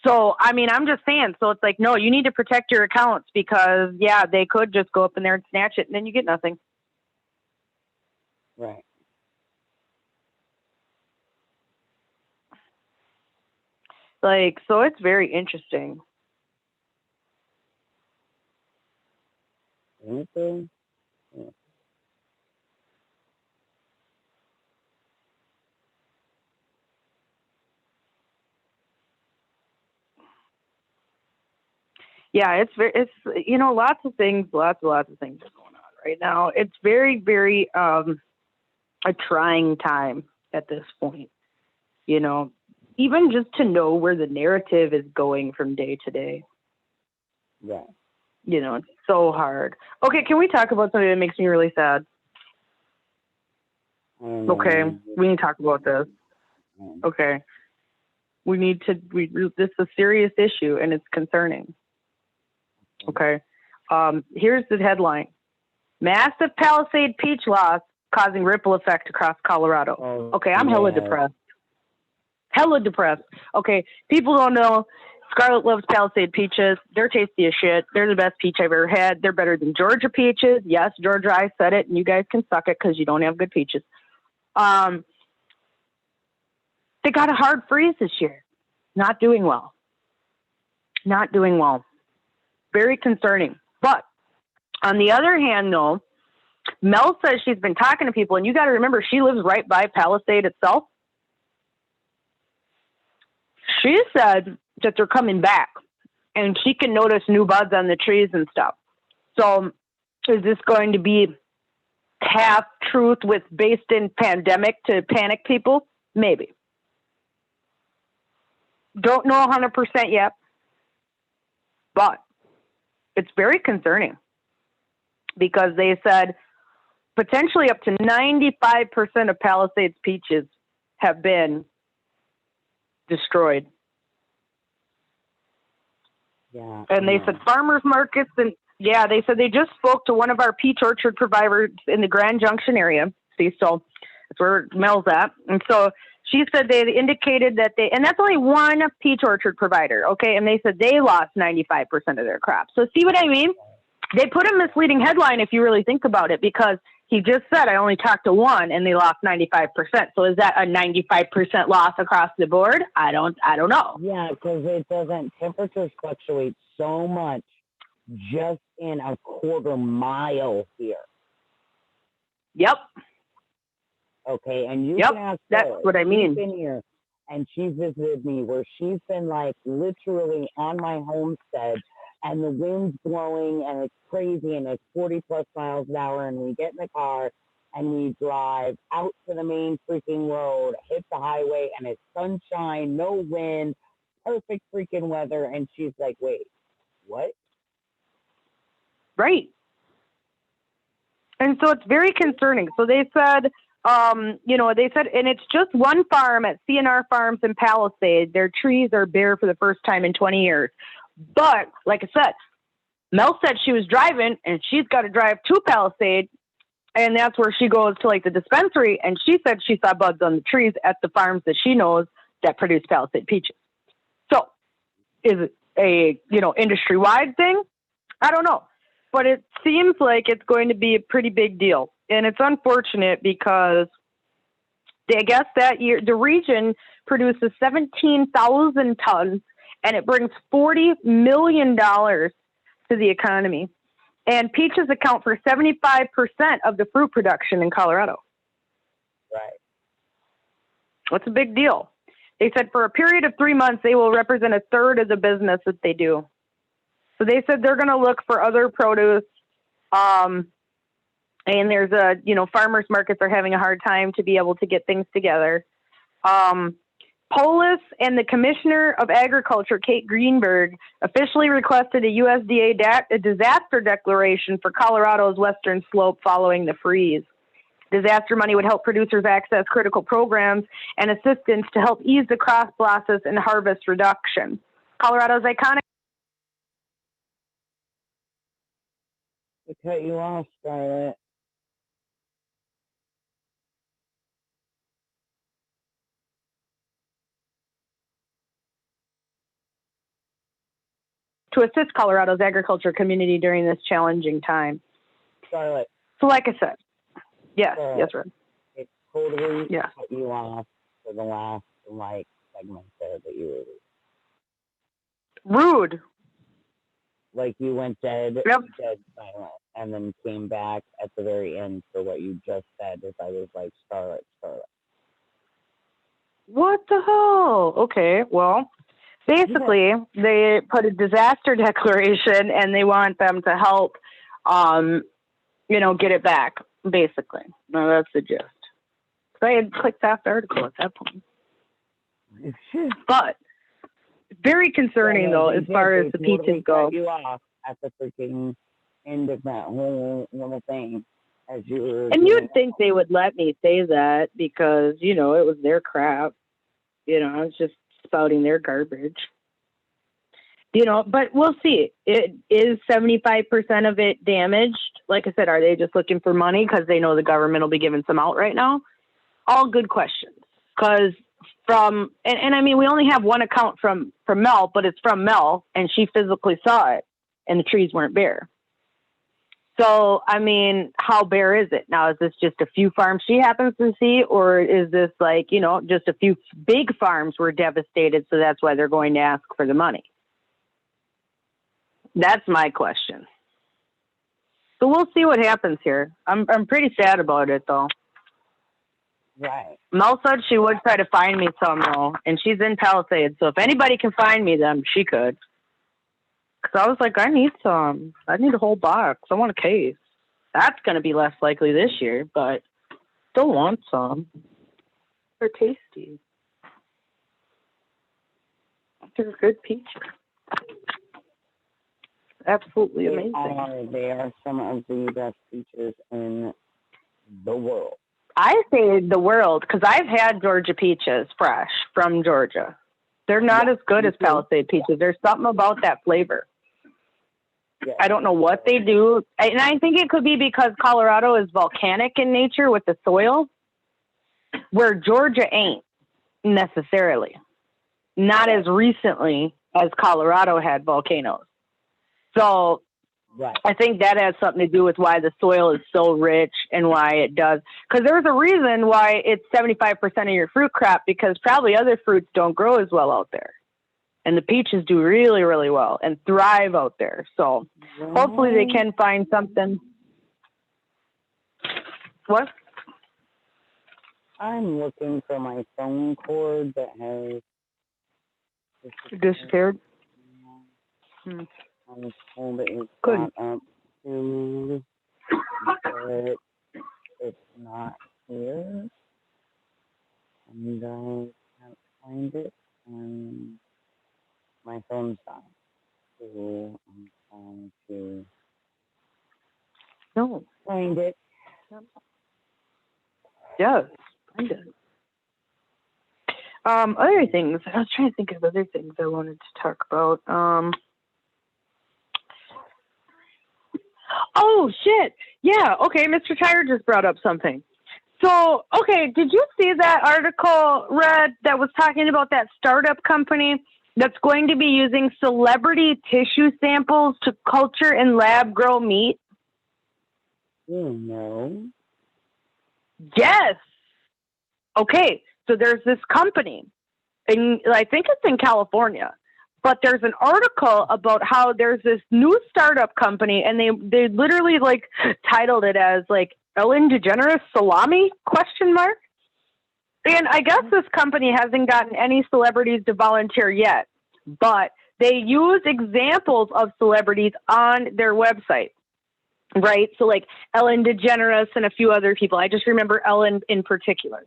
So, I mean, I'm just saying, so it's like, no, you need to protect your accounts because, yeah, they could just go up in there and snatch it, and then you get nothing. Right. Like, so it's very interesting. Anything? Yeah. Yeah, it's lots of things are going on right now. It's very, very a trying time at this point. Even just to know where the narrative is going from day to day. Yeah. It's so hard. Okay, can we talk about something that makes me really sad? Okay, we need to talk about this. Okay. This is a serious issue and it's concerning. Okay. Here's the headline. Massive Palisade peach loss causing ripple effect across Colorado. Okay, I'm hella depressed. Hella depressed. Okay, people don't know. Scarlet loves Palisade peaches. They're tasty as shit. They're the best peach I've ever had. They're better than Georgia peaches. Yes, Georgia, I said it, and you guys can suck it because you don't have good peaches. They got a hard freeze this year. Not doing well. Not doing well. Very concerning. But on the other hand, though, Mel says she's been talking to people, and you got to remember she lives right by Palisade itself. She said that they're coming back, and she can notice new buds on the trees and stuff. So is this going to be half truth with based in pandemic to panic people? Maybe. Don't know 100% yet, but it's very concerning because they said potentially up to 95% of Palisades peaches have been destroyed. Yeah. And they said farmers markets, and yeah, they said they just spoke to one of our peach orchard providers in the Grand Junction area. See, so that's where Mel's at. And so she said they indicated that and that's only one peach orchard provider, okay? And they said they lost 95% of their crops. So see what I mean? They put a misleading headline if you really think about it, because he just said I only talked to one and they lost 95%. So is that a 95% loss across the board? I don't know. Yeah, because it doesn't, temperatures fluctuate so much just in a quarter mile here. Yep. Okay, and you Yep, can ask that's her. what I mean. She's been here, and she visited me where she's been like literally on my homestead, and the wind's blowing, and it's crazy, and it's 40 plus miles an hour, and we get in the car, and we drive out to the main freaking road, hit the highway, and it's sunshine, no wind, perfect freaking weather, and she's like, wait, what? Right. And so it's very concerning. So they said, and it's just one farm at CNR Farms in Palisade. Their trees are bare for the first time in 20 years. But like I said, Mel said she was driving and she's got to drive to Palisade, and that's where she goes to like the dispensary. And she said she saw buds on the trees at the farms that she knows that produce Palisade peaches. So is it a, industry-wide thing? I don't know. But it seems like it's going to be a pretty big deal. And it's unfortunate because I guess that year the region produces 17,000 tons, and it brings $40 million to the economy. And peaches account for 75% of the fruit production in Colorado. Right. What's a big deal? They said for a period of 3 months, they will represent a third of the business that they do. So they said they're going to look for other produce. And there's farmers markets are having a hard time to be able to get things together. Polis and the Commissioner of Agriculture, Kate Greenberg, officially requested a USDA disaster declaration for Colorado's western slope following the freeze. Disaster money would help producers access critical programs and assistance to help ease the crop losses and harvest reduction. Colorado's iconic. To cut you off, Scarlet. To assist Colorado's agriculture community during this challenging time. Scarlet. So like I said, yes, Scarlet, yes, Red. It totally Yeah. cut you off for the last, segment there that you were. Rude. Like you went dead silent, and then came back at the very end for what you just said. If I was like, Scarlet. What the hell? Okay, well, basically, they put a disaster declaration, and they want them to help, get it back, basically. No, that's the gist. So I had clicked off the article at that point. But very concerning, though, as far as the peaches go. You off at the freaking end of that whole little thing. As you were and you'd think they would let me say that because, it was their crap. I was just spouting their garbage. But we'll see. It is 75% of it damaged. Like I said, are they just looking for money because they know the government will be giving some out right now? All good questions. Because from, and I mean, we only have one account from Mel, but it's from Mel, and she physically saw it, and the trees weren't bare. So, I mean, how bare is it? Now, is this just a few farms she happens to see, or is this like, you know, just a few big farms were devastated, so that's why they're going to ask for the money? That's my question. So we'll see what happens here. I'm pretty sad about it, though. Right. Mel said she would try to find me some, though, and she's in Palisades, so if anybody can find me them, she could. Because I was like, I need some. I need a whole box. I want a case. That's going to be less likely this year, but still want some. They're tasty. They're good peaches. Absolutely amazing. They are some of the best peaches in the world. I say the world because I've had Georgia peaches fresh from Georgia. They're not as good as Palisade peaches. There's something about that flavor. Yeah. I don't know what they do. And I think it could be because Colorado is volcanic in nature with the soil, where Georgia ain't necessarily. Not as recently as Colorado had volcanoes. So I think that has something to do with why the soil is so rich and why it does. Because there's a reason why it's 75% of your fruit crop, because probably other fruits don't grow as well out there. And the peaches do really, really well and thrive out there. So hopefully they can find something. What? I'm looking for my phone cord that has disappeared. I was told it was Good. brought up to, but it's not here. And I can't find it. And my phone's dying. So I'm trying to find it. Yes, find it. Other things. I was trying to think of other things I wanted to talk about. Oh, shit. Yeah, okay, Mr. Tire just brought up something. So, okay, did you see that article, Red, that was talking about that startup company that's going to be using celebrity tissue samples to culture and lab grow meat? No. Yes. Okay, so there's this company, and I think it's in California, but there's an article about how there's this new startup company, and they literally like titled it as like Ellen DeGeneres Salami ? And I guess this company hasn't gotten any celebrities to volunteer yet, but they use examples of celebrities on their website. Right? So like Ellen DeGeneres and a few other people. I just remember Ellen in particular.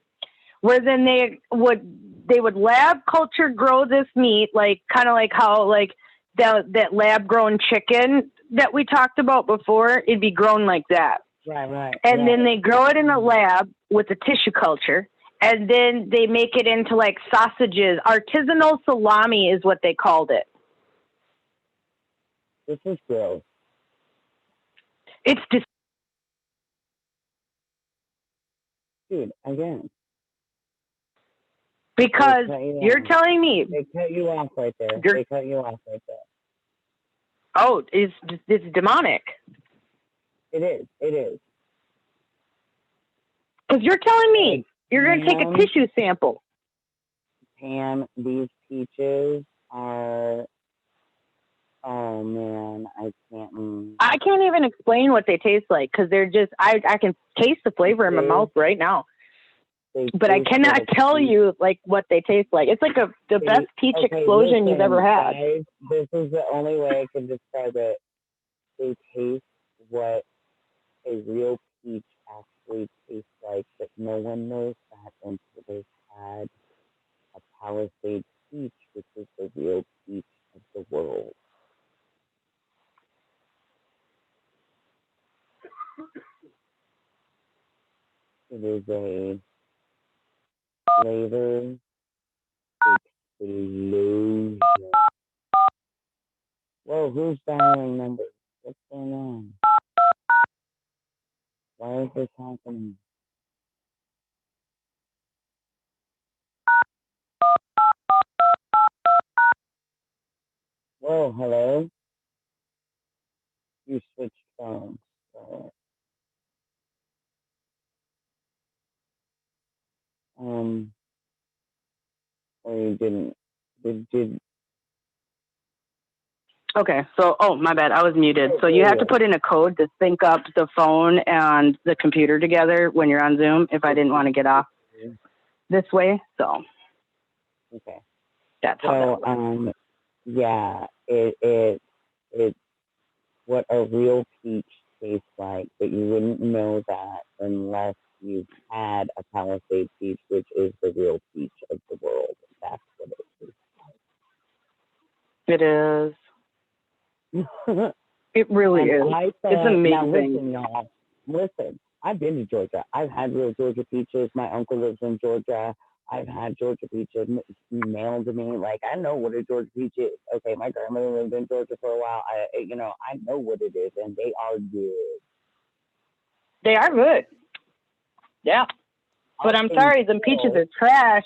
Where then they would lab culture grow this meat, like kind of like how like that lab grown chicken that we talked about before, it'd be grown like that. Right. And then they grow it in a lab with the tissue culture, and then they make it into like sausages. Artisanal salami is what they called it. This is gross. It's just, dude, again. because you're telling me they cut you off right there. They cut you off right there. Oh, it's demonic. It is. Because you're telling me you're going to take a tissue sample. Pam, these peaches are, oh man, I can't even explain what they taste like, because they're just, I can taste the flavor in my mouth right now. But I cannot tell you like what they taste like. It's like the best peach explosion you've ever had. Guys, this is the only way I can describe it. They taste what a real peach actually tastes like, but no one knows that until they've had a Palisade peach, which is the real peach of the world. It is a flavor explosion. Whoa, who's dialing numbers? What's going on? Why is this happening? Whoa, hello. You switched phones. So, um, or you didn't. Did Okay, so my bad, I was muted. So you have to put in a code to sync up the phone and the computer together when you're on Zoom. If I didn't want to get off this way, so okay. that's how that So yeah, it what a real peach tastes like, but you wouldn't know that unless you've had a Palisade peach, which is the real peach of the world. That's what it it is. is. It really is. I thought, It's amazing. now listen, y'all. Listen, I've been to Georgia. I've had real Georgia peaches. My uncle lives in Georgia. I've had Georgia peaches mailed to me. Like, I know what a Georgia peach is. Okay, my grandmother lived in Georgia for a while. I know what it is, and they are good. They are good. Yeah. But I'm sorry, the peaches are trash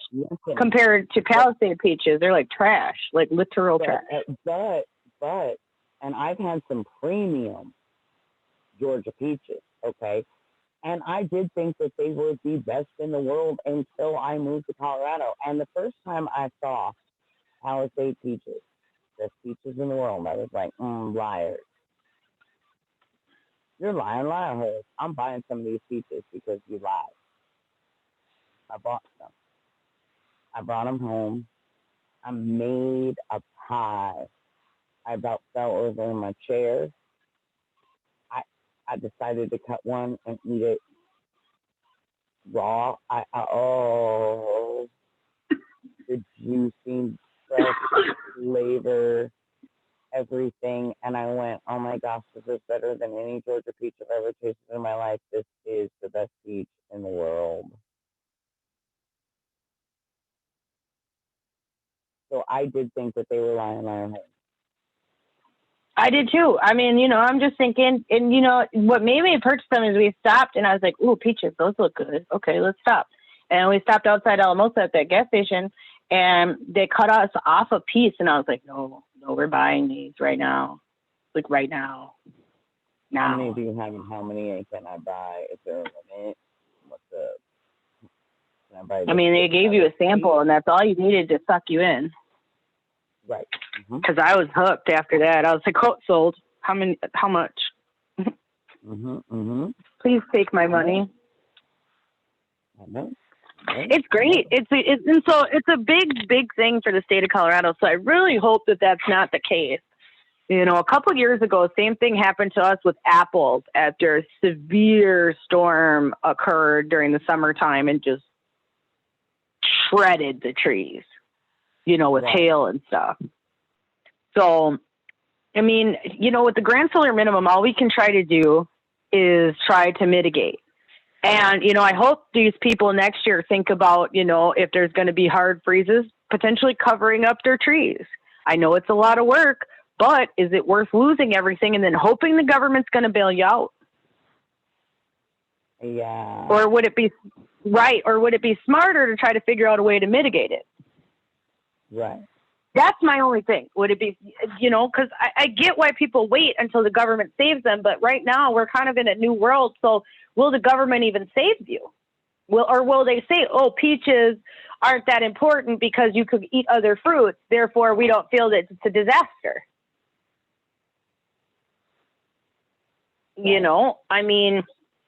compared to Palisade peaches. They're like trash, like literal trash. But, and I've had some premium Georgia peaches, okay? And I did think that they were the best in the world until I moved to Colorado. And the first time I saw Palisade peaches, best peaches in the world, I was like, liars. You're lying, liar. I'm buying some of these peaches because you lied. I bought some. I brought them home. I made a pie. I about fell over in my chair. I decided to cut one and eat it raw. The juicy, fresh flavor, everything. And I went, oh my gosh, this is better than any Georgia peach I've ever tasted in my life. This is the best peach in the world. So I did think that they were lying. I did too. I mean, I'm just thinking, and what made me purchase them is we stopped and I was like, ooh, peaches, those look good. Okay, let's stop. And we stopped outside Alamosa at that gas station and they cut us off a piece. And I was like, no, we're buying these right now. Like right now. How many do you have and how many can I buy? Is there a limit? I mean, they gave you a sample and that's all you needed to suck you in. Right. Because I was hooked after that. I was like, oh, sold. How much? Please take my money. It's great. It's a big thing for the state of Colorado. So I really hope that that's not the case. A couple years ago, same thing happened to us with apples after a severe storm occurred during the summertime and just shredded the trees, with hail and stuff. So, I mean, with the grand solar minimum, all we can try to do is try to mitigate. And, I hope these people next year think about, if there's going to be hard freezes, potentially covering up their trees. I know it's a lot of work, but is it worth losing everything and then hoping the government's going to bail you out? Yeah. Or would it be smarter to try to figure out a way to mitigate it? Right. That's my only thing. Would it be, because I get why people wait until the government saves them, but right now we're kind of in a new world. So will the government even save you? Will they say, oh, peaches aren't that important because you could eat other fruits, therefore we don't feel that it's a disaster? I mean,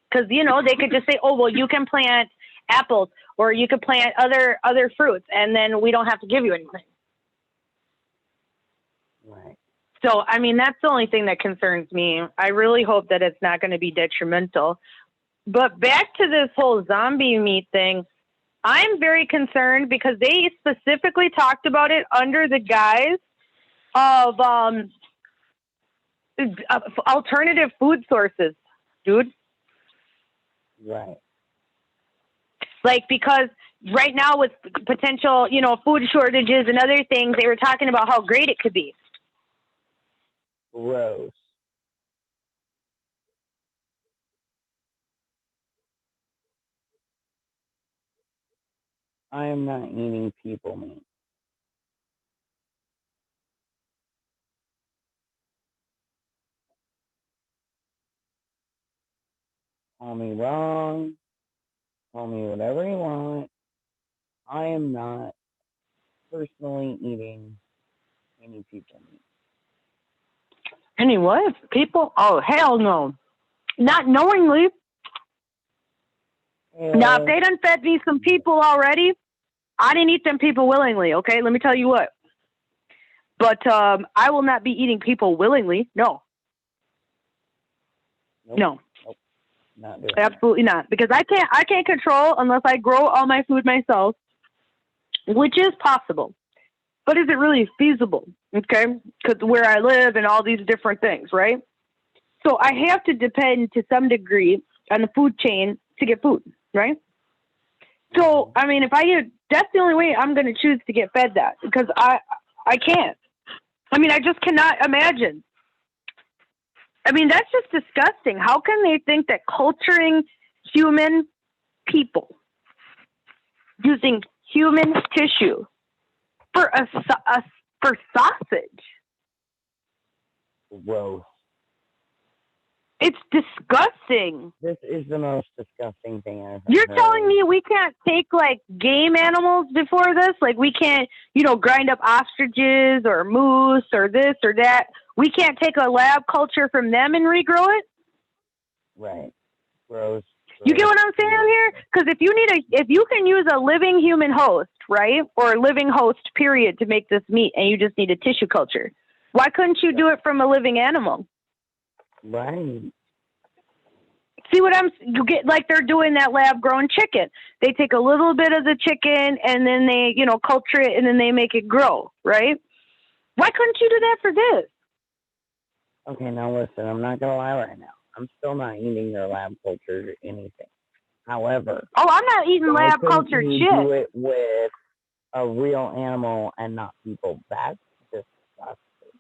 because, they could just say, oh, well, you can plant apples or you could plant other fruits and then we don't have to give you anything. Right. So, I mean, that's the only thing that concerns me. I really hope that it's not going to be detrimental. But back to this whole zombie meat thing, I'm very concerned because they specifically talked about it under the guise of alternative food sources, dude. Right. Like, because right now with potential, food shortages and other things, they were talking about how great it could be. Gross. I am not eating people meat. Call me wrong. Call me whatever you want. I am not personally eating any people meat. Any what? People? Oh, hell no. Not knowingly. Now, if they done fed me some people already, I didn't eat them people willingly, okay? Let me tell you what. But I will not be eating people willingly. No. Nope. No. Nope. Not doing Absolutely not. Because I can't control unless I grow all my food myself, which is possible. But is it really feasible? Okay? Because where I live and all these different things, right? So I have to depend to some degree on the food chain to get food, right? So, I mean, if I get, that's the only way I'm going to choose to get fed that, because I can't. I mean, I just cannot imagine. I mean, that's just disgusting. How can they think that culturing human people using human tissue for for sausage? Gross. It's disgusting. This is the most disgusting thing I've You're heard. telling me we can't take like game animals before this? Like we can't, grind up ostriches or moose or this or that. We can't take a lab culture from them and regrow it? Right. Gross. You get what I'm saying here? Because if you can use a living human host, right, or a living host period to make this meat, and you just need a tissue culture, why couldn't you do it from a living animal? Right. See what you get, like they're doing that lab grown chicken. They take a little bit of the chicken and then they, culture it and then they make it grow, right? Why couldn't you do that for this? Okay, now listen, I'm not going to lie right now. I'm still not eating their lab cultured or anything. However, I'm not eating lab cultured shit. Do it with a real animal and not people. That's disgusting.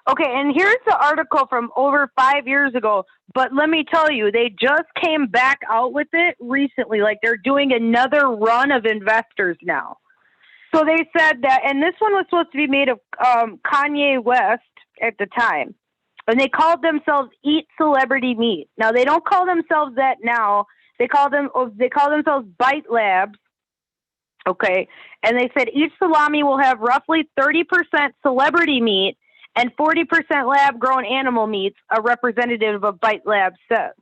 Okay, and here's the article from over 5 years ago, but let me tell you, they just came back out with it recently. Like they're doing another run of investors now. So they said that, and this one was supposed to be made of Kanye West at the time, and they called themselves Eat Celebrity Meat. Now they don't call themselves that now. They call themselves Bite Labs. Okay, and they said each salami will have roughly 30% celebrity meat and 40% lab-grown animal meats, a representative of Bite Labs says.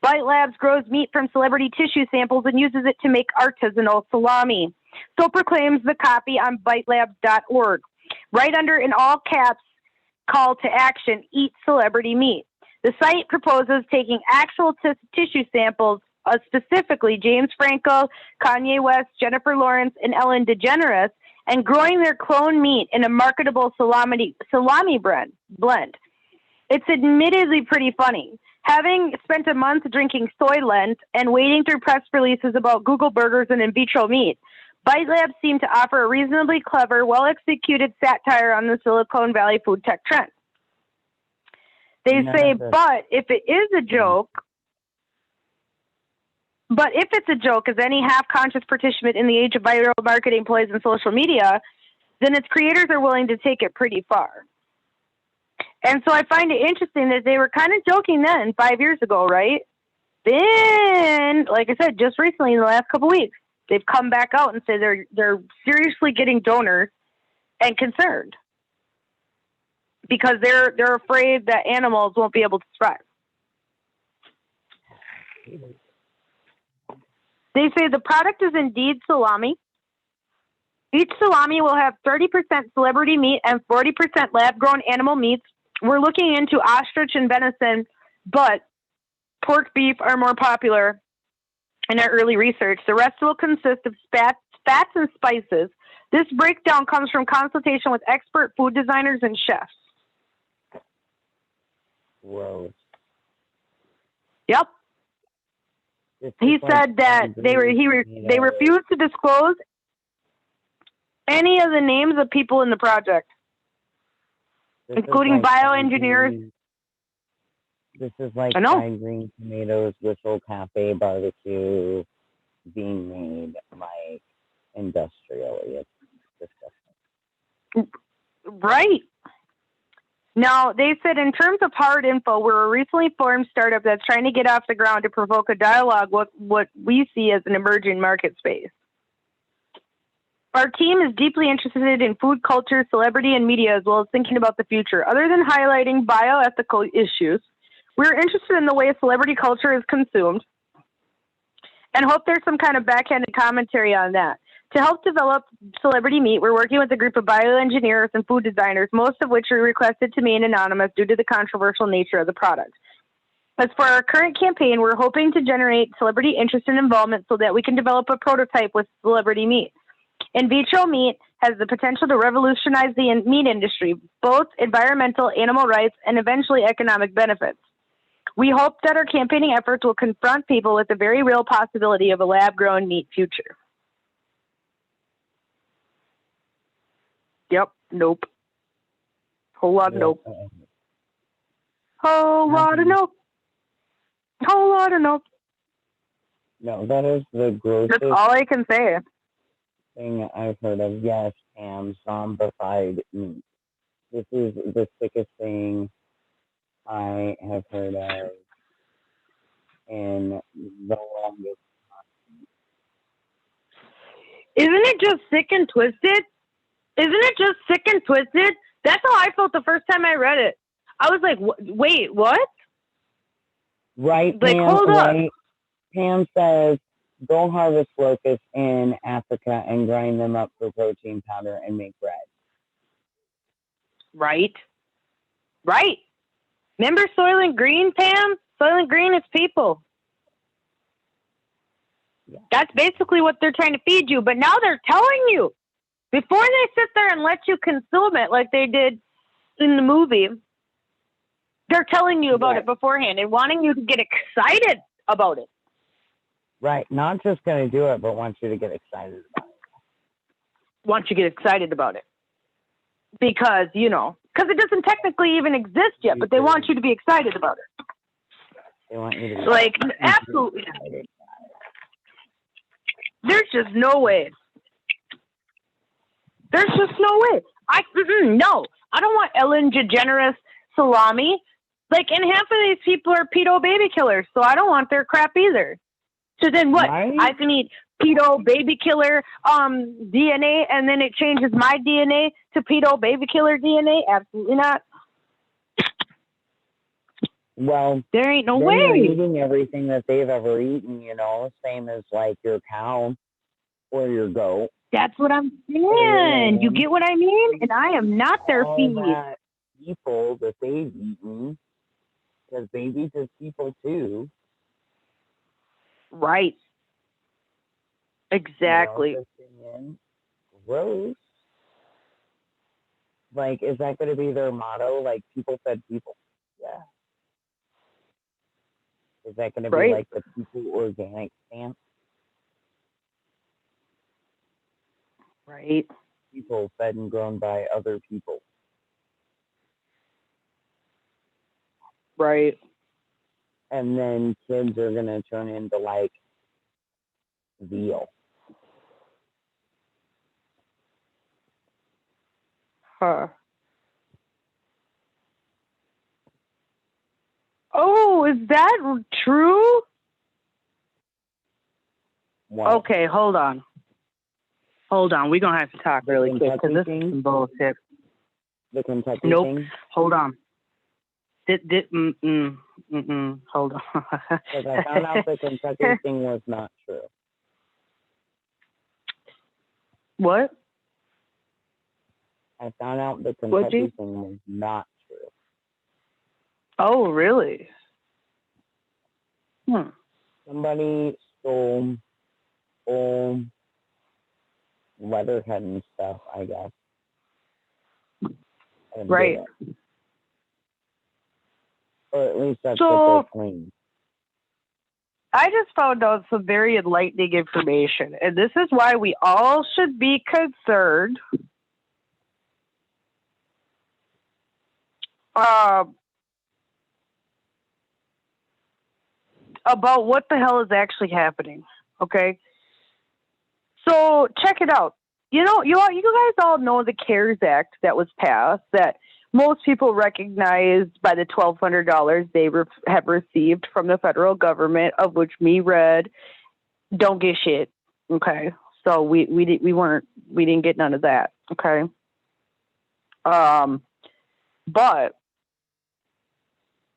Bite Labs grows meat from celebrity tissue samples and uses it to make artisanal salami. So proclaims the copy on bitelabs.org. Right under, in all caps, call to action, eat celebrity meat. The site proposes taking actual tissue samples, specifically James Franco, Kanye West, Jennifer Lawrence, and Ellen DeGeneres, and growing their clone meat in a marketable salami blend. It's admittedly pretty funny. Having spent a month drinking Soylent and wading through press releases about Google burgers and in vitro meat, Bite Labs seem to offer a reasonably clever, well-executed satire on the Silicon Valley food tech trend. They say, but if it's a joke, as any half-conscious participant in the age of viral marketing plays in social media, then its creators are willing to take it pretty far. And so I find it interesting that they were kind of joking then, 5 years ago, right? Then, like I said, just recently in the last couple of weeks, they've come back out and said they're seriously getting donors and concerned because they're afraid that animals won't be able to thrive. They say the product is indeed salami. Each salami will have 30% celebrity meat and 40% lab-grown animal meats. We're looking into ostrich and venison, but pork, beef are more popular in our early research. The rest will consist of fats and spices. This breakdown comes from consultation with expert food designers and chefs. Whoa. Yep. He said that they refused to disclose any of the names of people in the project, including bioengineers. This is like fried green tomatoes, Whistle Cafe barbecue being made like industrially. It's disgusting. Right. Now, they said in terms of hard info, we're a recently formed startup that's trying to get off the ground to provoke a dialogue with what we see as an emerging market space. Our team is deeply interested in food culture, celebrity, and media, as well as thinking about the future. Other than highlighting bioethical issues, we're interested in the way celebrity culture is consumed and hope there's some kind of backhanded commentary on that. To help develop celebrity meat, we're working with a group of bioengineers and food designers, most of which are requested to remain anonymous due to the controversial nature of the product. As for our current campaign, we're hoping to generate celebrity interest and involvement so that we can develop a prototype with celebrity meat. In vitro meat has the potential to revolutionize the meat industry, both environmental, animal rights, and eventually economic benefits. We hope that our campaigning efforts will confront people with the very real possibility of a lab-grown meat future. Yep, nope. Whole lot of nope. Whole lot of nope. Whole lot of nope. No, that is the grossest That's all I can say. thing I've heard of. Yes, Pam, zombified meat. This is the sickest thing I have heard of in the longest time. Isn't it just sick and twisted? Isn't it just sick and twisted? That's how I felt the first time I read it. I was like, wait, what? Right, Like, Pam, hold up. right? Pam says, go harvest locusts in Africa and grind them up for protein powder and make bread. Right. Right. Remember Soylent Green, Pam? Soylent Green is people. Yeah. That's basically what they're trying to feed you. But now they're telling you. Before they sit there and let you consume it like they did in the movie, they're telling you about it beforehand and wanting you to get excited about it. Right. Not just going to do it, but want you to get excited about it. Want you to get excited about it. Because, you know, because it doesn't technically even exist yet, but they want you to be excited about it. They want you to be like, absolutely. excited. There's just no way. There's just no way. No. I don't want Ellen DeGeneres salami. Like, and half of these people are pedo baby killers, so I don't want their crap either. So then what? Right? I can eat pedo baby killer DNA, and then it changes my DNA to pedo baby killer DNA? Absolutely not. Well, there ain't no they're way. eating everything that they've ever eaten, you know, same as like your cow or your goat. That's what I'm saying. You get what I mean? And I am not their feed. That people that they've eaten, because babies are people too. Right. Exactly. Gross. Like, is that going to be their motto? Like, people fed people? Yeah. Is that going to be like the people organic stamp? Right. People fed and grown by other people. Right. And then kids are going to turn into like veal. Huh. Oh, is that true? What? Okay, hold on. Hold on. We're going to have to talk really quick because this is some bullshit. The Kentucky nope. thing? Hold on. Hold on. Because I found out the Kentucky thing was not true. What? I found out the Kentucky thing was not true. Oh, really? Somebody stole Leatherhead and stuff, I guess. Right. Or at least that's what they claim. I just found out some very enlightening information, and this is why we all should be concerned about what the hell is actually happening. Okay, so check it out. You know, you guys all know the CARES Act that was passed that most people recognized by the $1,200 they have received from the federal government, of which me, Red, don't get shit. Okay, so we didn't get none of that. Okay, but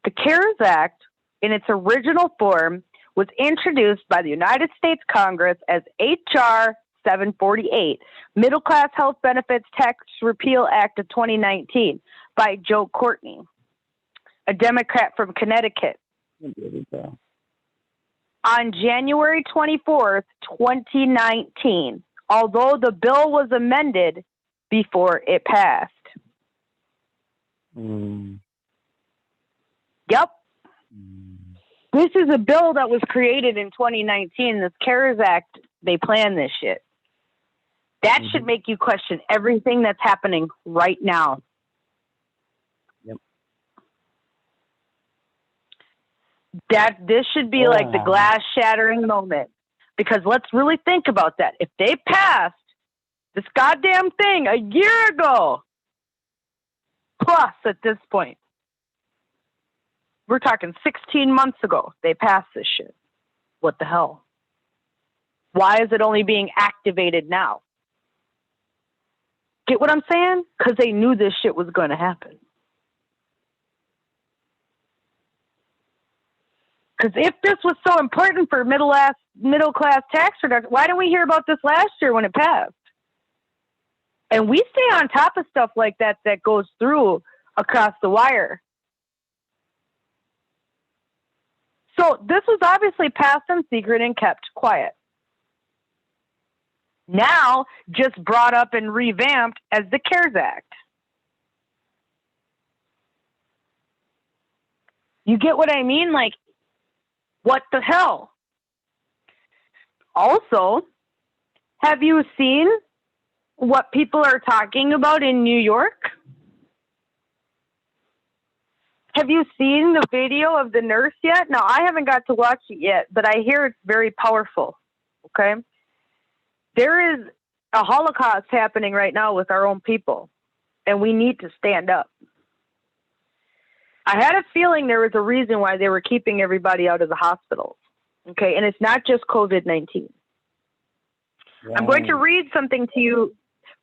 the CARES Act, in its original form, was introduced by the United States Congress as H.R. 748, Middle Class Health Benefits Tax Repeal Act of 2019, by Joe Courtney, a Democrat from Connecticut. On January 24th, 2019, although the bill was amended before it passed. Yep. This is a bill that was created in 2019. This CARES Act, they planned this shit. That should make you question everything that's happening right now. Yep. That this should be like the glass shattering moment. Because let's really think about that. If they passed this goddamn thing a year ago, plus at this point, we're talking 16 months ago, they passed this shit. What the hell? Why is it only being activated now? Get what I'm saying? Because they knew this shit was going to happen. Because if this was so important for middle class tax reduction, why didn't we hear about this last year when it passed? And we stay on top of stuff like that that goes through across the wire. So this was obviously passed in secret and kept quiet. Now just brought up and revamped as the CARES Act. You get what I mean? Like, what the hell? Also, have you seen what people are talking about in New York? Have you seen the video of the nurse yet? No, I haven't got to watch it yet, but I hear it's very powerful. Okay? There is a Holocaust happening right now with our own people, and we need to stand up. I had a feeling there was a reason why they were keeping everybody out of the hospitals. Okay? And it's not just COVID-19. Right. I'm going to read something to you.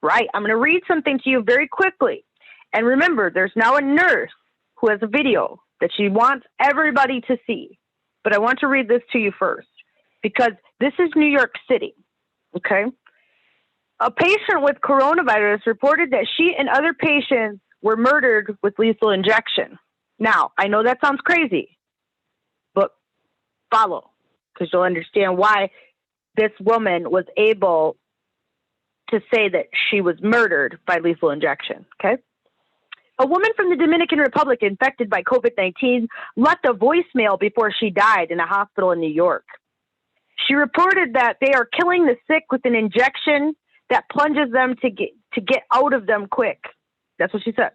Right. I'm going to read something to you very quickly. And remember, there's now a nurse who has a video that she wants everybody to see. But I want to read this to you first, because this is New York City. Okay? A patient with coronavirus reported that she and other patients were murdered with lethal injection. Now, I know that sounds crazy, but follow, because you'll understand why this woman was able to say that she was murdered by lethal injection. Okay? A woman from the Dominican Republic infected by COVID-19 left a voicemail before she died in a hospital in New York. She reported that they are killing the sick with an injection that plunges them to get out of them quick. That's what she said.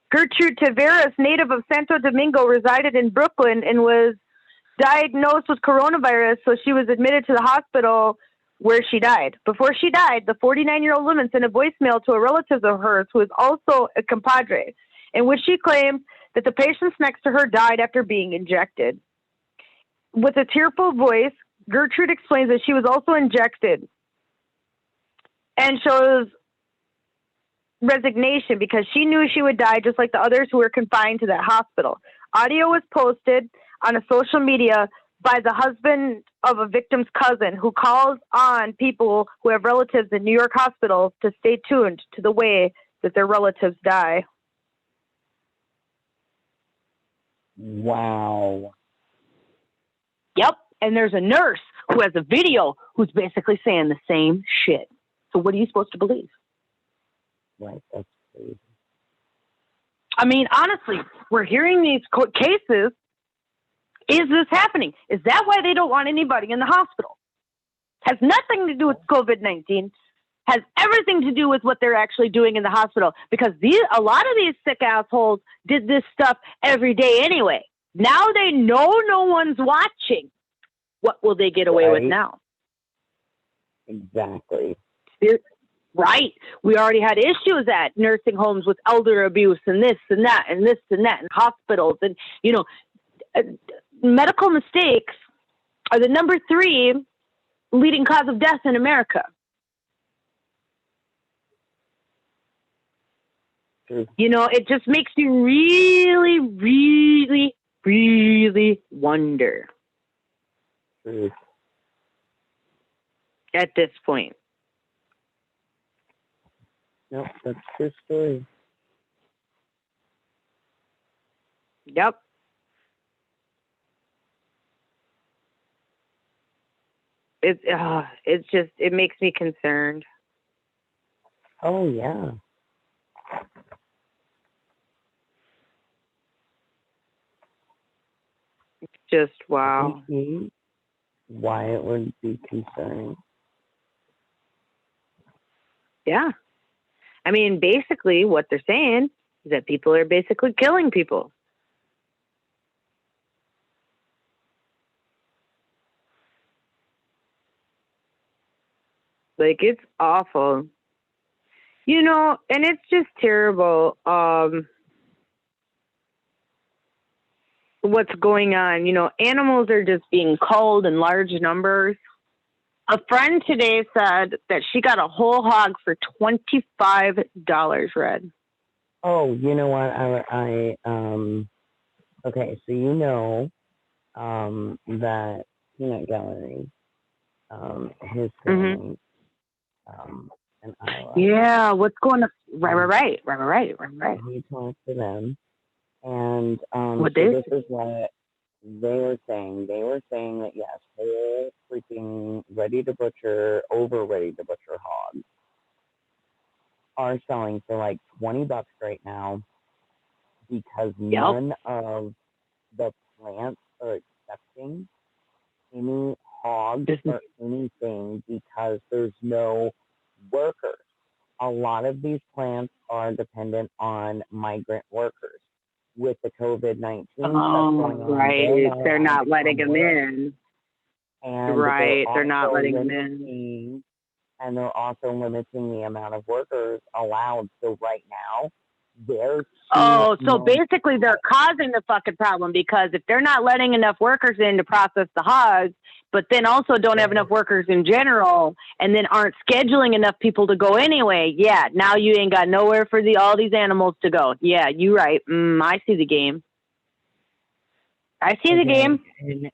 Gertrude Taveras, native of Santo Domingo, resided in Brooklyn and was diagnosed with coronavirus, so she was admitted to the hospital where she died. Before she died, the 49-year-old woman sent a voicemail to a relative of hers who is also a compadre, in which she claims that the patients next to her died after being injected. With a tearful voice, Gertrude explains that she was also injected and shows resignation because she knew she would die just like the others who were confined to that hospital. Audio was posted on a social media by the husband of a victim's cousin, who calls on people who have relatives in New York hospitals to stay tuned to the way that their relatives die. Wow. Yep. And there's a nurse who has a video who's basically saying the same shit. So what are you supposed to believe? Right. That's crazy. I mean, honestly, we're hearing these cases. Is this happening? Is that why they don't want anybody in the hospital? Has nothing to do with COVID-19. Has everything to do with what they're actually doing in the hospital. Because a lot of these sick assholes did this stuff every day anyway. Now they know no one's watching. What will they get away with now? Exactly. right? We already had issues at nursing homes with elder abuse and this and that and this and that, and hospitals. And, you know, medical mistakes are the number 3 leading cause of death in America. You know, it just makes you really, really, really wonder at this point. Nope, that's true story. Yep. It's just, it makes me concerned. Oh, yeah. It's just, wow. Why it would be concerning. Yeah. I mean, basically what they're saying is that people are basically killing people. Like, it's awful. You know, and it's just terrible what's going on. You know, animals are just being culled in large numbers. A friend today said that she got a whole hog for $25, Red. Oh, you know what? Okay, so you know that Peanut Gallery, his family, and Isla. Yeah, what's going on? Right. He talked to them, and What so they this is what they were saying. They were saying that yes, whole freaking ready to butcher hogs are selling for like $20 right now because none of the plants are accepting any hogs or anything because there's no workers. A lot of these plants are dependent on migrant workers. With the COVID-19 stuff going on, right. They're not letting them in. And they're not letting them in. And they're also limiting the amount of workers allowed. So right now, so basically they're causing the fucking problem, because if they're not letting enough workers in to process the hogs, but then also don't have enough workers in general, and then aren't scheduling enough people to go anyway, yeah, now you ain't got nowhere for all these animals to go. Yeah, you're right. I see the game.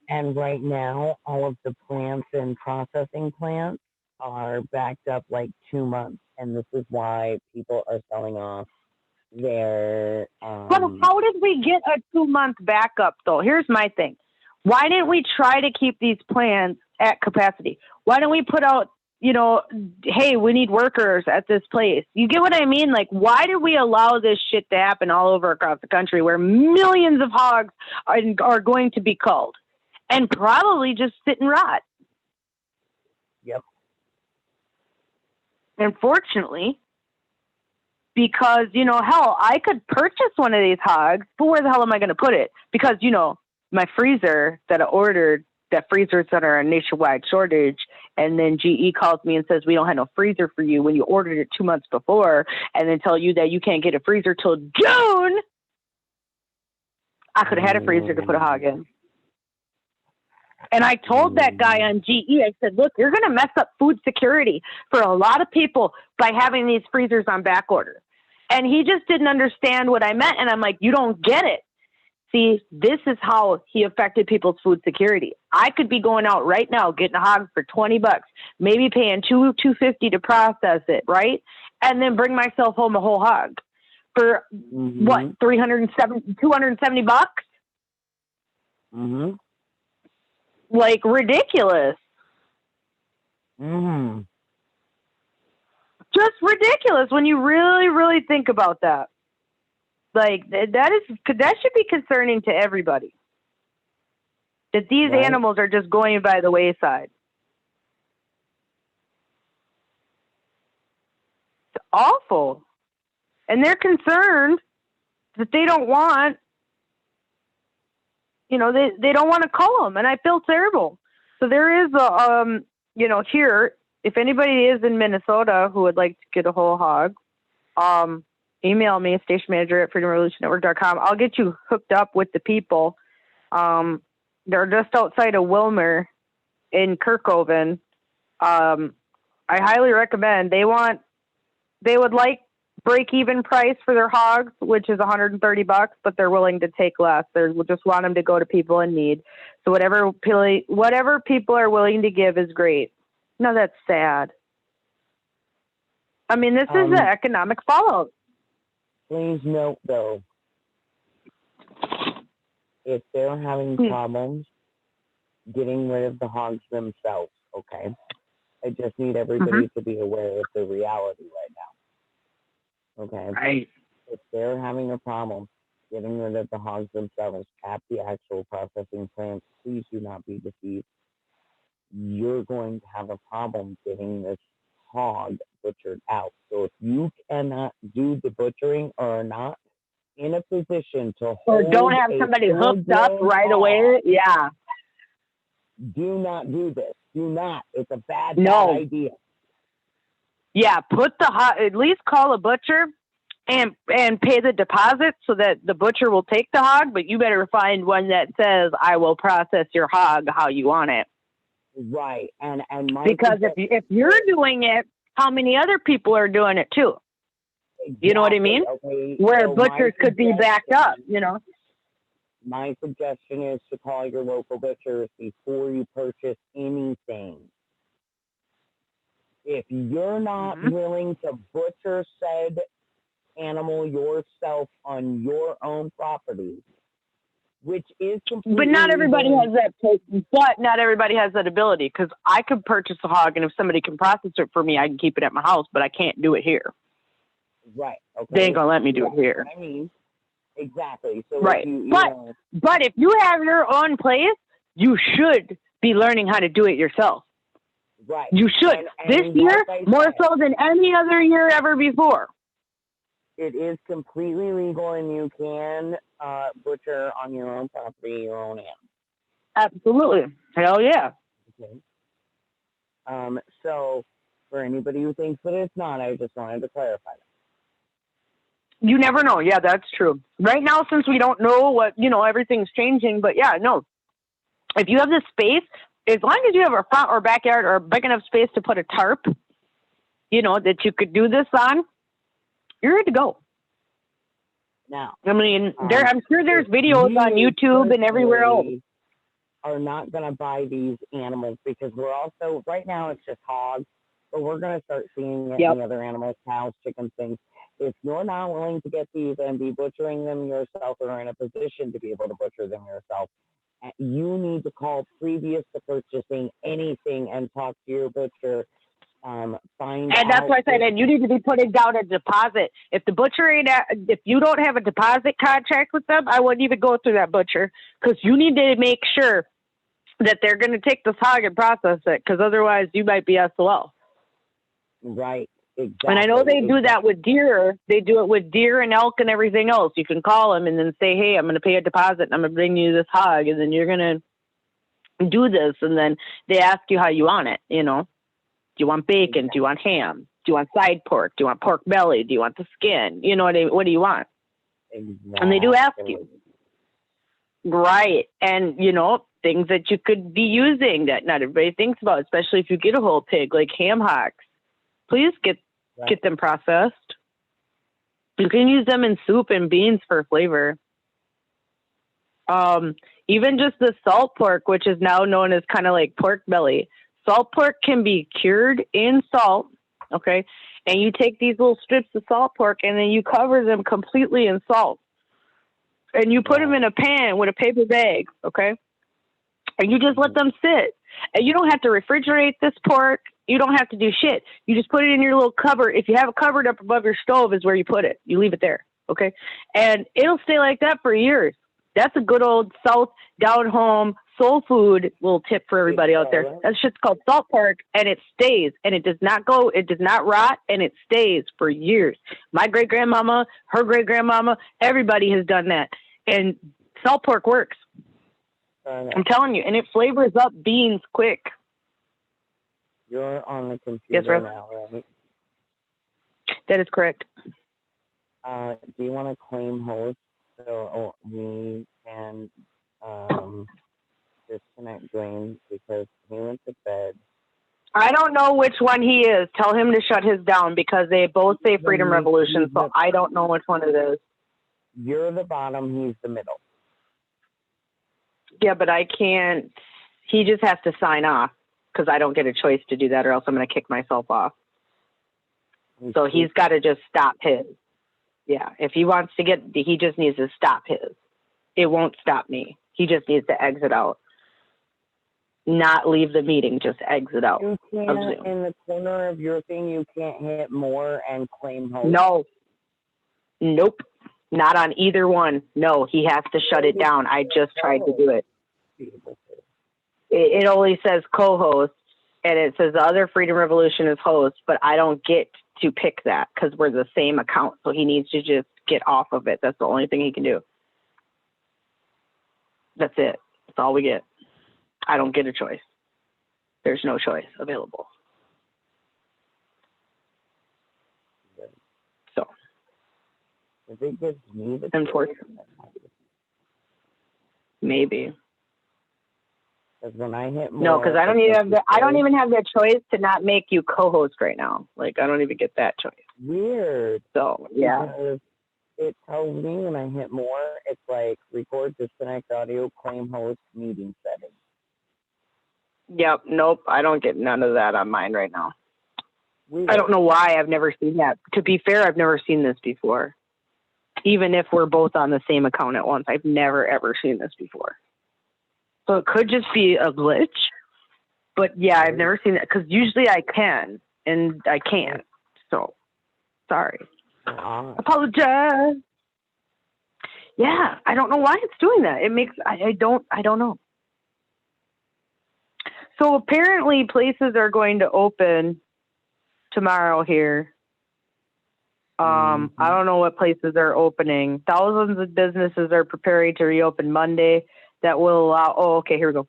And right now, all of the plants and processing plants are backed up like 2 months, and this is why people are selling off their. But how did we get a 2-month backup, though? Here's my thing: why didn't we try to keep these plants at capacity? Why don't we put out, hey, we need workers at this place? You get what I mean? Like, why did we allow this shit to happen all over across the country, where millions of hogs are going to be culled and probably just sit and rot? Yep. Unfortunately, because, hell, I could purchase one of these hogs, but where the hell am I going to put it? Because, my freezer that I ordered, that freezers that are a nationwide shortage, and then GE calls me and says, we don't have no freezer for you when you ordered it 2 months before, and then tell you that you can't get a freezer till June. I could have had a freezer to put a hog in. And I told that guy on GE, I said, look, you're going to mess up food security for a lot of people by having these freezers on back order. And he just didn't understand what I meant. And I'm like, you don't get it. See, this is how he affected people's food security. I could be going out right now, getting a hog for $20, maybe paying $2.50 to process it, right? And then bring myself home a whole hog for what, $270? Like, ridiculous. Just ridiculous when you really, really think about that. Like, that should be concerning to everybody. That these animals are just going by the wayside. It's awful. And they're concerned that they don't want, they don't want to cull them. And I feel terrible. So there is here if anybody is in Minnesota who would like to get a whole hog, email me, stationmanager@freedomrevolutionnetwork.com. I'll get you hooked up with the people. They're just outside of Wilmer in Kirkhoven. I highly recommend. They would like break-even price for their hogs, which is $130, but they're willing to take less. They just want them to go to people in need. So whatever people are willing to give is great. No, that's sad. I mean, this is the economic fallout. Please note, though, if they're having problems getting rid of the hogs themselves, okay? I just need everybody to be aware of the reality right now. Okay? Right. If they're having a problem getting rid of the hogs themselves at the actual processing plants, please do not be deceived. You're going to have a problem getting this hog butchered out. So if you cannot do the butchering or are not in a position to or hold don't have somebody hooked up right away, yeah. Do not do this. Do not. It's a bad idea. Yeah, at least call a butcher and pay the deposit so that the butcher will take the hog, but you better find one that says, I will process your hog how you want it. Right. And because if you're doing it, how many other people are doing it too? Exactly. You know what I mean? Okay. Where so butchers could be backed up, you know? My suggestion is to call your local butchers before you purchase anything. If you're not willing to butcher said animal yourself on your own property, which is completely but not everybody has that ability, because I could purchase a hog, and if somebody can process it for me, I can keep it at my house, but I can't do it here. Right. Okay. They ain't gonna let me do it here. I mean, exactly. So right. But if you have your own place, you should be learning how to do it yourself. Right. You should. This year, more so than any other year ever before. It is completely legal, and you can butcher on your own property, your own animal. Absolutely. Hell yeah. Okay. So, for anybody who thinks that it's not, I just wanted to clarify that. You never know. Yeah, that's true. Right now, since we don't know what, everything's changing, but yeah, no. If you have the space, as long as you have a front or backyard or a big enough space to put a tarp, that you could do this on, you're ready to go. Now, I mean, I'm sure there's videos on YouTube and everywhere else. Are not going to buy these animals because we're also, right now it's just hogs, but we're going to start seeing it in the other animals, cows, chickens, things. If you're not willing to get these and be butchering them yourself or in a position to be able to butcher them yourself, you need to call previous to purchasing anything and talk to your butcher. And that's why I said you need to be putting down a deposit. If the butcher if you don't have a deposit contract with them, I wouldn't even go through that butcher, because you need to make sure that they're going to take this hog and process it, because otherwise you might be SOL. Right. Exactly. And I know they do that with deer. They do it with deer and elk and everything else. You can call them and then say, hey, I'm going to pay a deposit and I'm going to bring you this hog, and then you're going to do this. And then they ask you how you want it, Do you want bacon? Do you want ham? Do you want side pork? Do you want pork belly? Do you want the skin? What do you want? Exactly. And they do ask you. Right. And, things that you could be using that not everybody thinks about, especially if you get a whole pig, like ham hocks. Please get them processed. You can use them in soup and beans for flavor. Even just the salt pork, which is now known as kind of like pork belly. Salt pork can be cured in salt, okay? And you take these little strips of salt pork and then you cover them completely in salt. And you put them in a pan with a paper bag, okay? And you just let them sit. And you don't have to refrigerate this pork. You don't have to do shit. You just put it in your little cupboard. If you have a cupboard up above your stove is where you put it. You leave it there, okay? And it'll stay like that for years. That's a good old South down home soul food little tip for everybody out there. That shit's called salt pork, and it stays, and it does not rot, and it stays for years. My great-grandmama, her great-grandmama, everybody has done that. And salt pork works. I'm telling you, and it flavors up beans quick. You're on the Yes, computer sir. now, right? That is correct. Do you want to claim host so we can disconnect Dwayne because he went to bed? I don't know which one he is. Tell him to shut his down because they both say Freedom Revolution, so I don't know which one it is. You're the bottom, he's the middle. Yeah, but I can't. He just has to sign off because I don't get a choice to do that or else I'm going to kick myself off. So he's got to just stop his. Yeah, if he wants to he just needs to stop his. It won't stop me. He just needs to exit out. Not leave the meeting, just exit out. You can't, in the corner of your thing, you can't hit more and claim host. No. Nope. Not on either one. No, he has to shut it down. I just tried to do it. It only says co-host, and it says the other Freedom Revolution is host, but I don't get to pick that because we're the same account. So he needs to just get off of it. That's the only thing he can do. That's it. That's all we get. I don't get a choice. There's no choice available. So, If it gives me the unfortunately, maybe. Because when I hit more, No, because I don't even have I don't even have the choice to not make you co-host right now. Like I don't even get that choice. Weird. So yeah. Because it tells me when I hit more, it's like record, disconnect audio, claim host, meeting settings. Yep. Nope. I don't get none of that on mine right now. Weird. I don't know why. I've never seen that. To be fair, I've never seen this before. Even if we're both on the same account at once, I've never ever seen this before. So it could just be a glitch. But yeah, I've never seen it because usually I can and I can't. So sorry. Apologize. Yeah, I don't know why it's doing that. It makes I don't know. So apparently places are going to open tomorrow here. I don't know what places are opening. Thousands of businesses are preparing to reopen Monday. That will allow, here we go.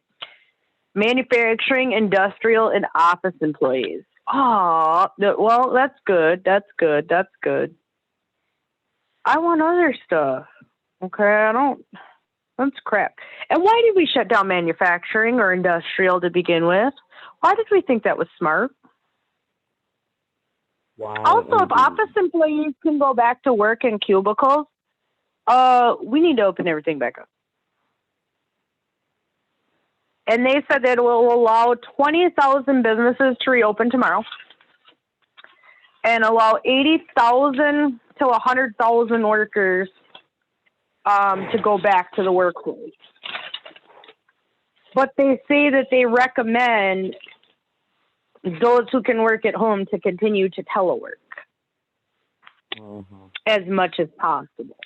Manufacturing, industrial, and office employees. Oh, well, that's good. That's good. That's good. I want other stuff. Okay, that's crap. And why did we shut down manufacturing or industrial to begin with? Why did we think that was smart? Why Also, if office employees can go back to work in cubicles, we need to open everything back up. And they said that it will allow 20,000 businesses to reopen tomorrow and allow 80,000 to 100,000 workers to go back to the workplace. But they say that they recommend those who can work at home to continue to telework as much as possible.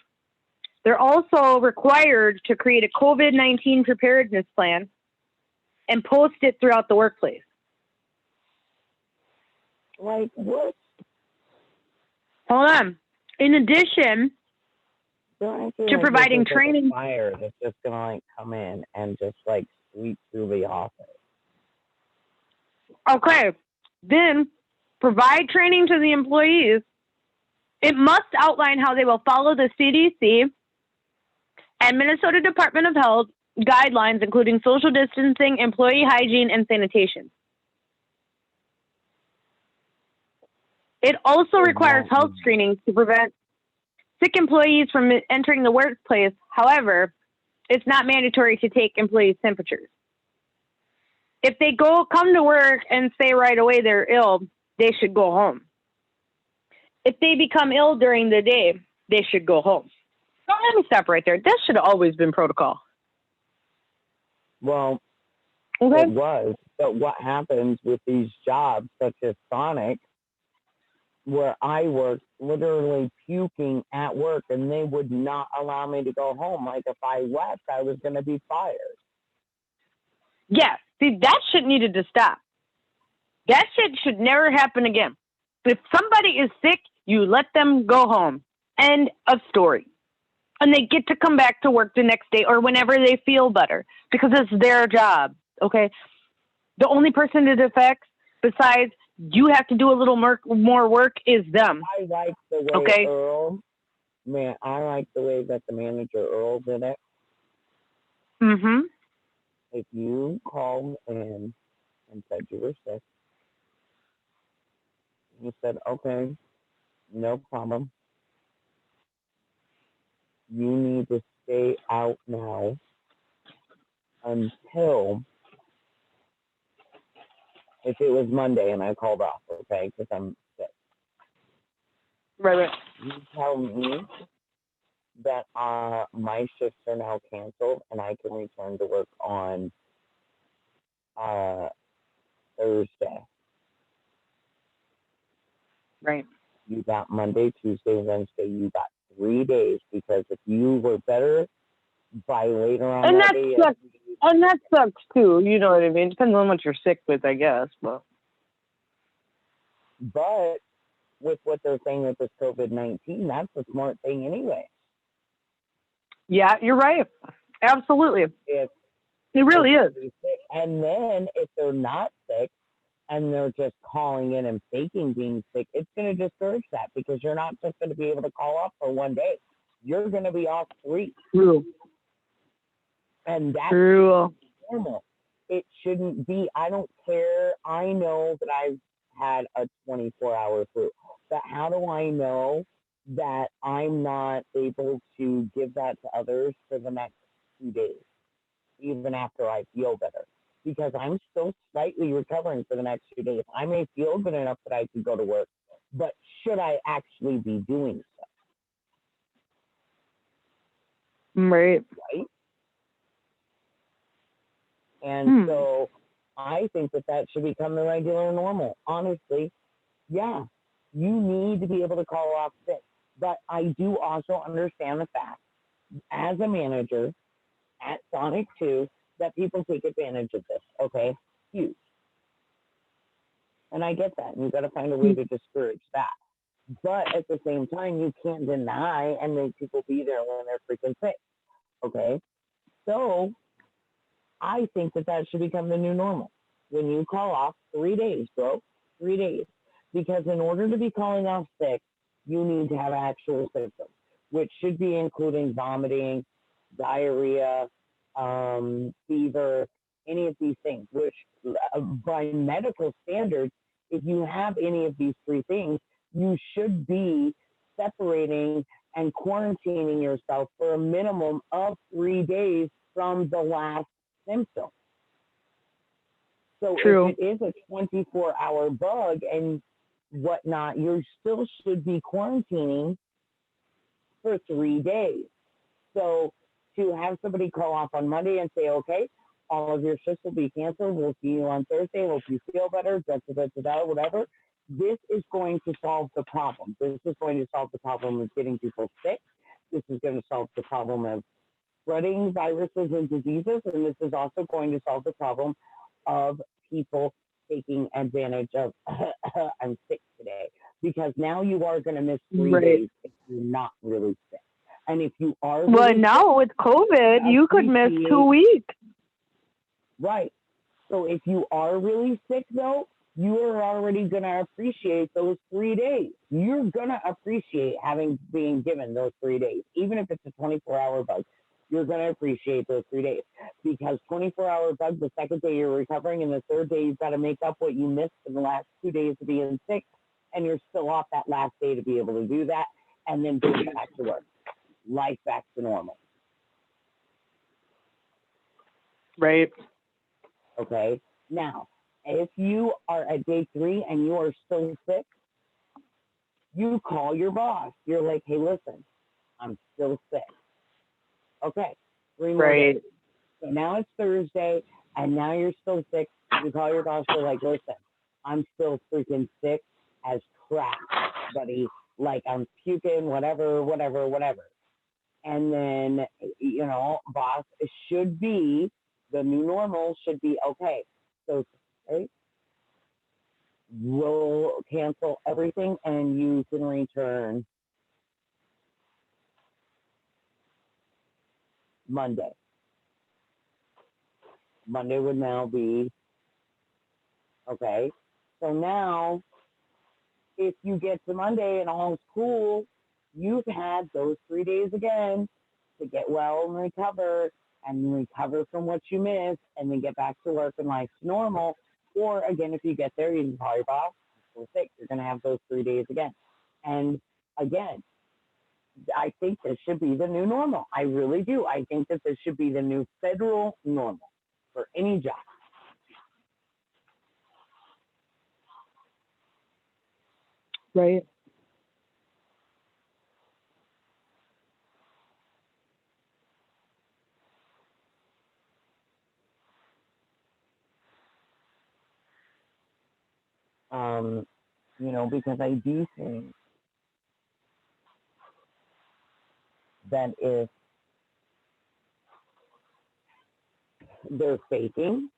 They're also required to create a COVID-19 preparedness plan and post it throughout the workplace. Like what? Hold on. In addition to providing training, fire that's just gonna like come in and just like sweep through the office. okay, then provide training to the employees. It must outline how they will follow the CDC and Minnesota Department of Health guidelines, including social distancing, employee hygiene, and sanitation. It also requires health screenings to prevent sick employees from entering the workplace. However, it's not mandatory to take employees' temperatures. If they come to work and say right away they're ill, they should go home. If they become ill during the day, they should go home. So let me stop right there. That should have always been protocol. Well, okay. It was. But what happens with these jobs, such as Sonic, where I worked, literally puking at work, and they would not allow me to go home. Like, if I left, I was going to be fired. Yeah. See, that shit needed to stop. That shit should never happen again. If somebody is sick, you let them go home. End of story. And they get to come back to work the next day or whenever they feel better because it's their job, okay? The only person it affects besides you have to do a little more work is them. I like the way Okay. Earl, man, I like the way that the manager Earl did it. Mm-hmm. If you called in and said you were sick, you said, okay, no problem. You need to stay out now until, if it was Monday and I called off, okay, because I'm sick. Right. You tell me that my shifts are now canceled and I can return to work on Thursday. Right. You got Monday, Tuesday, Wednesday. You got 3 days, because if you were better by later on And that that day, sucks. And that sucks too. You know what I mean? Depends on what you're sick with, I guess. but with what they're saying with this COVID-19, that's a smart thing anyway. Yeah, you're right. Absolutely. If It really is. sick, and then if they're not sick and they're just calling in and faking being sick, it's going to discourage that, because you're not just going to be able to call off for 1 day. You're going to be off 3. True. And that's True. normal. It shouldn't be. I don't care. I know that I've had a 24-hour flu, but how do I know that I'm not able to give that to others for the next 2 days, even after I feel better? Because I'm still slightly recovering for the next 2 days. I may feel good enough that I could go to work, but should I actually be doing so? Right. Right? And so I think that should become the regular normal. Honestly, yeah, you need to be able to call off sick. But I do also understand the fact, as a manager at Sonic 2, that people take advantage of this, okay? Huge. And I get that. And you've got to find a way to discourage that. But at the same time, you can't deny and make people be there when they're freaking sick, okay? So I think that should become the new normal. When you call off 3 days, bro, 3 days. Because in order to be calling off sick, you need to have actual symptoms, which should be including vomiting, diarrhea, fever, any of these things, which by medical standards, if you have any of these 3 things, you should be separating and quarantining yourself for a minimum of 3 days from the last symptom. So True. if it is a 24-hour bug and whatnot, you still should be quarantining for 3 days. So to have somebody call off on Monday and say, okay, all of your shifts will be canceled. We'll see you on Thursday. Hope you feel better, whatever. This is going to solve the problem. This is going to solve the problem of getting people sick. This is going to solve the problem of spreading viruses and diseases. And this is also going to solve the problem of people taking advantage of I'm sick today, because now you are going to miss 3 days if you're not really sick. And if you are really now with COVID, you could miss 2 weeks. Right. So if you are really sick, though, you are already going to appreciate those 3 days. You're going to appreciate being given those 3 days, even if it's a 24-hour bug. You're going to appreciate those 3 days, because 24-hour bug, the second day you're recovering, and the third day you've got to make up what you missed in the last 2 days of being sick, and you're still off that last day to be able to do that, and then go back to work. Life back to normal. Right. Okay. Now, if you are at day 3 and you are still sick, you call your boss. You're like, hey, listen, I'm still sick. Okay. 3 more days. So now it's Thursday, and now you're still sick. You call your boss. You're like, listen, I'm still freaking sick as crap, buddy. Like, I'm puking, whatever. And then, boss, it should be, the new normal should be, okay, so, right, we'll cancel everything and you can return Monday. Monday would now be, okay, So now, if you get to Monday and all's cool, you've had those 3 days again to get well and recover from what you missed, and then get back to work and life's normal. Or again, if you get there, you can call your boss, you're sick, you're going to have those 3 days again. And again, I think this should be the new normal. I really do. I think that this should be the new federal normal for any job. Right. Because I do think that if they're faking,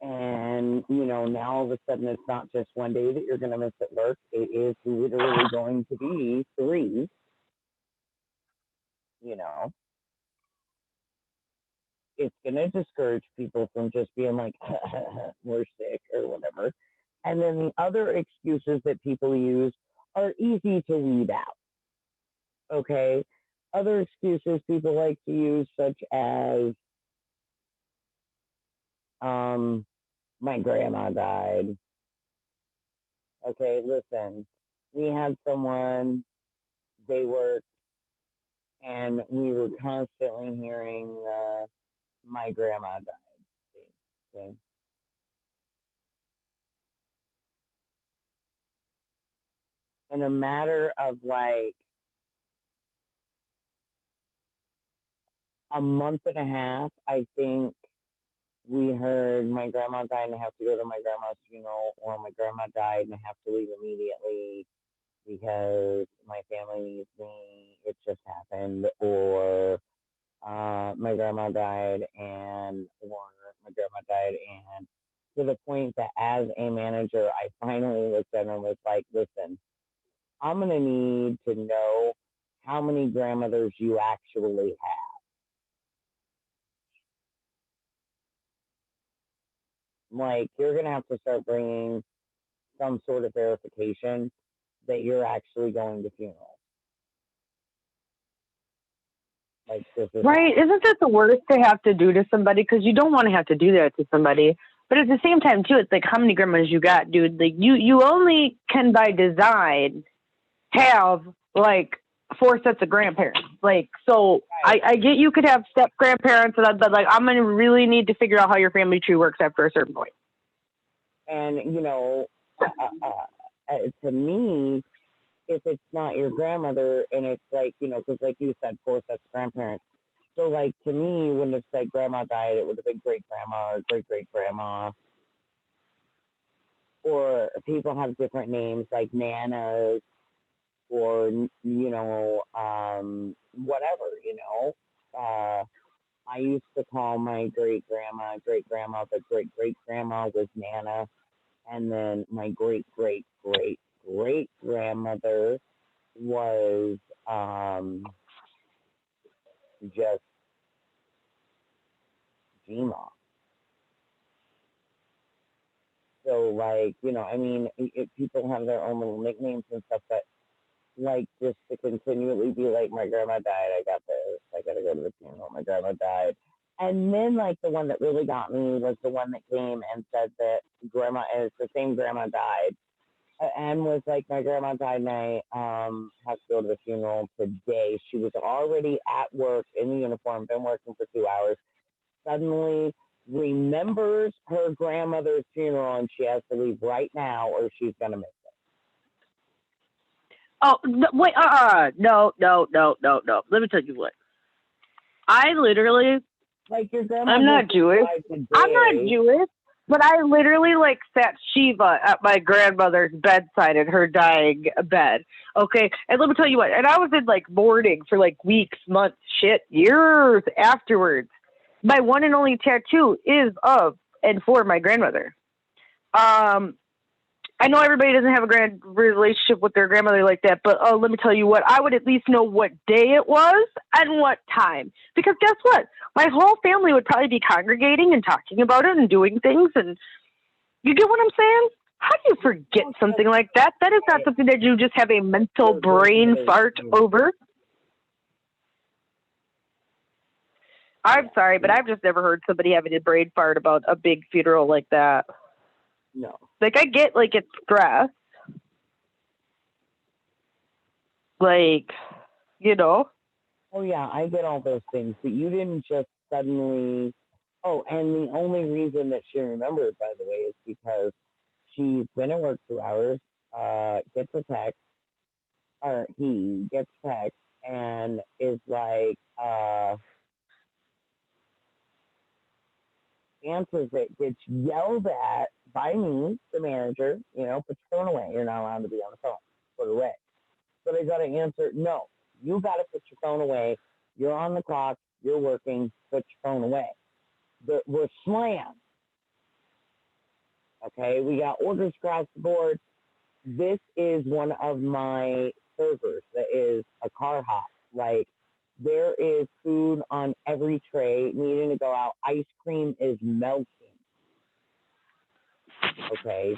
and now all of a sudden it's not just one day that you're going to miss at work, it is literally going to be 3. It's going to discourage people from just being like, we're sick or whatever. And then the other excuses that people use are easy to weed out. Okay? Other excuses people like to use, such as, my grandma died. Okay, listen, we had someone, they worked, and we were constantly hearing, my grandma died. Okay? In a matter of like a month and a half, I think we heard my grandma died and I have to go to my grandma's funeral, or my grandma died and I have to leave immediately because my family needs me. It just happened, or my grandma died and to the point that as a manager, I finally looked at her and was like, listen, I'm going to need to know how many grandmothers you actually have. Like, you're going to have to start bringing some sort of verification that you're actually going to funerals. Like, this is Right. Isn't that the worst to have to do to somebody? Because you don't want to have to do that to somebody. But at the same time, too, it's like, how many grandmas you got, dude? Like, you only can, by design, have, like, 4 sets of grandparents. Like, so I get you could have step grandparents, but, like, I'm going to really need to figure out how your family tree works after a certain point. And, to me, if it's not your grandmother, and it's like, because like you said, 4 sets of grandparents. So, like, to me, when it's like grandma died, it would have been great grandma or great great grandma. Or people have different names like nanas, or, whatever, I used to call my great grandma, but great great grandma was Nana. And then my great great great great grandmother was just Gma. So, like, people have their own little nicknames and stuff, but like, just to continually be like, my grandma died, I got this, I gotta go to the funeral, my grandma died. And then, like, the one that really got me was the one that came and said that it's the same grandma died, and was like, my grandma died and I have to go to the funeral today. She was already at work in the uniform, been working for 2 hours, suddenly remembers her grandmother's funeral and she has to leave right now or she's going to miss it. Oh, wait, no. Let me tell you what. I literally, like, your grandma. I'm not Jewish, but I literally, like, sat Shiva at my grandmother's bedside in her dying bed. Okay. And let me tell you what, and I was in, like, mourning for, like, weeks, months, years afterwards. My one and only tattoo is of and for my grandmother. I know everybody doesn't have a grand relationship with their grandmother like that, but let me tell you what, I would at least know what day it was and what time. Because guess what? My whole family would probably be congregating and talking about it and doing things. And you get what I'm saying? How do you forget something like that? That is not something that you just have a mental brain fart over. I'm sorry, but I've just never heard somebody having a brain fart about a big funeral like that. No. Like, I get, like, it's stress. Like, you know. Oh, yeah, I get all those things. But you didn't just suddenly... Oh, and the only reason that she remembered, by the way, is because she's been at work 2 hours, gets a text, or he gets text, and is like, answers it, gets yelled at by me, the manager, you know, put your phone away. You're not allowed to be on the phone. Put it away. So they got to answer, no, you got to put your phone away. You're on the clock. You're working. Put your phone away. We're slammed. Okay, we got orders across the board. This is one of my servers that is a car hop. Like, there is food on every tray needing to go out. Ice cream is melting. Okay.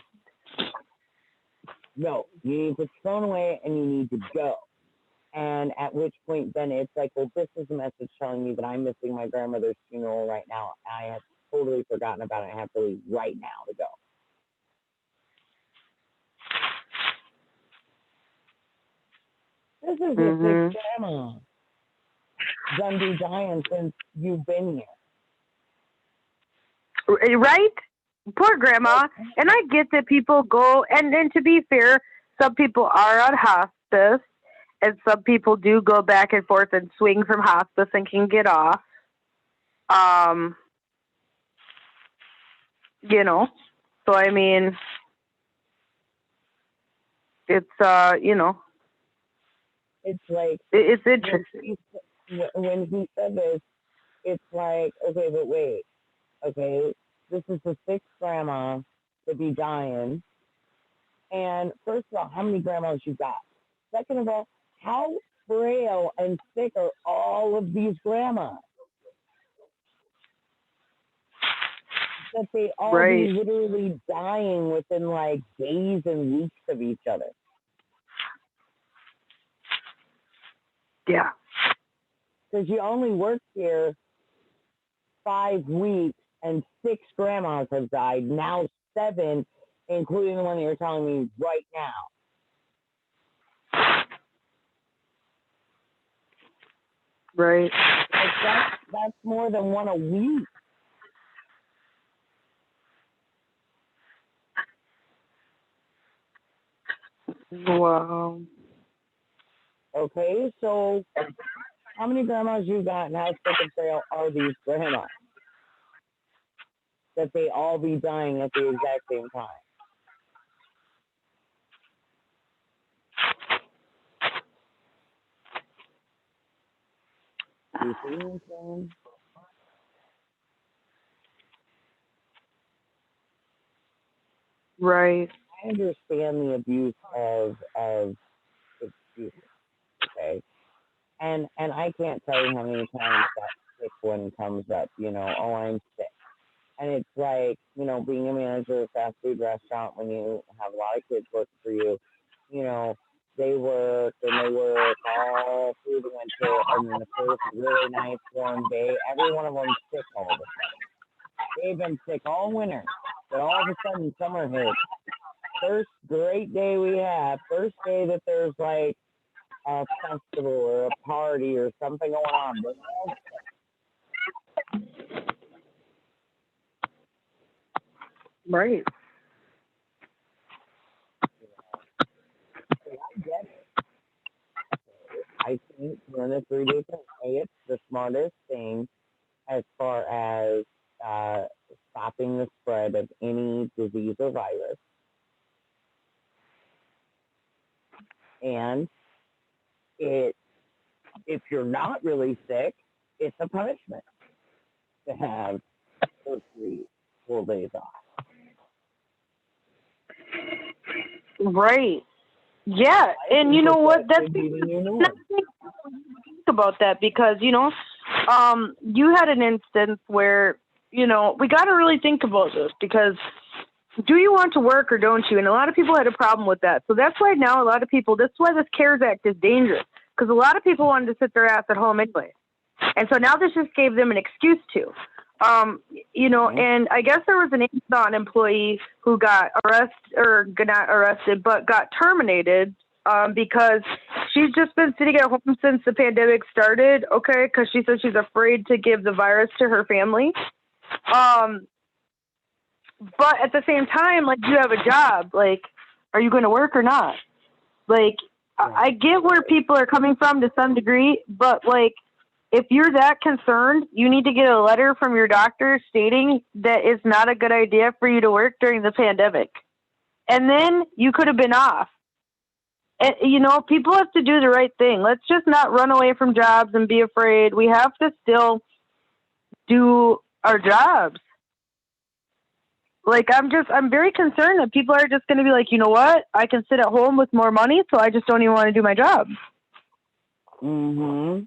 No, you need to put your phone away and you need to go. And at which point then it's like, well, this is a message telling me that I'm missing my grandmother's funeral right now. I have totally forgotten about it. I have to leave right now to go. This is a sick grandma. Done be dying since you've been here. Right? Poor grandma. And I get that people go, and to be fair, some people are on hospice, and some people do go back and forth and swing from hospice and can get off. You know, so I mean, it's, you know, it's like, it's interesting. When he said this, it's like, okay, but wait, okay, this is the sixth grandma to be dying. And first of all, how many grandmas you got? Second of all, how frail and sick are all of these grandmas? That they all be literally dying within like days and weeks of each other. Yeah. Because you only worked here 5 weeks and 6 grandmas have died. Now 7, including the one that you're telling me right now. Right. Like that's more than one a week. Wow. Okay, so how many grandmas you got and how sick and frail are these grandmas? That they all be dying at the exact same time. You see what I'm saying? Right. I understand the abuse of excuses, okay? And I can't tell you how many times that sick one comes up, you know, oh, I'm sick. And it's like, you know, being a manager of a fast food restaurant when you have a lot of kids working for you, you know, they work all through the winter, and then the first really nice warm day, every one of them sick all of a sudden. They've been sick all winter, but all of a sudden summer hits. First great day we have, first day that there's like a festival or a party or something going on. But right. I get it. I think during the 3 days it's the smartest thing as far as stopping the spread of any disease or virus. And if you're not really sick, it's a punishment to have those 3 full days off. Right. Yeah, and you know what? That's think about that because, you know, you had an instance where, you know, we got to really think about this because do you want to work or don't you? And a lot of people had a problem with that. So that's why now a lot of people, that's why this CARES Act is dangerous, because a lot of people wanted to sit their ass at home anyway. And so now this just gave them an excuse to. And I guess there was an Amazon employee who got not arrested, but got terminated because she's just been sitting at home since the pandemic started, okay, because she says she's afraid to give the virus to her family. But at the same time, like, you have a job. Like, are you going to work or not? Like, I get where people are coming from to some degree, but, like, if you're that concerned, you need to get a letter from your doctor stating that it's not a good idea for you to work during the pandemic. And then you could have been off. And, people have to do the right thing. Let's just not run away from jobs and be afraid. We have to still do our jobs. Like, I'm very concerned that people are just going to be like, you know what? I can sit at home with more money, so I just don't even want to do my job. Mm-hmm.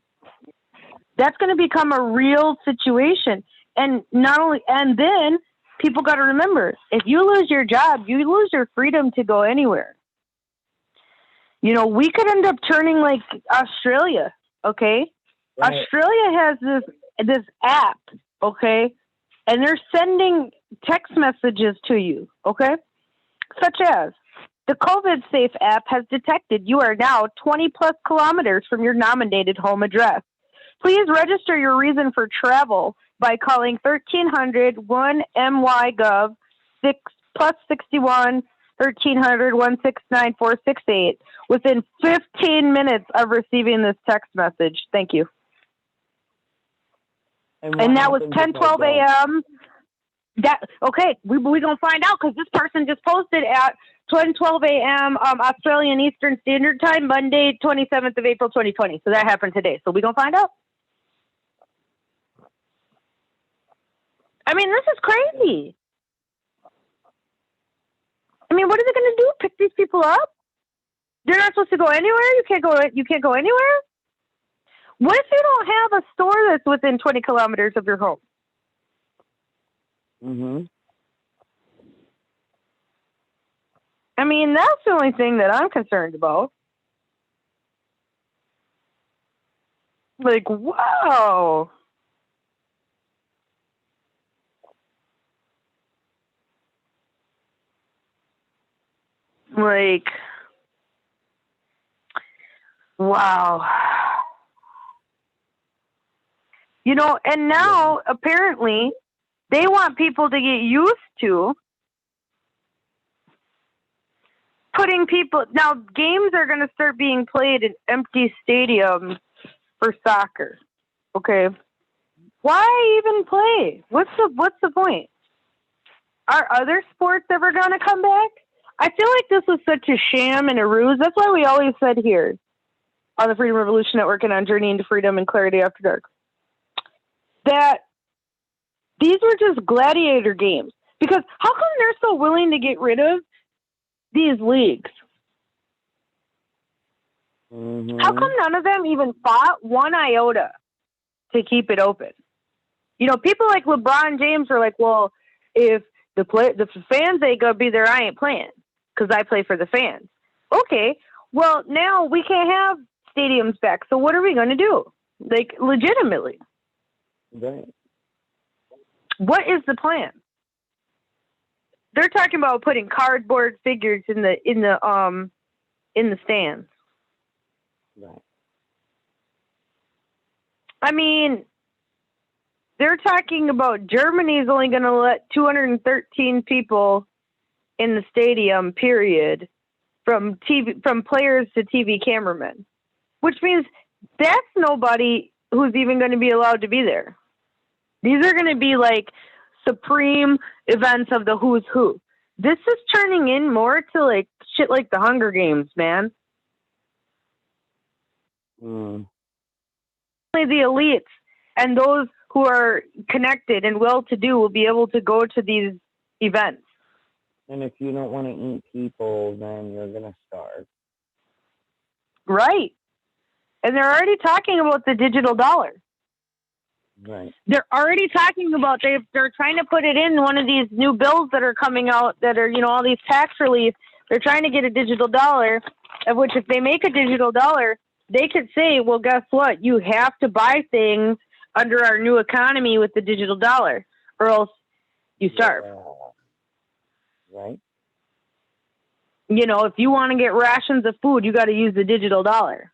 That's going to become a real situation. And then people got to remember, if you lose your job, you lose your freedom to go anywhere. We could end up turning like Australia, okay? Right. Australia has this app, okay? And they're sending text messages to you, okay? Such as, the COVID Safe app has detected you are now 20 plus kilometers from your nominated home address. Please register your reason for travel by calling 1300-1MY-GOV 6+61 1300-169-468 within 15 minutes of receiving this text message. Thank you. And that was 10:12 a.m. We're gonna find out because this person just posted at 10:12 a.m. Australian Eastern Standard Time, Monday, 27th of April, 2020. So that happened today. So we're gonna find out. I mean, this is crazy. I mean, what are they gonna do? Pick these people up? They're not supposed to go anywhere. You can't go anywhere. What if you don't have a store that's within 20 kilometers of your home? Mm-hmm. I mean, that's the only thing that I'm concerned about. Like, wow. Like, wow. And now, apparently, they want people to get used to putting people... Now, games are going to start being played in empty stadiums for soccer. Okay? Why even play? What's the point? Are other sports ever going to come back? I feel like this was such a sham and a ruse. That's why we always said here on the Freedom Revolution Network and on Journey into Freedom and Clarity After Dark that these were just gladiator games. Because how come they're so willing to get rid of these leagues? Mm-hmm. How come none of them even fought one iota to keep it open? People like LeBron James are like, well, if the fans ain't gonna be there, I ain't playing because I play for the fans. Okay, well, now we can't have stadiums back, so what are we going to do? Like, legitimately. Right. What is the plan? They're talking about putting cardboard figures in the stands. Right. I mean, they're talking about Germany's only going to let 213 people in the stadium, period, from players to TV cameramen, which means that's nobody who's even going to be allowed to be there. These are going to be like supreme events of the who's who. This is turning in more to like shit like the Hunger Games, man. Mm. Only the elites and those who are connected and well-to-do will be able to go to these events. And if you don't want to eat people, then you're going to starve. Right. And they're already talking about the digital dollar. Right. They're already talking about they're trying to put it in one of these new bills that are coming out that are, all these tax relief. They're trying to get a digital dollar, of which if they make a digital dollar, they could say, well, guess what? You have to buy things under our new economy with the digital dollar, or else you starve. Yeah. Right. If you want to get rations of food, you got to use the digital dollar.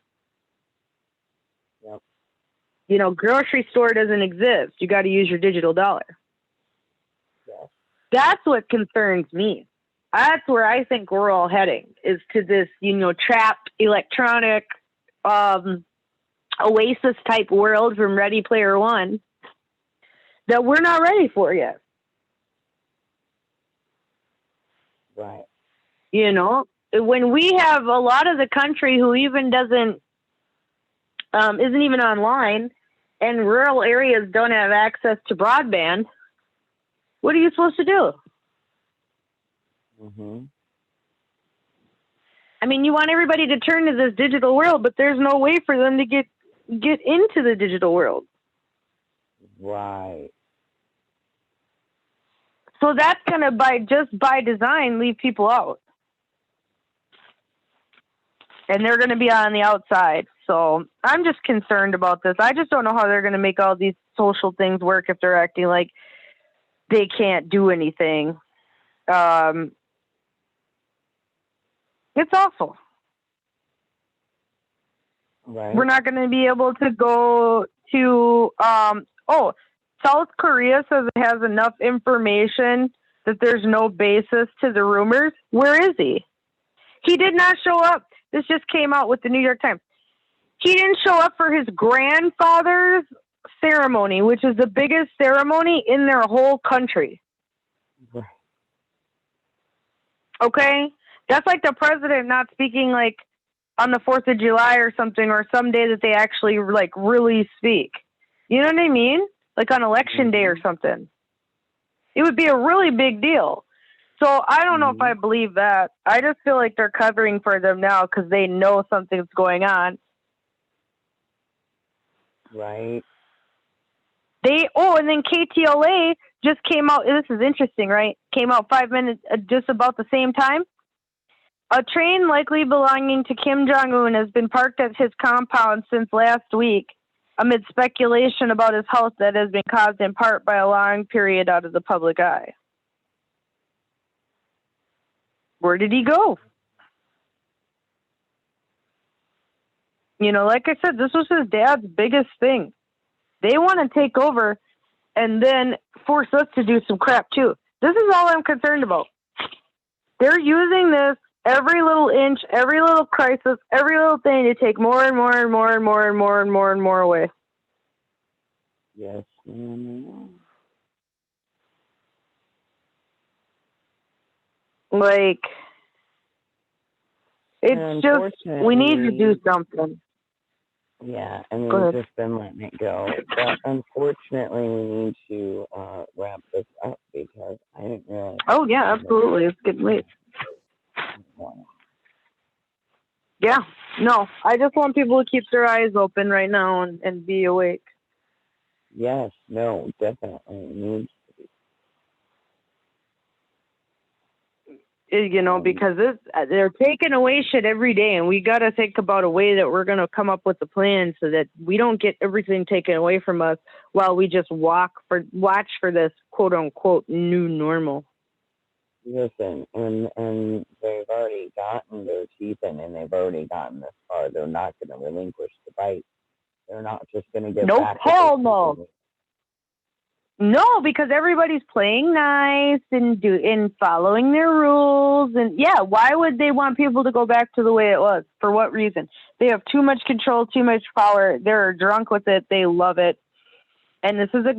Yep. Grocery store doesn't exist. You got to use your digital dollar. Yes. That's what concerns me. That's where I think we're all heading, is to this, trapped electronic Oasis type world from Ready Player One that we're not ready for yet. Right. When we have a lot of the country who even isn't even online, and rural areas don't have access to broadband, what are you supposed to do? Mm-hmm. I mean, you want everybody to turn to this digital world, but there's no way for them to get into the digital world. Right. So that's going to, by design, leave people out. And they're going to be on the outside. So I'm just concerned about this. I just don't know how they're going to make all these social things work if they're acting like they can't do anything. It's awful. Right. We're not going to be able to go to, South Korea says it has enough information that there's no basis to the rumors. Where is he? He did not show up. This just came out with the New York Times. He didn't show up for his grandfather's ceremony, which is the biggest ceremony in their whole country. Right. Okay? That's like the president not speaking like on the 4th of July or something, or some day that they actually like really speak. You know what I mean? Like on election day or something. It would be a really big deal. So I don't know if I believe that. I just feel like they're covering for them now because they know something's going on. Right. And then KTLA just came out. This is interesting, right? Came out 5 minutes, just about the same time. A train likely belonging to Kim Jong-un has been parked at his compound since last week, amid speculation about his health that has been caused in part by a long period out of the public eye. Where did he go? Like I said, this was his dad's biggest thing. They want to take over and then force us to do some crap too. This is all I'm concerned about. They're using this every little inch, every little crisis, every little thing to take more and more and more and more and more and more and more away. Yes. Mm-hmm. Like, it's just, we need to do something. Yeah, and we've just been letting it go. But unfortunately, we need to wrap this up because I didn't realize. Oh, yeah, absolutely. It's getting late. Yeah, no, I just want people to keep their eyes open right now and be awake. Yes, no, definitely. Because they're taking away shit every day, and we got to think about a way that we're going to come up with a plan so that we don't get everything taken away from us while we just watch for this quote unquote new normal. Listen, and they've already gotten their teeth in, and they've already gotten this far. They're not going to relinquish the fight. They're not just going to get back. Hell no. No, because everybody's playing nice and following their rules. And yeah, why would they want people to go back to the way it was? For what reason? They have too much control, too much power. They're drunk with it. They love it. And this is a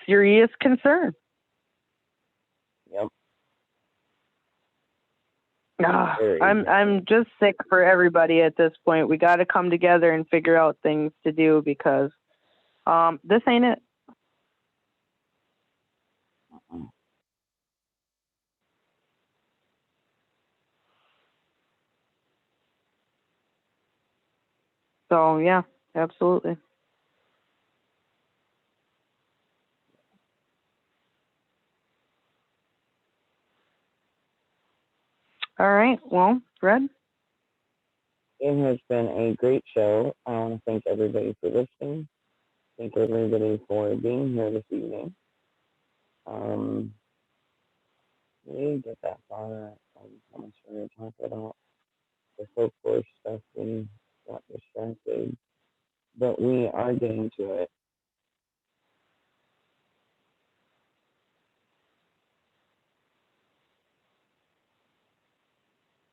serious concern. Yep. I'm just sick for everybody at this point. We got to come together and figure out things to do because this ain't it. So, yeah, absolutely. All right. Well, Fred? It has been a great show. I want to thank everybody for listening. Thank everybody for being here this evening. We get that far. How much we're going to talk about the folklore stuff. We got distracted, but we are getting to it.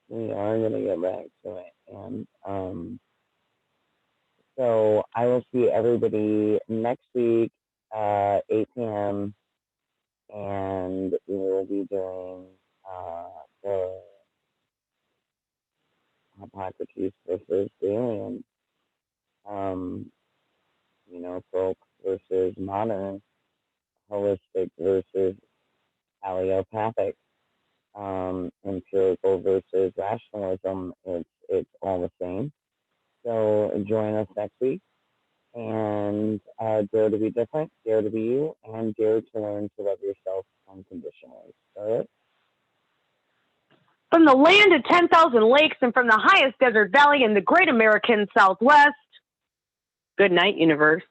We are going to get back to it. And so I will see everybody next week, 8 p.m. And we will be doing the Hippocrates versus the aliens. Folk versus modern, holistic versus allopathic, empirical versus rationalism. It's all the same. So join us next week and dare to be different, dare to be you, and dare to learn to love yourself unconditionally. Scarlet? From the land of 10,000 lakes and from the highest desert valley in the great American Southwest, good night, universe.